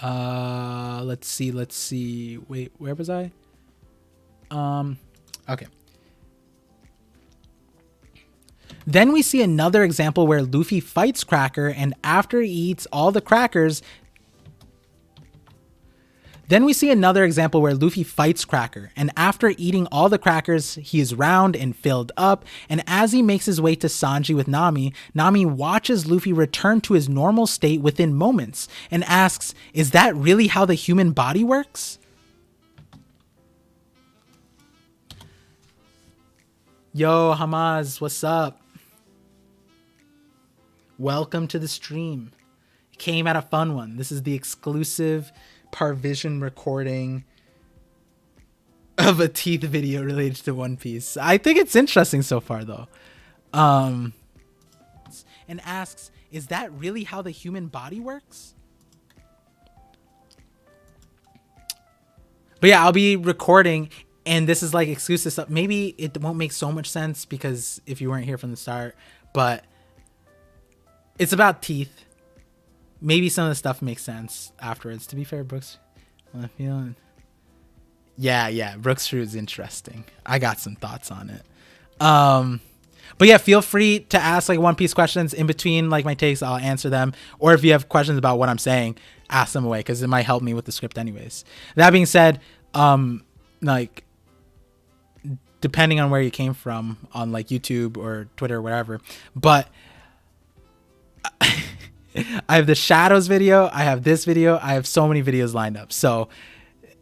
Let's see. Wait, where was I? Okay. Then we see another example where Luffy fights Cracker and after he eats all the crackers, he is round and filled up, and as he makes his way to Sanji with Nami, Nami watches Luffy return to his normal state within moments and asks, is that really how the human body works? Yo, Hamaz, what's up? Welcome to the stream. Came at a fun one. This is the exclusive Parvision recording of a teeth video related to One Piece. I think it's interesting so far, though. And asks, is that really how the human body works? But yeah, I'll be recording, and this is like exclusive stuff. Maybe it won't make so much sense because if you weren't here from the start, but it's about teeth. Maybe some of the stuff makes sense afterwards. To be fair, Brooks, I'm feeling. Yeah, Brooks Fruit is interesting. I got some thoughts on it. But yeah, feel free to ask like One Piece questions in between like my takes. I'll answer them. Or if you have questions about what I'm saying, ask them away because it might help me with the script anyways. That being said, like depending on where you came from on like YouTube or Twitter or whatever, but I have the Shadows video. I have this video. I have so many videos lined up. So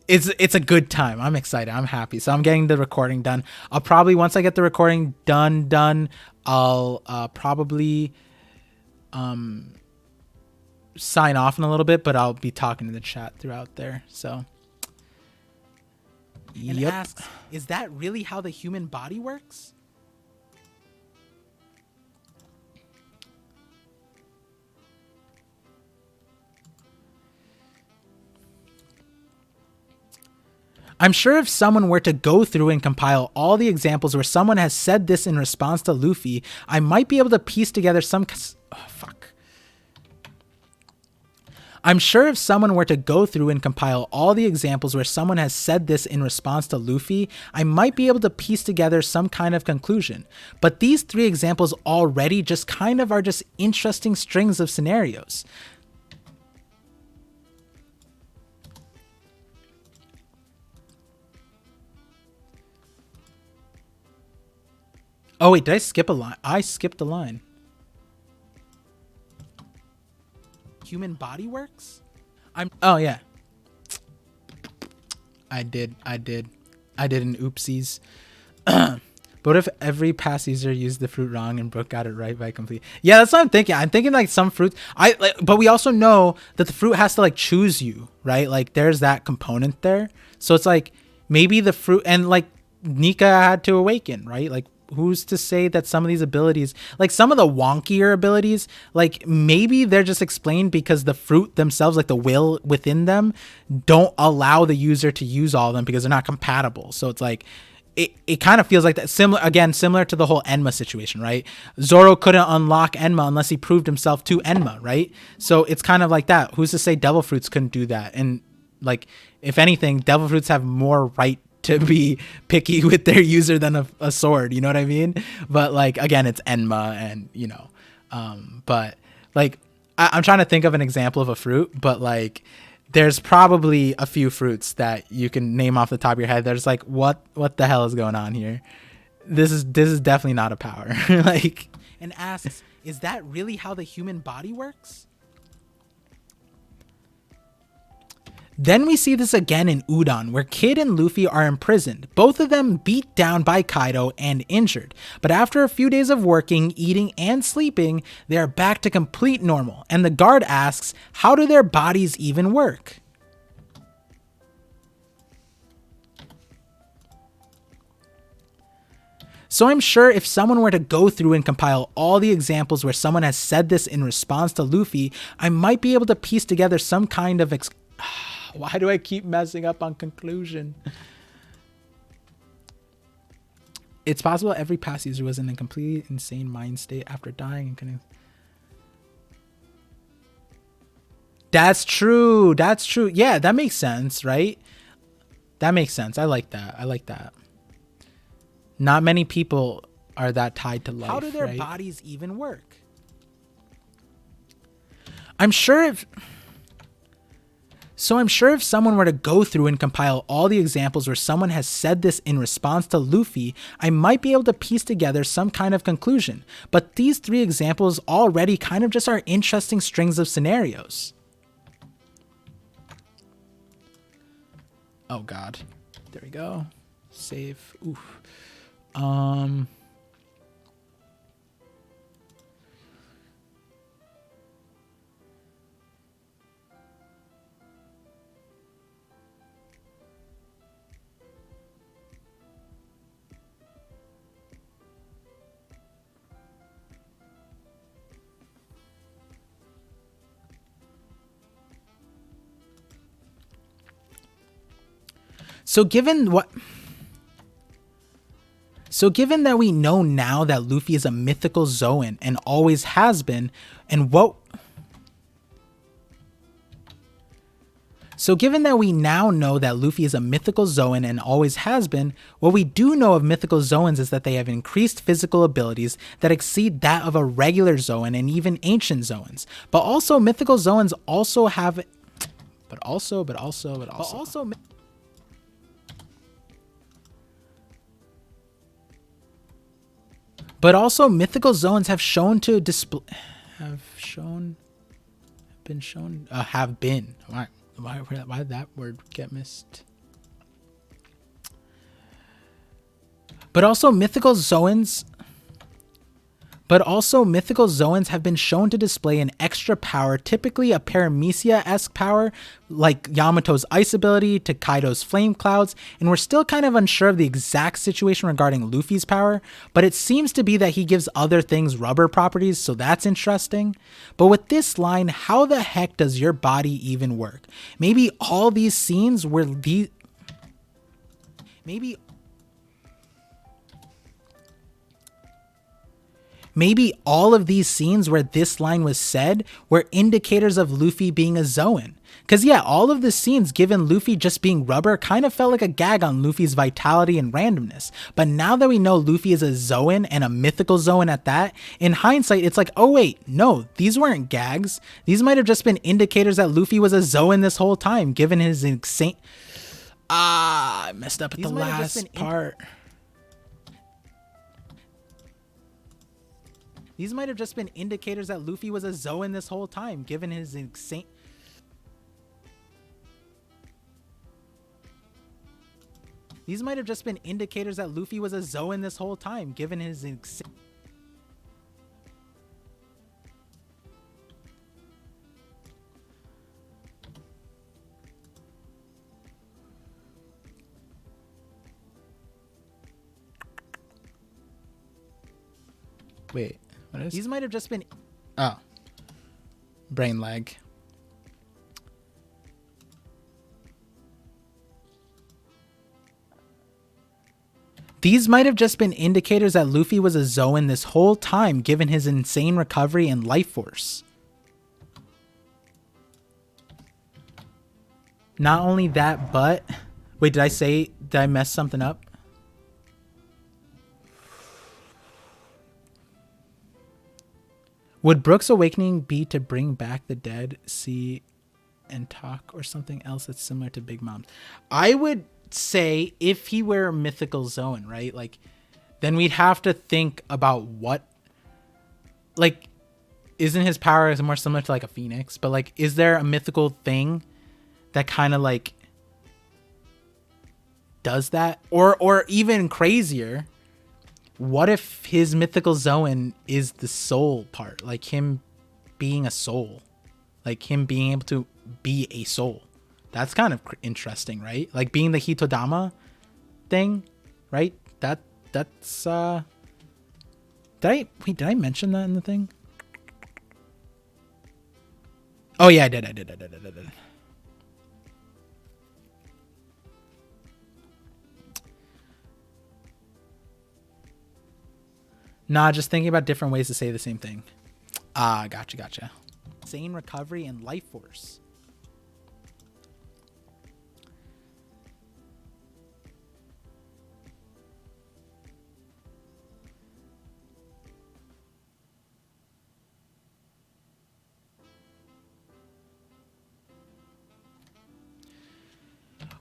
it's a good time. I'm excited. I'm happy. So I'm getting the recording done. I'll probably, once I get the recording done, I'll probably sign off in a little bit, but I'll be talking to the chat throughout there. So and asks, is that really how the human body works? I'm sure if someone were to go through and compile all the examples where someone has said this in response to Luffy, I might be able to piece together some... I'm sure if someone were to go through and compile all the examples where someone has said this in response to Luffy, I might be able to piece together some kind of conclusion. But these three examples already just kind of are just interesting strings of scenarios. Oh wait, did I skip a line? I skipped a line. Human body works? Oh yeah. I did an oopsies. But what if every past user used the fruit wrong and Brooke got it right by complete? Yeah, that's what I'm thinking. I'm thinking like some fruits. But we also know that the fruit has to like choose you, right? Like there's that component there. So it's like maybe the fruit, and like Nika had to awaken, right? Like who's to say that some of these abilities, like some of the wonkier abilities, like maybe they're just explained because the fruit themselves, like the will within them, don't allow the user to use all of them because they're not compatible. So it's like it kind of feels like that, similar to the whole Enma situation, right? Zoro couldn't unlock Enma unless he proved himself to Enma, right? So it's kind of like that. Who's to say devil fruits couldn't do that? And like if anything, devil fruits have more right to be picky with their user than a sword, you know what I mean? But like again, it's Enma, and you know, but like I'm trying to think of an example of a fruit, but like there's probably a few fruits that you can name off the top of your head. There's like what the hell is going on here? This is definitely not a power. Like, and asks, is that really how the human body works? Then we see this again in Udon, where Kid and Luffy are imprisoned, both of them beat down by Kaido and injured. But after a few days of working, eating, and sleeping, they are back to complete normal, and the guard asks, how do their bodies even work? So I'm sure if someone were to go through and compile all the examples where someone has said this in response to Luffy, I might be able to piece together some kind of... Why do I keep messing up on conclusion? It's possible every past user was in a completely insane mind state after dying and couldn't... That's true. That's true. Yeah, that makes sense, right? That makes sense. I like that. I like that. Not many people are that tied to life. How do their bodies even work? I'm sure if someone were to go through and compile all the examples where someone has said this in response to Luffy, I might be able to piece together some kind of conclusion. But these three examples already kind of just are interesting strings of scenarios. Oh God. There we go. Save. Oof. So given what... So given that we know now that Luffy is a mythical Zoan and always has been, and what... So given that we now know that Luffy is a mythical Zoan and always has been, what we do know of mythical Zoans is that they have increased physical abilities that exceed that of a regular Zoan and even ancient Zoans. But also mythical Zoans also have... But also... But also mythical Zoans have shown to display... Have been. Why did that word get missed? But also mythical Zoans have been shown to display an extra power, typically a paramecia-esque power, like Yamato's ice ability to Kaido's flame clouds, and we're still kind of unsure of the exact situation regarding Luffy's power, but it seems to be that he gives other things rubber properties, so that's interesting. But with this line, how the heck does your body even work? Maybe all these scenes where Maybe all of these scenes where this line was said were indicators of Luffy being a Zoan. Because yeah, all of the scenes given Luffy just being rubber kind of felt like a gag on Luffy's vitality and randomness. But now that we know Luffy is a Zoan and a mythical Zoan at that, in hindsight it's like, oh wait, no, these weren't gags. These might have just been indicators that Luffy was a Zoan this whole time, given his insane... I messed up at the last part. These might have just been indicators that Luffy was a Zoan this whole time, given his insane... These might have just been indicators that Luffy was a Zoan this whole time, given his insane... Wait, what is... These might have just been... Oh. Brain lag. These might have just been indicators that Luffy was a Zoan this whole time, given his insane recovery and life force. Not only that, but... Wait, did I mess something up? Would Brook's awakening be to bring back the dead, see, and talk, or something else that's similar to Big Mom's? I would say if he were a mythical Zoan, right? Like, then we'd have to think about what... Like, isn't his power more similar to like a phoenix? But like, is there a mythical thing that kind of like does that? Or even crazier... What if his mythical Zoan is the soul part? Like him being a soul. Like him being able to be a soul. That's kind of interesting, right? Like being the Hitodama thing, right? That's did I mention that in the thing? Oh yeah, I did. Nah, just thinking about different ways to say the same thing. Ah, gotcha. Insane recovery and life force.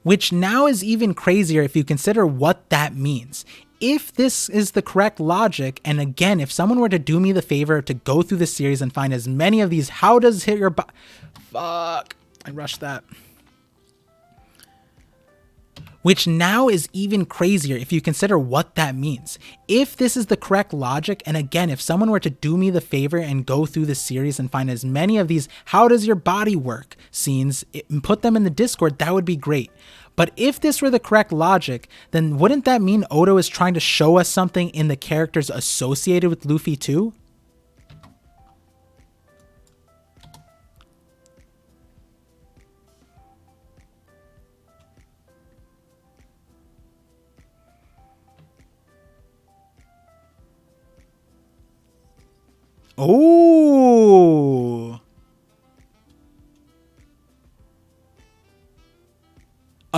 Which now is even crazier if you consider what that means. If this is the correct logic, and again, if someone were to do me the favor to go through the series and find as many of these, how does hit your fuck, I rushed that. Which now is even crazier if you consider what that means. If this is the correct logic, and again, if someone were to do me the favor and go through the series and find as many of these how does your body work scenes and put them in the Discord, that would be great. But if this were the correct logic, then wouldn't that mean Oda is trying to show us something in the characters associated with Luffy too? Oh.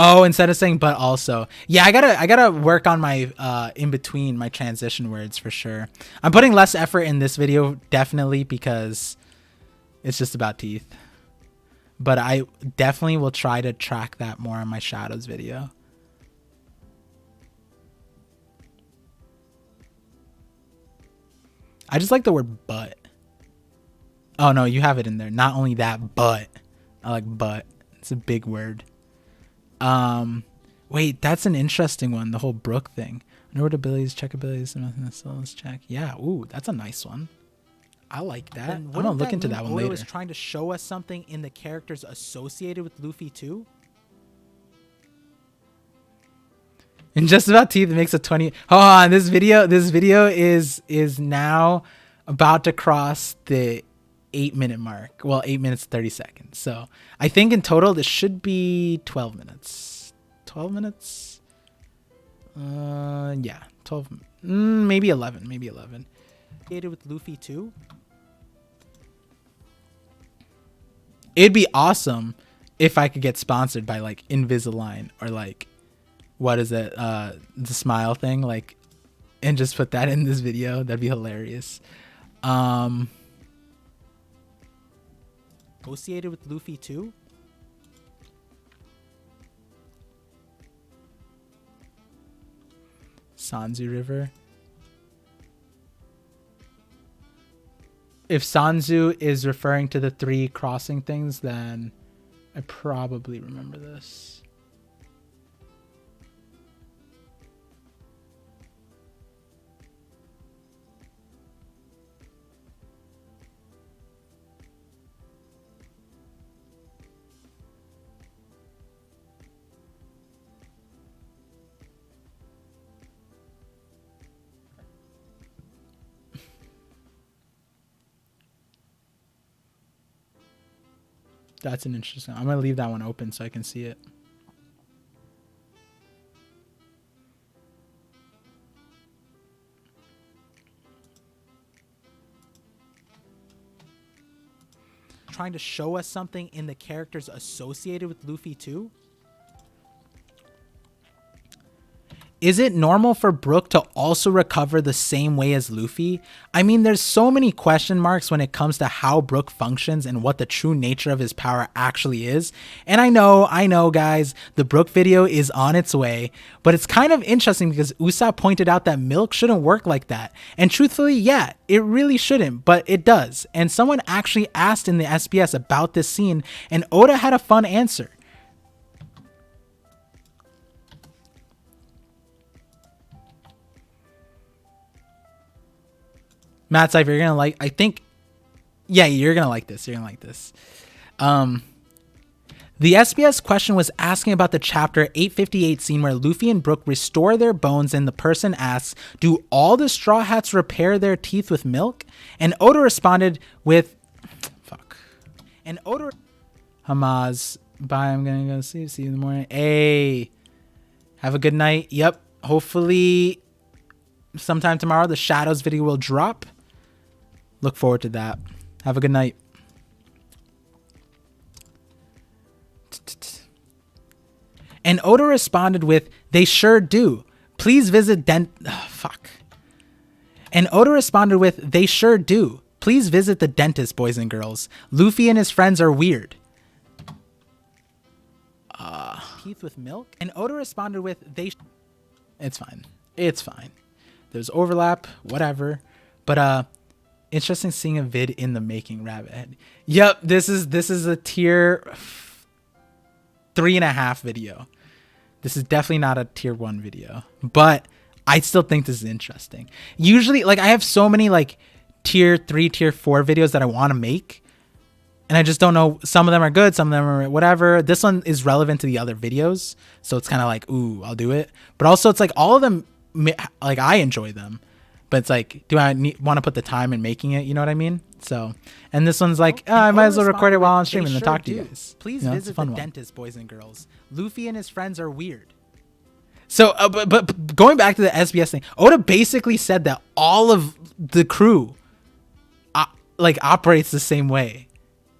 Oh, instead of saying but also. Yeah, I gotta work on my in between my transition words for sure. I'm putting less effort in this video definitely because it's just about teeth. But I definitely will try to track that more on my shadows video. I just like the word but. Oh no, you have it in there. Not only that, but I like but. It's a big word. Wait, that's an interesting one. The whole Brook thing. Know abilities, check abilities, let's check. Yeah, ooh, that's a nice one. I like that. I'm gonna look into that one later. Oda was trying to show us something in the characters associated with Luffy too. And just about teeth makes a 20. Hold on, this video is now about to cross the 8-minute mark. Well, 8 minutes 30 seconds. So I think in total this should be 12 minutes. 12 minutes. Yeah, 12. Maybe 11. Maybe 11. With Luffy too. It'd be awesome if I could get sponsored by like Invisalign or like, what is it? The smile thing, like, and just put that in this video. That'd be hilarious. Associated with Luffy too. Sanzu River. If Sanzu is referring to the 3 crossing things, then I probably remember this. That's an interesting. I'm gonna leave that one open so I can see it. Trying to show us something in the characters associated with Luffy too. Is it normal for Brook to also recover the same way as Luffy? I mean, there's so many question marks when it comes to how Brook functions and what the true nature of his power actually is. And I know guys, the Brook video is on its way, but it's kind of interesting because Usopp pointed out that milk shouldn't work like that. And truthfully, yeah, it really shouldn't, but it does. And someone actually asked in the SBS about this scene and Oda had a fun answer. Matt Cypher, you're gonna like. I think, yeah, you're gonna like this. You're gonna like this. The SBS question was asking about the chapter 858 scene where Luffy and Brook restore their bones, and the person asks, "Do all the Straw Hats repair their teeth with milk?" And Oda responded with, "Fuck." And Oda, Hamaz, bye. I'm gonna go see you in the morning. Hey, have a good night. Yep. Hopefully, sometime tomorrow the Shadows video will drop. Look forward to that. Have a good night. And Oda responded with, "They sure do. Please visit And Oda responded with, "They sure do. Please visit the dentist, boys and girls. Luffy and his friends are weird." Teeth with milk? And Oda responded with, It's fine. It's fine. There's overlap, whatever. But interesting seeing a vid in the making, Rabbit Head. Yep, this is a tier 3.5 video. This is definitely not a tier 1 video, but I still think this is interesting. Usually, like, I have so many like tier 3, tier 4 videos that I want to make, and I just don't know. Some of them are good, some of them are whatever. This one is relevant to the other videos, so it's kind of like, ooh, I'll do it. But also, it's like all of them, like, I enjoy them. But it's like, do I want to put the time in making it? You know what I mean? So, and this one's like, I might as well record it while I'm streaming and talk to you guys. Please visit the dentist, boys and girls. Luffy and his friends are weird. So, but going back to the SBS thing, Oda basically said that all of the crew, like operates the same way.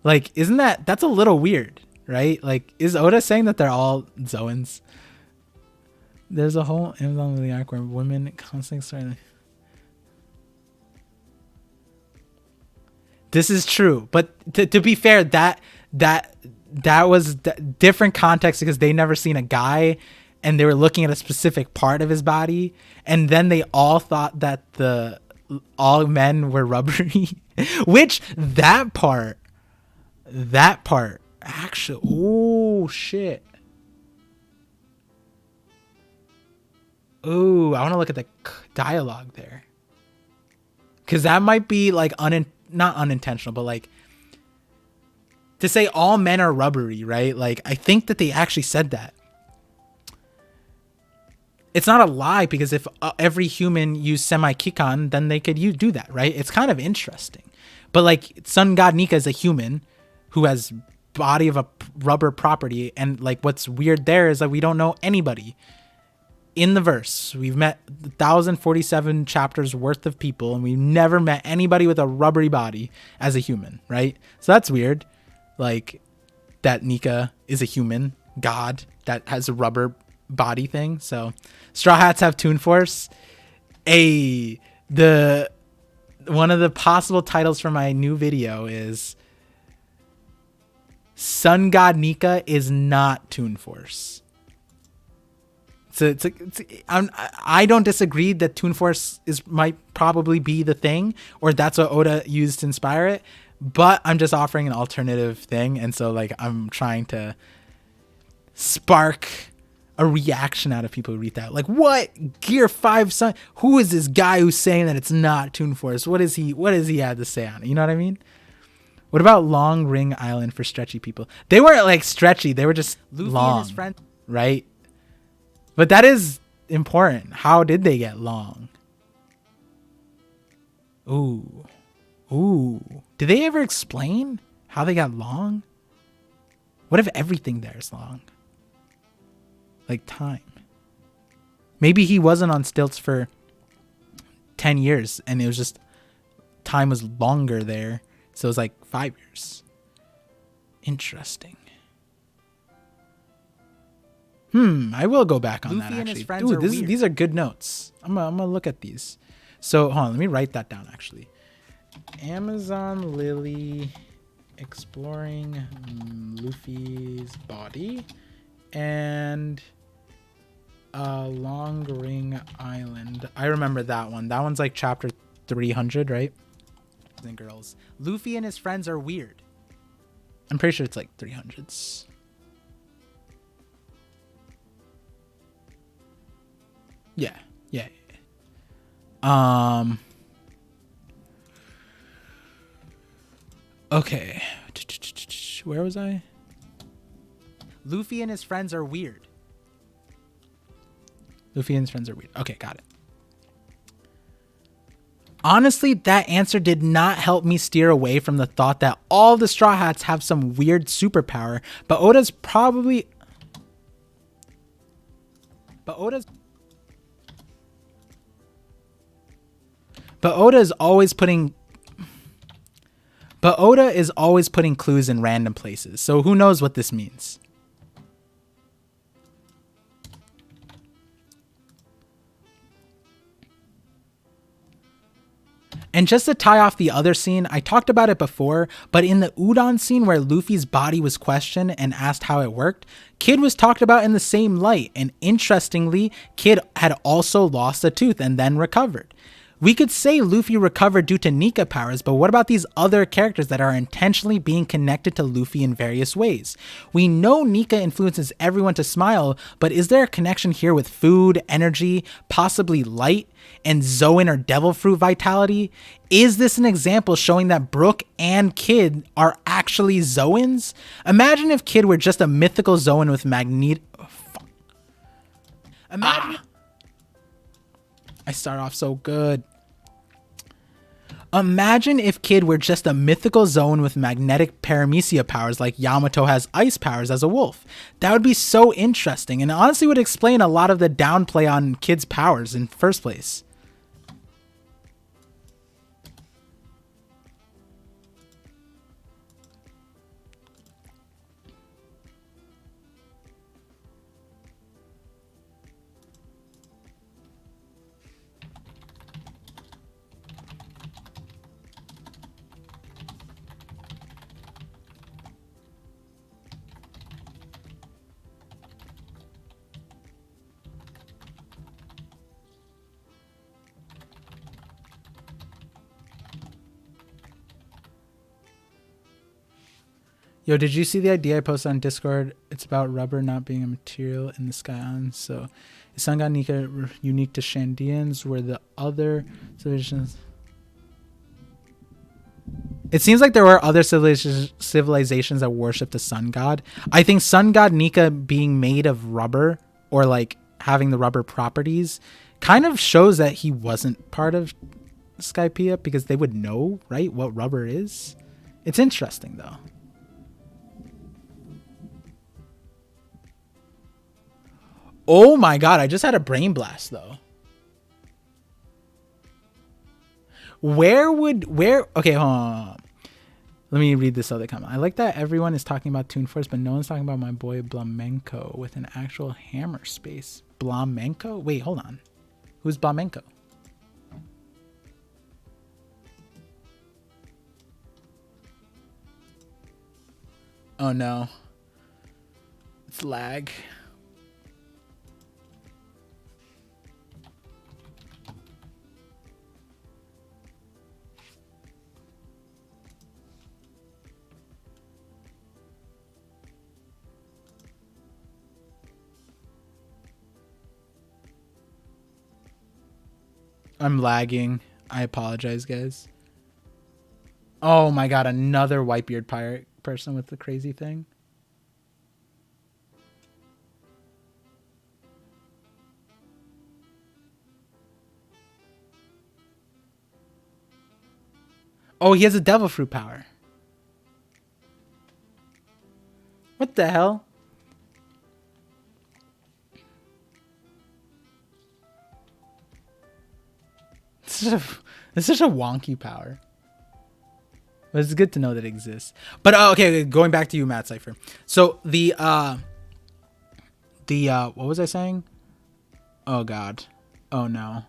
Like, that's a little weird, right? Like, is Oda saying that they're all Zoans? There's a whole Amazon Lily arc where women constantly starting. This is true, but to be fair, that was different context because they never seen a guy, and they were looking at a specific part of his body, and then they all thought that all men were rubbery, which that part actually, oh shit. Ooh, I want to look at the dialogue there, because that might be like not unintentional, but like to say all men are rubbery, right? Like, I think that they actually said that. It's not a lie, because if every human used semi-kikan, then they could do that, right? It's kind of interesting. But like, sun god Nika is a human who has body of a rubber property, and like what's weird there is that we don't know anybody in the verse. We've met 1,047 chapters worth of people, and we've never met anybody with a rubbery body as a human, right? So that's weird. Like, that Nika is a human god that has a rubber body thing. So Straw Hats have Toon Force. One of the possible titles for my new video is Sun God Nika is not Toon Force. I don't disagree that Toon Force might probably be the thing, or that's what Oda used to inspire it, but I'm just offering an alternative thing, and so like I'm trying to spark a reaction out of people who read that. Like, what? Gear 5 Sun? Who is this guy who's saying that it's not Toon Force? What does he have to say on it? You know what I mean? What about Long Ring Island for stretchy people? They weren't like stretchy, they were just Luffy long, and his friend, right? But that is important. How did they get long? Ooh. Did they ever explain how they got long? What if everything there is long? Like time. Maybe he wasn't on stilts for 10 years and it was just time was longer there. So it was like 5 years. Interesting. I will go back on Luffy that actually. Dude, these are good notes. I'm gonna look at these. So hold on, let me write that down actually. Amazon Lily exploring Luffy's body and Long Ring Island. I remember that one. That one's like chapter 300, right? And girls. Luffy and his friends are weird. I'm pretty sure it's like 300s. Yeah. Okay. Where was I? Luffy and his friends are weird. Okay, got it. Honestly, that answer did not help me steer away from the thought that all the Straw Hats have some weird superpower, but Oda is always putting clues in random places. So who knows what this means? And just to tie off the other scene, I talked about it before, but in the udon scene where Luffy's body was questioned and asked how it worked, Kid was talked about in the same light. And interestingly, Kid had also lost a tooth and then recovered. We could say Luffy recovered due to Nika powers, but what about these other characters that are intentionally being connected to Luffy in various ways? We know Nika influences everyone to smile, but is there a connection here with food, energy, possibly light, and Zoan or Devil Fruit vitality? Is this an example showing that Brook and Kid are actually Zoans? Imagine if Kid were just a mythical Zoan with I start off so good. Imagine if Kid were just a mythical Zoan with magnetic paramecia powers like Yamato has ice powers as a wolf. That would be so interesting and honestly would explain a lot of the downplay on Kid's powers in the first place. Yo, did you see the idea I posted on Discord? It's about rubber not being a material in the sky on. So, is Sun God Nika unique to Shandians? Where the other civilizations? It seems like there were other civilizations that worship the sun god. I think Sun God Nika being made of rubber, or like having the rubber properties, kind of shows that he wasn't part of Skypiea, because they would know, right, what rubber is. It's interesting though. Oh my god, I just had a brain blast though. Okay, hold on. Let me read this other comment. I like that everyone is talking about Toon Force, but no one's talking about my boy Blamenko with an actual hammer space. Blamenko? Wait, hold on. Who's Blamenko? Oh no. It's lag. I'm lagging. I apologize, guys. Oh my god, another Whitebeard pirate person with the crazy thing. Oh, he has a devil fruit power. What the hell? This is such a wonky power. But it's good to know that it exists. But okay, going back to you, Matt Cypher. So the what was I saying? Oh god. Oh no.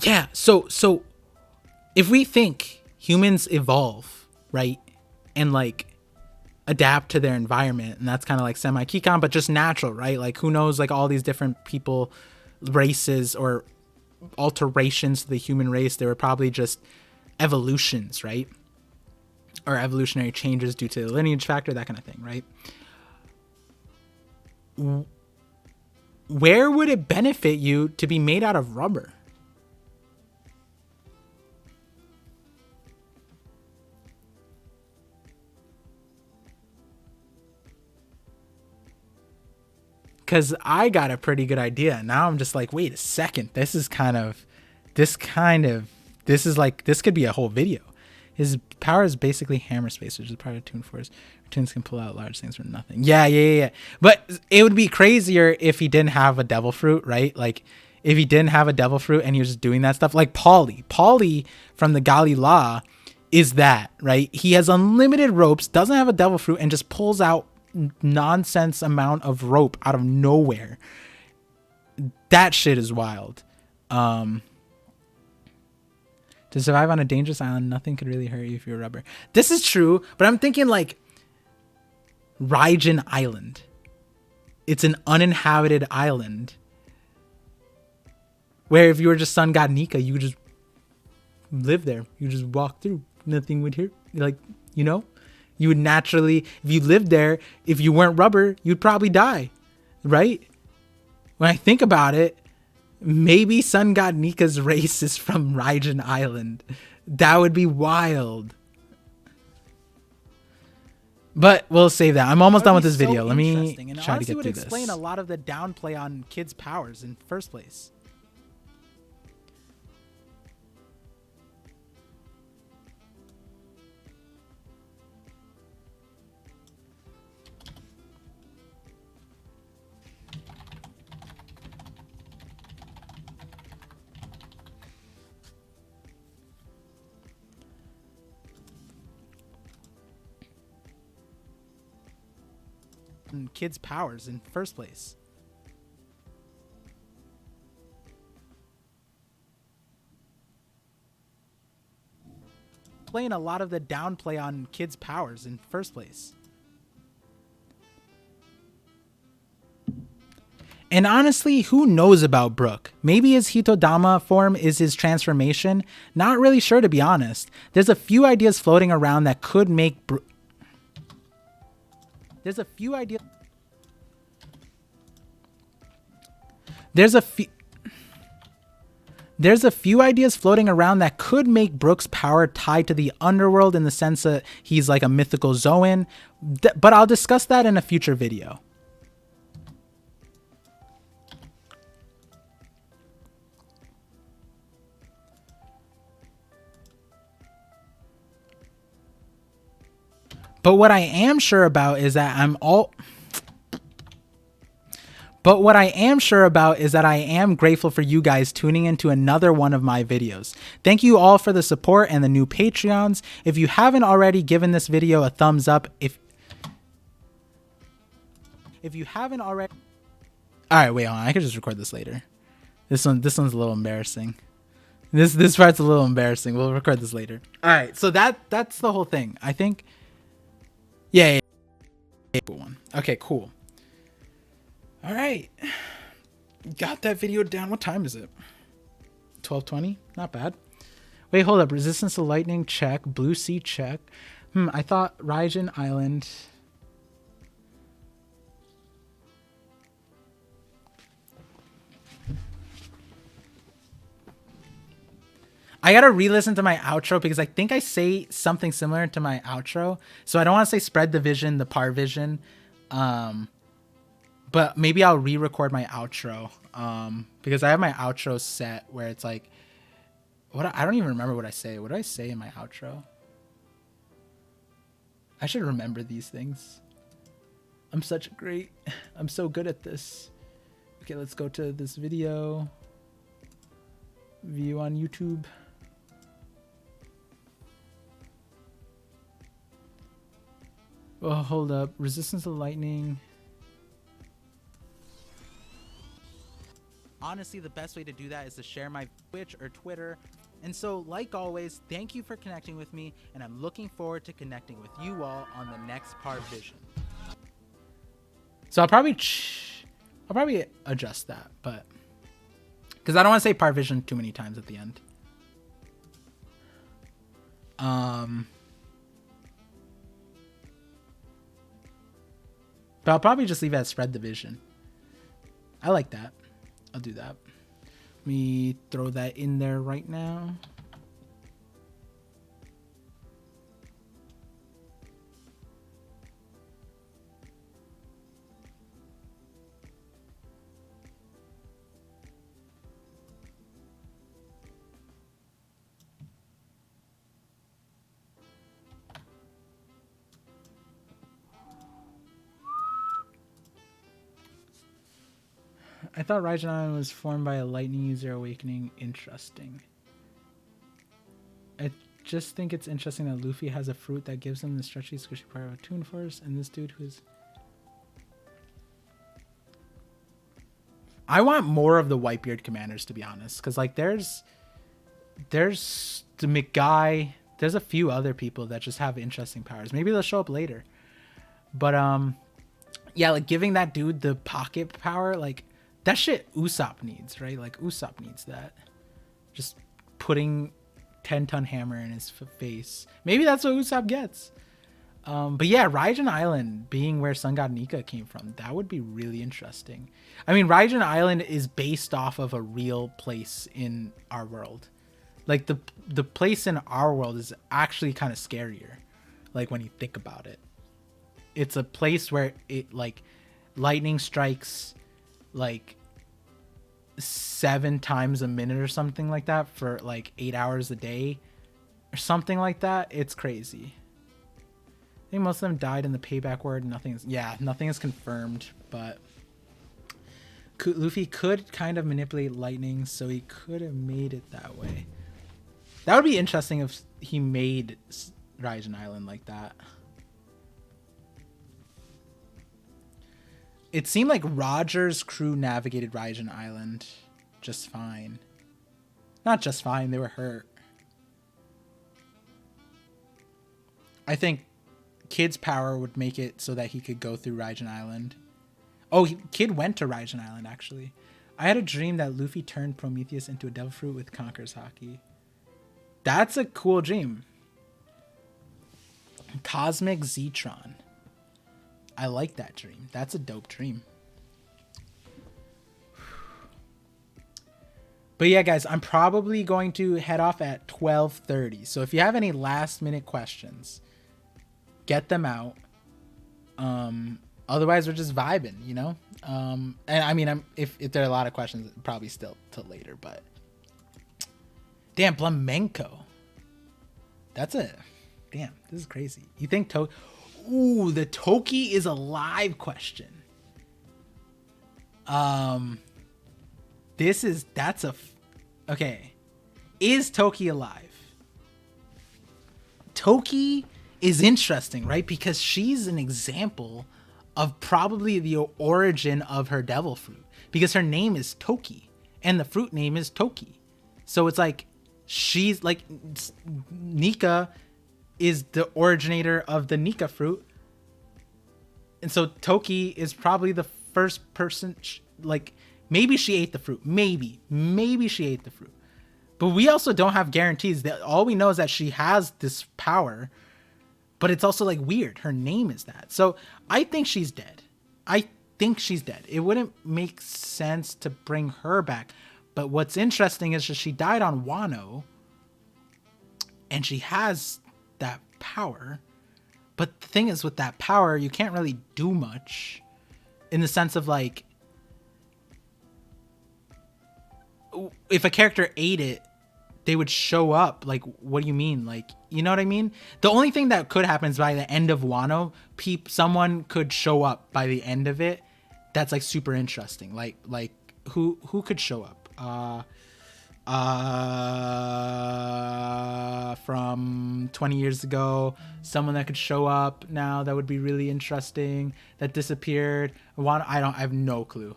Yeah, so if we think humans evolve, right? And like adapt to their environment, and that's kind of like semi-Kikon, but just natural, right? Like who knows, like all these different people, races, or alterations to the human race, they were probably just evolutions, right? Or evolutionary changes due to the lineage factor, that kind of thing, right? Where would it benefit you to be made out of rubber? Because I got a pretty good idea. Now I'm just like, wait a second. This could be a whole video. His power is basically hammer space, which is part of Toon Force. Toons can pull out large things from nothing. Yeah. But it would be crazier if he didn't have a devil fruit, right? Like if he didn't have a devil fruit and he was just doing that stuff. Like Pauly from the Gali Law is that, right? He has unlimited ropes, doesn't have a devil fruit, and just pulls out nonsense amount of rope out of nowhere. That shit is wild. To survive on a dangerous island, nothing could really hurt you if you're rubber. This is true, but I'm thinking like Raijin Island. It's an uninhabited island where if you were just Sun God Nika, you would just live there. You just walk through. Nothing would hurt. Like, you know? You would naturally, if you lived there, if you weren't rubber, you'd probably die, right? When I think about it, maybe Sun God Nika's race is from Raijin Island. That would be wild. But we'll save that. I'm almost done with this video. Let me try to get through this. Explain a lot of the downplay on kids' powers in the first place. Kids' powers in the first place. Playing a lot of the downplay on kids' powers in the first place. And honestly, who knows about Brook? Maybe his Hitodama form is his transformation. Not really sure, to be honest. There's a few ideas floating around that could make There's a few ideas. There's a few ideas floating around that could make Brook's power tied to the underworld in the sense that he's like a mythical Zoan. But I'll discuss that in a future video. But what I am sure about is that I am grateful for you guys tuning into another one of my videos. Thank you all for the support and the new Patreons. If you haven't already given this video a thumbs up, if you haven't already, all right, wait, hold on. I could just record this later. This one's a little embarrassing. This part's a little embarrassing. We'll record this later. All right, so that's the whole thing. I think. Yeah. Cool one. Okay, cool. All right. Got that video down. What time is it? 12:20? Not bad. Wait, hold up. Resistance to lightning, check. Blue sea, check. I thought Raijin Island. I gotta re-listen to my outro because I think I say something similar to my outro. So I don't want to say spread the vision, the par vision. But maybe I'll re-record my outro. Because I have my outro set where it's like, I don't even remember what I say. What do I say in my outro? I should remember these things. I'm so good at this. Okay, let's go to this video. View on YouTube. Oh, hold up. Resistance to lightning. Honestly, the best way to do that is to share my Twitch or Twitter. And so, like always, thank you for connecting with me, and I'm looking forward to connecting with you all on the next Part Vision. So I'll probably adjust that, but because I don't want to say Part Vision too many times at the end. But I'll probably just leave it as spread the vision. I like that. I'll do that. Let me throw that in there right now. I thought Raijin Island was formed by a lightning user awakening. Interesting. I just think it's interesting that Luffy has a fruit that gives him the stretchy, squishy part of a Toon Force, and this dude who's... I want more of the Whitebeard commanders, to be honest, because like there's the McGuy, there's a few other people that just have interesting powers. Maybe they'll show up later, but yeah, like giving that dude the pocket power, like that shit Usopp needs, right? Like Usopp needs that. Just putting 10-ton hammer in his face. Maybe that's what Usopp gets. But yeah, Raijin Island being where Sun God Nika came from, that would be really interesting. I mean, Raijin Island is based off of a real place in our world. Like the place in our world is actually kind of scarier. Like when you think about it, it's a place where it like lightning strikes like 7 times a minute or something like that for like 8 hours a day or something like that. It's crazy. I think most of them died in the payback word. Nothing is confirmed, but Luffy could kind of manipulate lightning, so he could have made it that way. That would be interesting if he made Raijin Island like that. It seemed like Roger's crew navigated Raijin Island just fine. Not just fine, they were hurt. I think Kid's power would make it so that he could go through Raijin Island. Oh, Kid went to Raijin Island, actually. I had a dream that Luffy turned Prometheus into a devil fruit with Conqueror's Haki. That's a cool dream. Cosmic Zetron. I like that dream. That's a dope dream. But yeah, guys, I'm probably going to head off at 12:30. So if you have any last minute questions, get them out. Otherwise we're just vibing, you know? And I mean, if there are a lot of questions, probably still till later, but damn, flamenco. That's a damn, this is crazy. You think ooh, the Toki is a live question. Okay. Is Toki alive? Toki is interesting, right? Because she's an example of probably the origin of her devil fruit, because her name is Toki and the fruit name is Toki. So it's like she's like Nika is the originator of the Nika fruit. And so Toki is probably the first person, like maybe she ate the fruit. Maybe she ate the fruit. But we also don't have guarantees. That all we know is that she has this power. But it's also like weird. Her name is that. So I think she's dead. It wouldn't make sense to bring her back. But what's interesting is that she died on Wano. And she has that power. But the thing is, with that power, you can't really do much. In the sense of like, if a character ate it, they would show up. Like, what do you mean? Like, you know what I mean? The only thing that could happen is by the end of Wano, someone could show up by the end of it. That's like super interesting. Like who could show up? From 20 years ago, someone that could show up now that would be really interesting. That disappeared. I have no clue.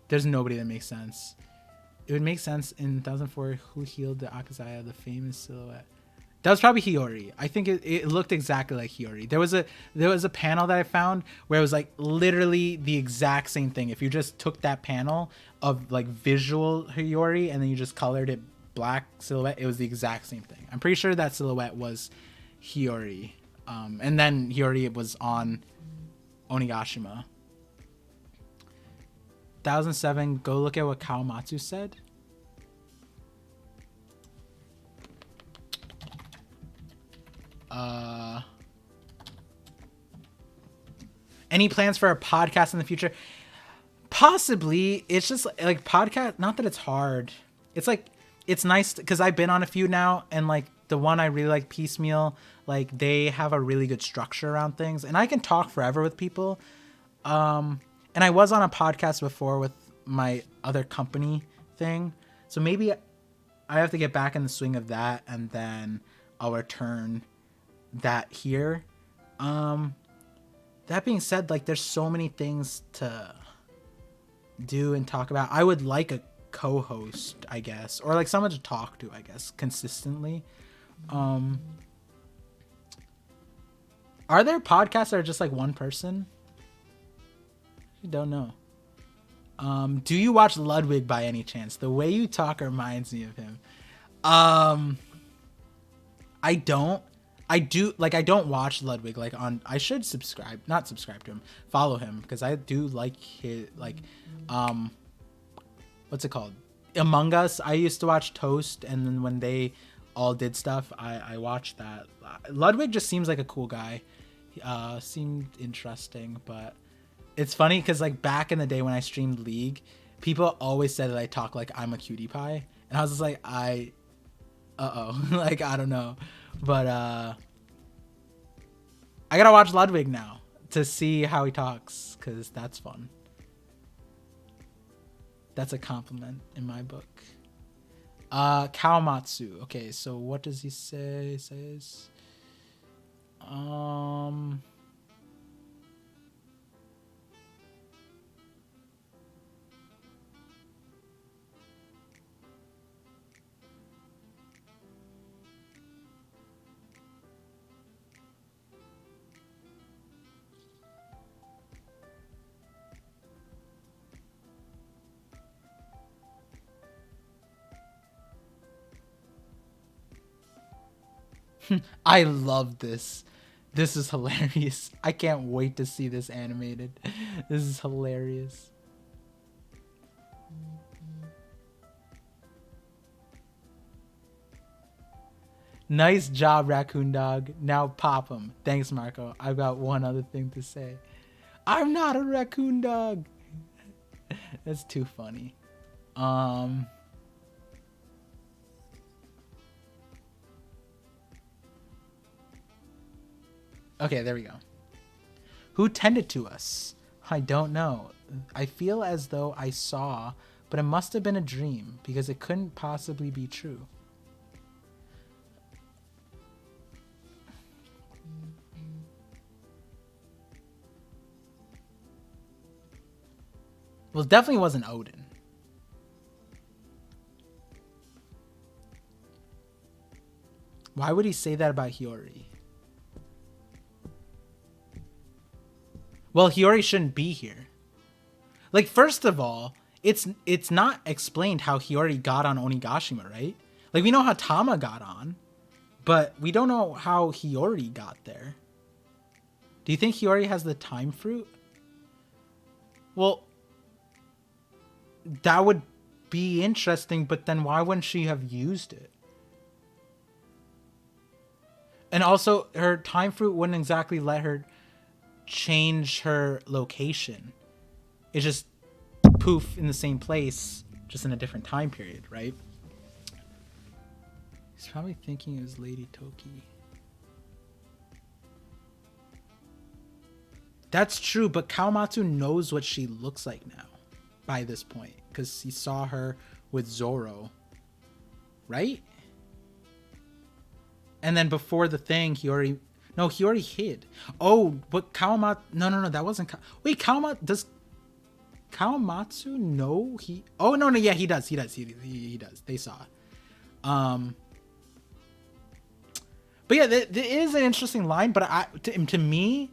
There's nobody that makes sense. It would make sense in 2004 who healed the Akazaya, the famous silhouette. That was probably Hiyori. I think it looked exactly like Hiyori. There was a panel that I found where it was like literally the exact same thing. If you just took that panel of like visual Hiyori and then you just colored it black silhouette, it was the exact same thing. I'm pretty sure that silhouette was Hiyori. And then Hiyori was on Onigashima. 2007, go look at what Kawamatsu said. Any plans for a podcast in the future? Possibly. It's just like podcast, not that it's hard. It's like, it's nice because I've been on a few now, and like the one I really like, Piecemeal, like they have a really good structure around things, and I can talk forever with people. And I was on a podcast before with my other company thing. So maybe I have to get back in the swing of that, and then I'll return that here. That being said, like there's so many things to do and talk about. I would like a co-host, I guess, or like someone to talk to, I guess, consistently. Are there podcasts that are just like one person? I don't know. Do you watch Ludwig by any chance? The way you talk reminds me of him. I don't. I don't watch Ludwig I should not subscribe to him, follow him, because I do like his what's it called? Among Us. I used to watch Toast, and then when they all did stuff, I watched that. Ludwig just seems like a cool guy. Seemed interesting, but it's funny because like back in the day when I streamed League, people always said that I talk like I'm a cutie pie, and I was just like, like I don't know, but I gotta watch Ludwig now to see how he talks, because that's fun. That's a compliment in my book. Kawamatsu. Okay, so what does he say? He says, I love this. This is hilarious. I can't wait to see this animated. This is hilarious. Nice job, Raccoon Dog. Now pop him. Thanks, Marco. I've got one other thing to say. I'm not a raccoon dog. That's too funny. Okay, there we go. Who tended to us? I don't know. I feel as though I saw, but it must have been a dream because it couldn't possibly be true. Well, it definitely wasn't Odin. Why would he say that about Hiyori? Well, Hiyori shouldn't be here. Like, first of all, it's not explained how Hiyori got on Onigashima, right? Like, we know how Tama got on, but we don't know how Hiyori got there. Do you think Hiyori has the time fruit? Well, that would be interesting, but then why wouldn't she have used it? And also, her time fruit wouldn't exactly let her change her location. It just poof in the same place, just in a different time period, right? He's probably thinking it was Lady Toki. That's true, but Kawamatsu knows what she looks like now by this point because he saw her with Zoro, right? And then before the thing, he already hid. Oh, but Kawamatsu, no, that wasn't. Wait, does Kawamatsu know he? Oh no, yeah, he does. He does. They saw it. But yeah, there is an interesting line, but to me,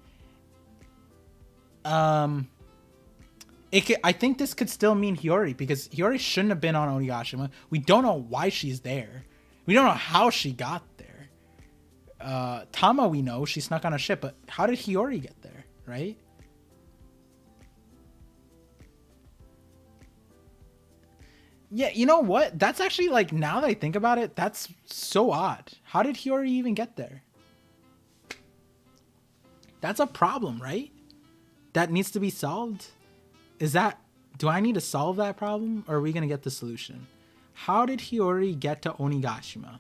I think this could still mean Hiyori because Hiyori shouldn't have been on Onigashima. We don't know why she's there. We don't know how she got there. Tama, we know she snuck on a ship, but how did Hiyori get there, right? Yeah, you know what? That's actually, like, now that I think about it, that's so odd. How did Hiyori even get there? That's a problem, right? That needs to be solved. Do I need to solve that problem, or are we gonna get the solution? How did Hiyori get to Onigashima?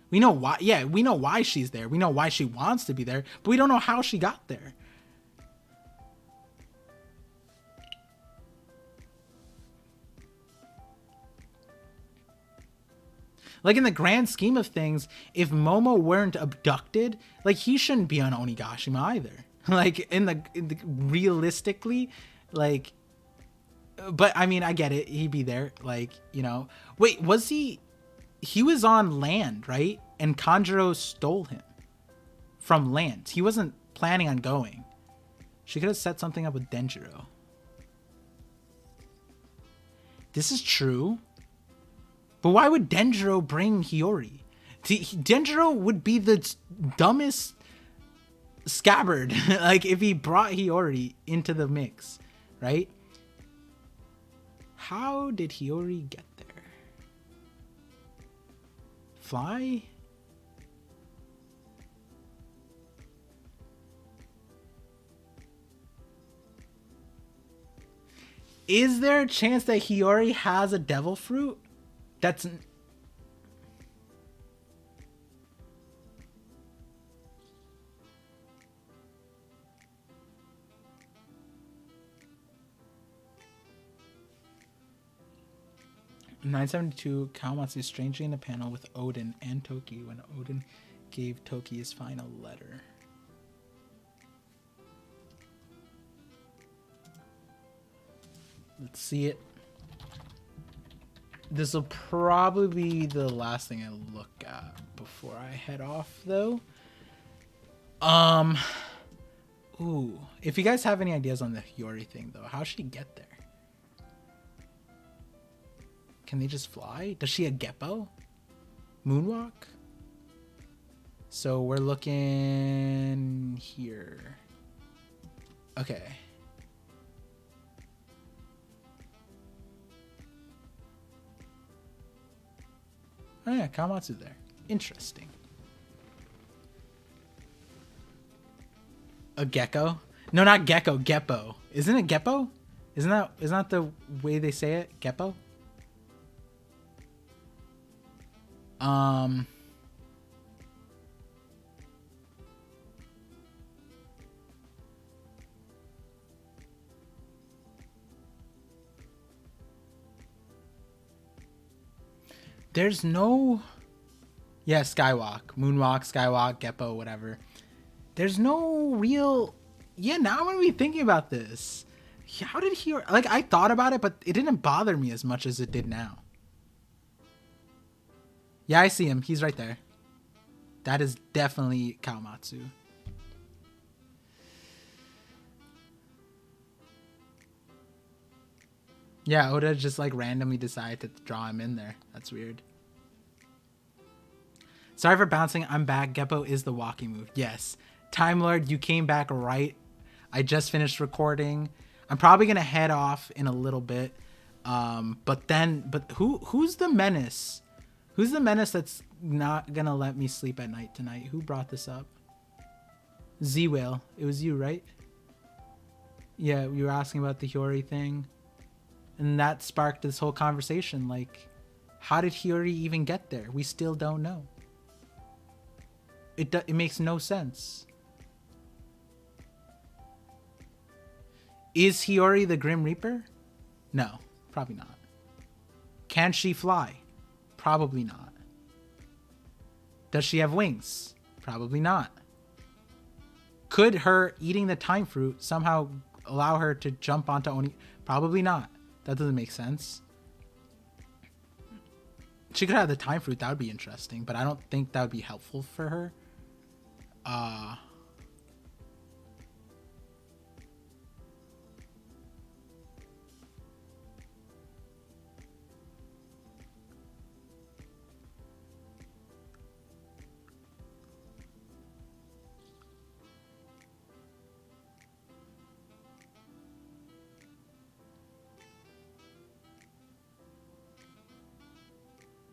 We know why. Yeah, we know why she's there. We know why she wants to be there, but we don't know how she got there. Like, in the grand scheme of things, if Momo weren't abducted, like, he shouldn't be on Onigashima either. Like, in the realistically, like, but I mean, I get it. He'd be there, like, you know. Wait, was he was on land, right? And Kanjuro stole him from land. He wasn't planning on going. She could have set something up with Denjiro. This is true. But why would Denjiro bring Hiyori? Denjiro would be the dumbest scabbard, like, if he brought Hiyori into the mix, right? How did Hiyori get there? Fly? Is there a chance that Hiyori has a devil fruit? That's... In 972, Kawamatsu is strangely in a panel with Odin and Toki when Odin gave Toki his final letter. Let's see it. This will probably be the last thing I look at before I head off, though. Ooh. If you guys have any ideas on the Hiyori thing, though, how should she get there? Can they just fly? Does she a Geppo? Moonwalk? So we're looking here. Okay. Oh yeah, Kawamatsu there. Interesting. A gecko? No, not gecko, Geppo. Isn't it Geppo? Isn't that the way they say it? Geppo? There's no... Yeah, Skywalk. Moonwalk, Skywalk, Geppo, whatever. There's no real... Yeah, now I'm going to be thinking about this. How did he... Like, I thought about it, but it didn't bother me as much as it did now. Yeah, I see him. He's right there. That is definitely Kawamatsu. Yeah, Oda just like randomly decided to draw him in there. That's weird. Sorry for bouncing. I'm back. Geppo is the walking move. Yes. Time Lord, you came back right. I just finished recording. I'm probably going to head off in a little bit. But who's the menace? Who's the menace that's not going to let me sleep at night tonight? Who brought this up? Z-Whale. It was you, right? Yeah, you were asking about the Hiyori thing. And that sparked this whole conversation. Like, how did Hiyori even get there? We still don't know. It makes no sense. Is Hiyori the Grim Reaper? No, probably not. Can she fly? Probably not. Does she have wings? Probably not. Could her eating the time fruit somehow allow her to jump onto Oni? Probably not. That doesn't make sense. She could have the time fruit. That would be interesting, but I don't think that would be helpful for her.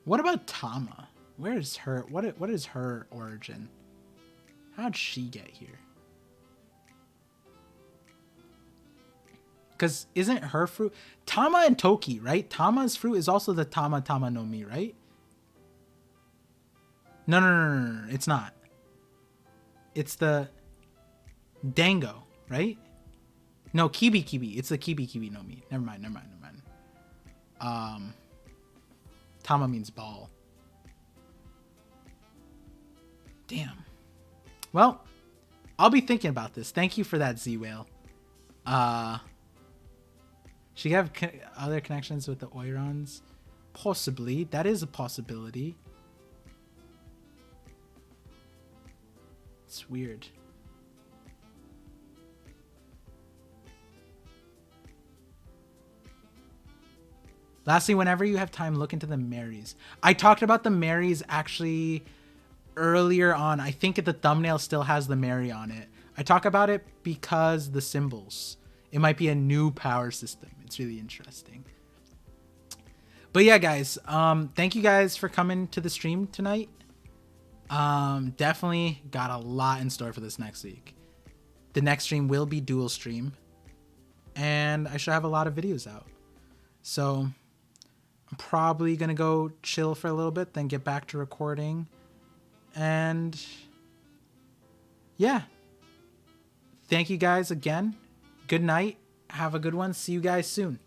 What about Tama? Where is her? What is her origin? How'd she get here? Because isn't her fruit Tama and Toki, right? Tama's fruit is also the Tama no Mi, right? No, it's not. It's the Dango, right? No, Kibi. It's the Kibi no Mi. Never mind. Tama means ball. Damn. Well, I'll be thinking about this. Thank you for that, Z-Whale. She have other connections with the Oirons? Possibly. That is a possibility. It's weird. Lastly, whenever you have time, look into the Marys. I talked about the Marys actually earlier on. I think the thumbnail still has the Mary on it. I talk about it because the symbols. It might be a new power system. It's really interesting. But yeah, guys, thank you guys for coming to the stream tonight. Definitely got a lot in store for this next week. The next stream will be dual stream, and I should have a lot of videos out. So I'm probably going to go chill for a little bit, then get back to recording. And yeah, thank you guys again. Good night. Have a good one. See you guys soon.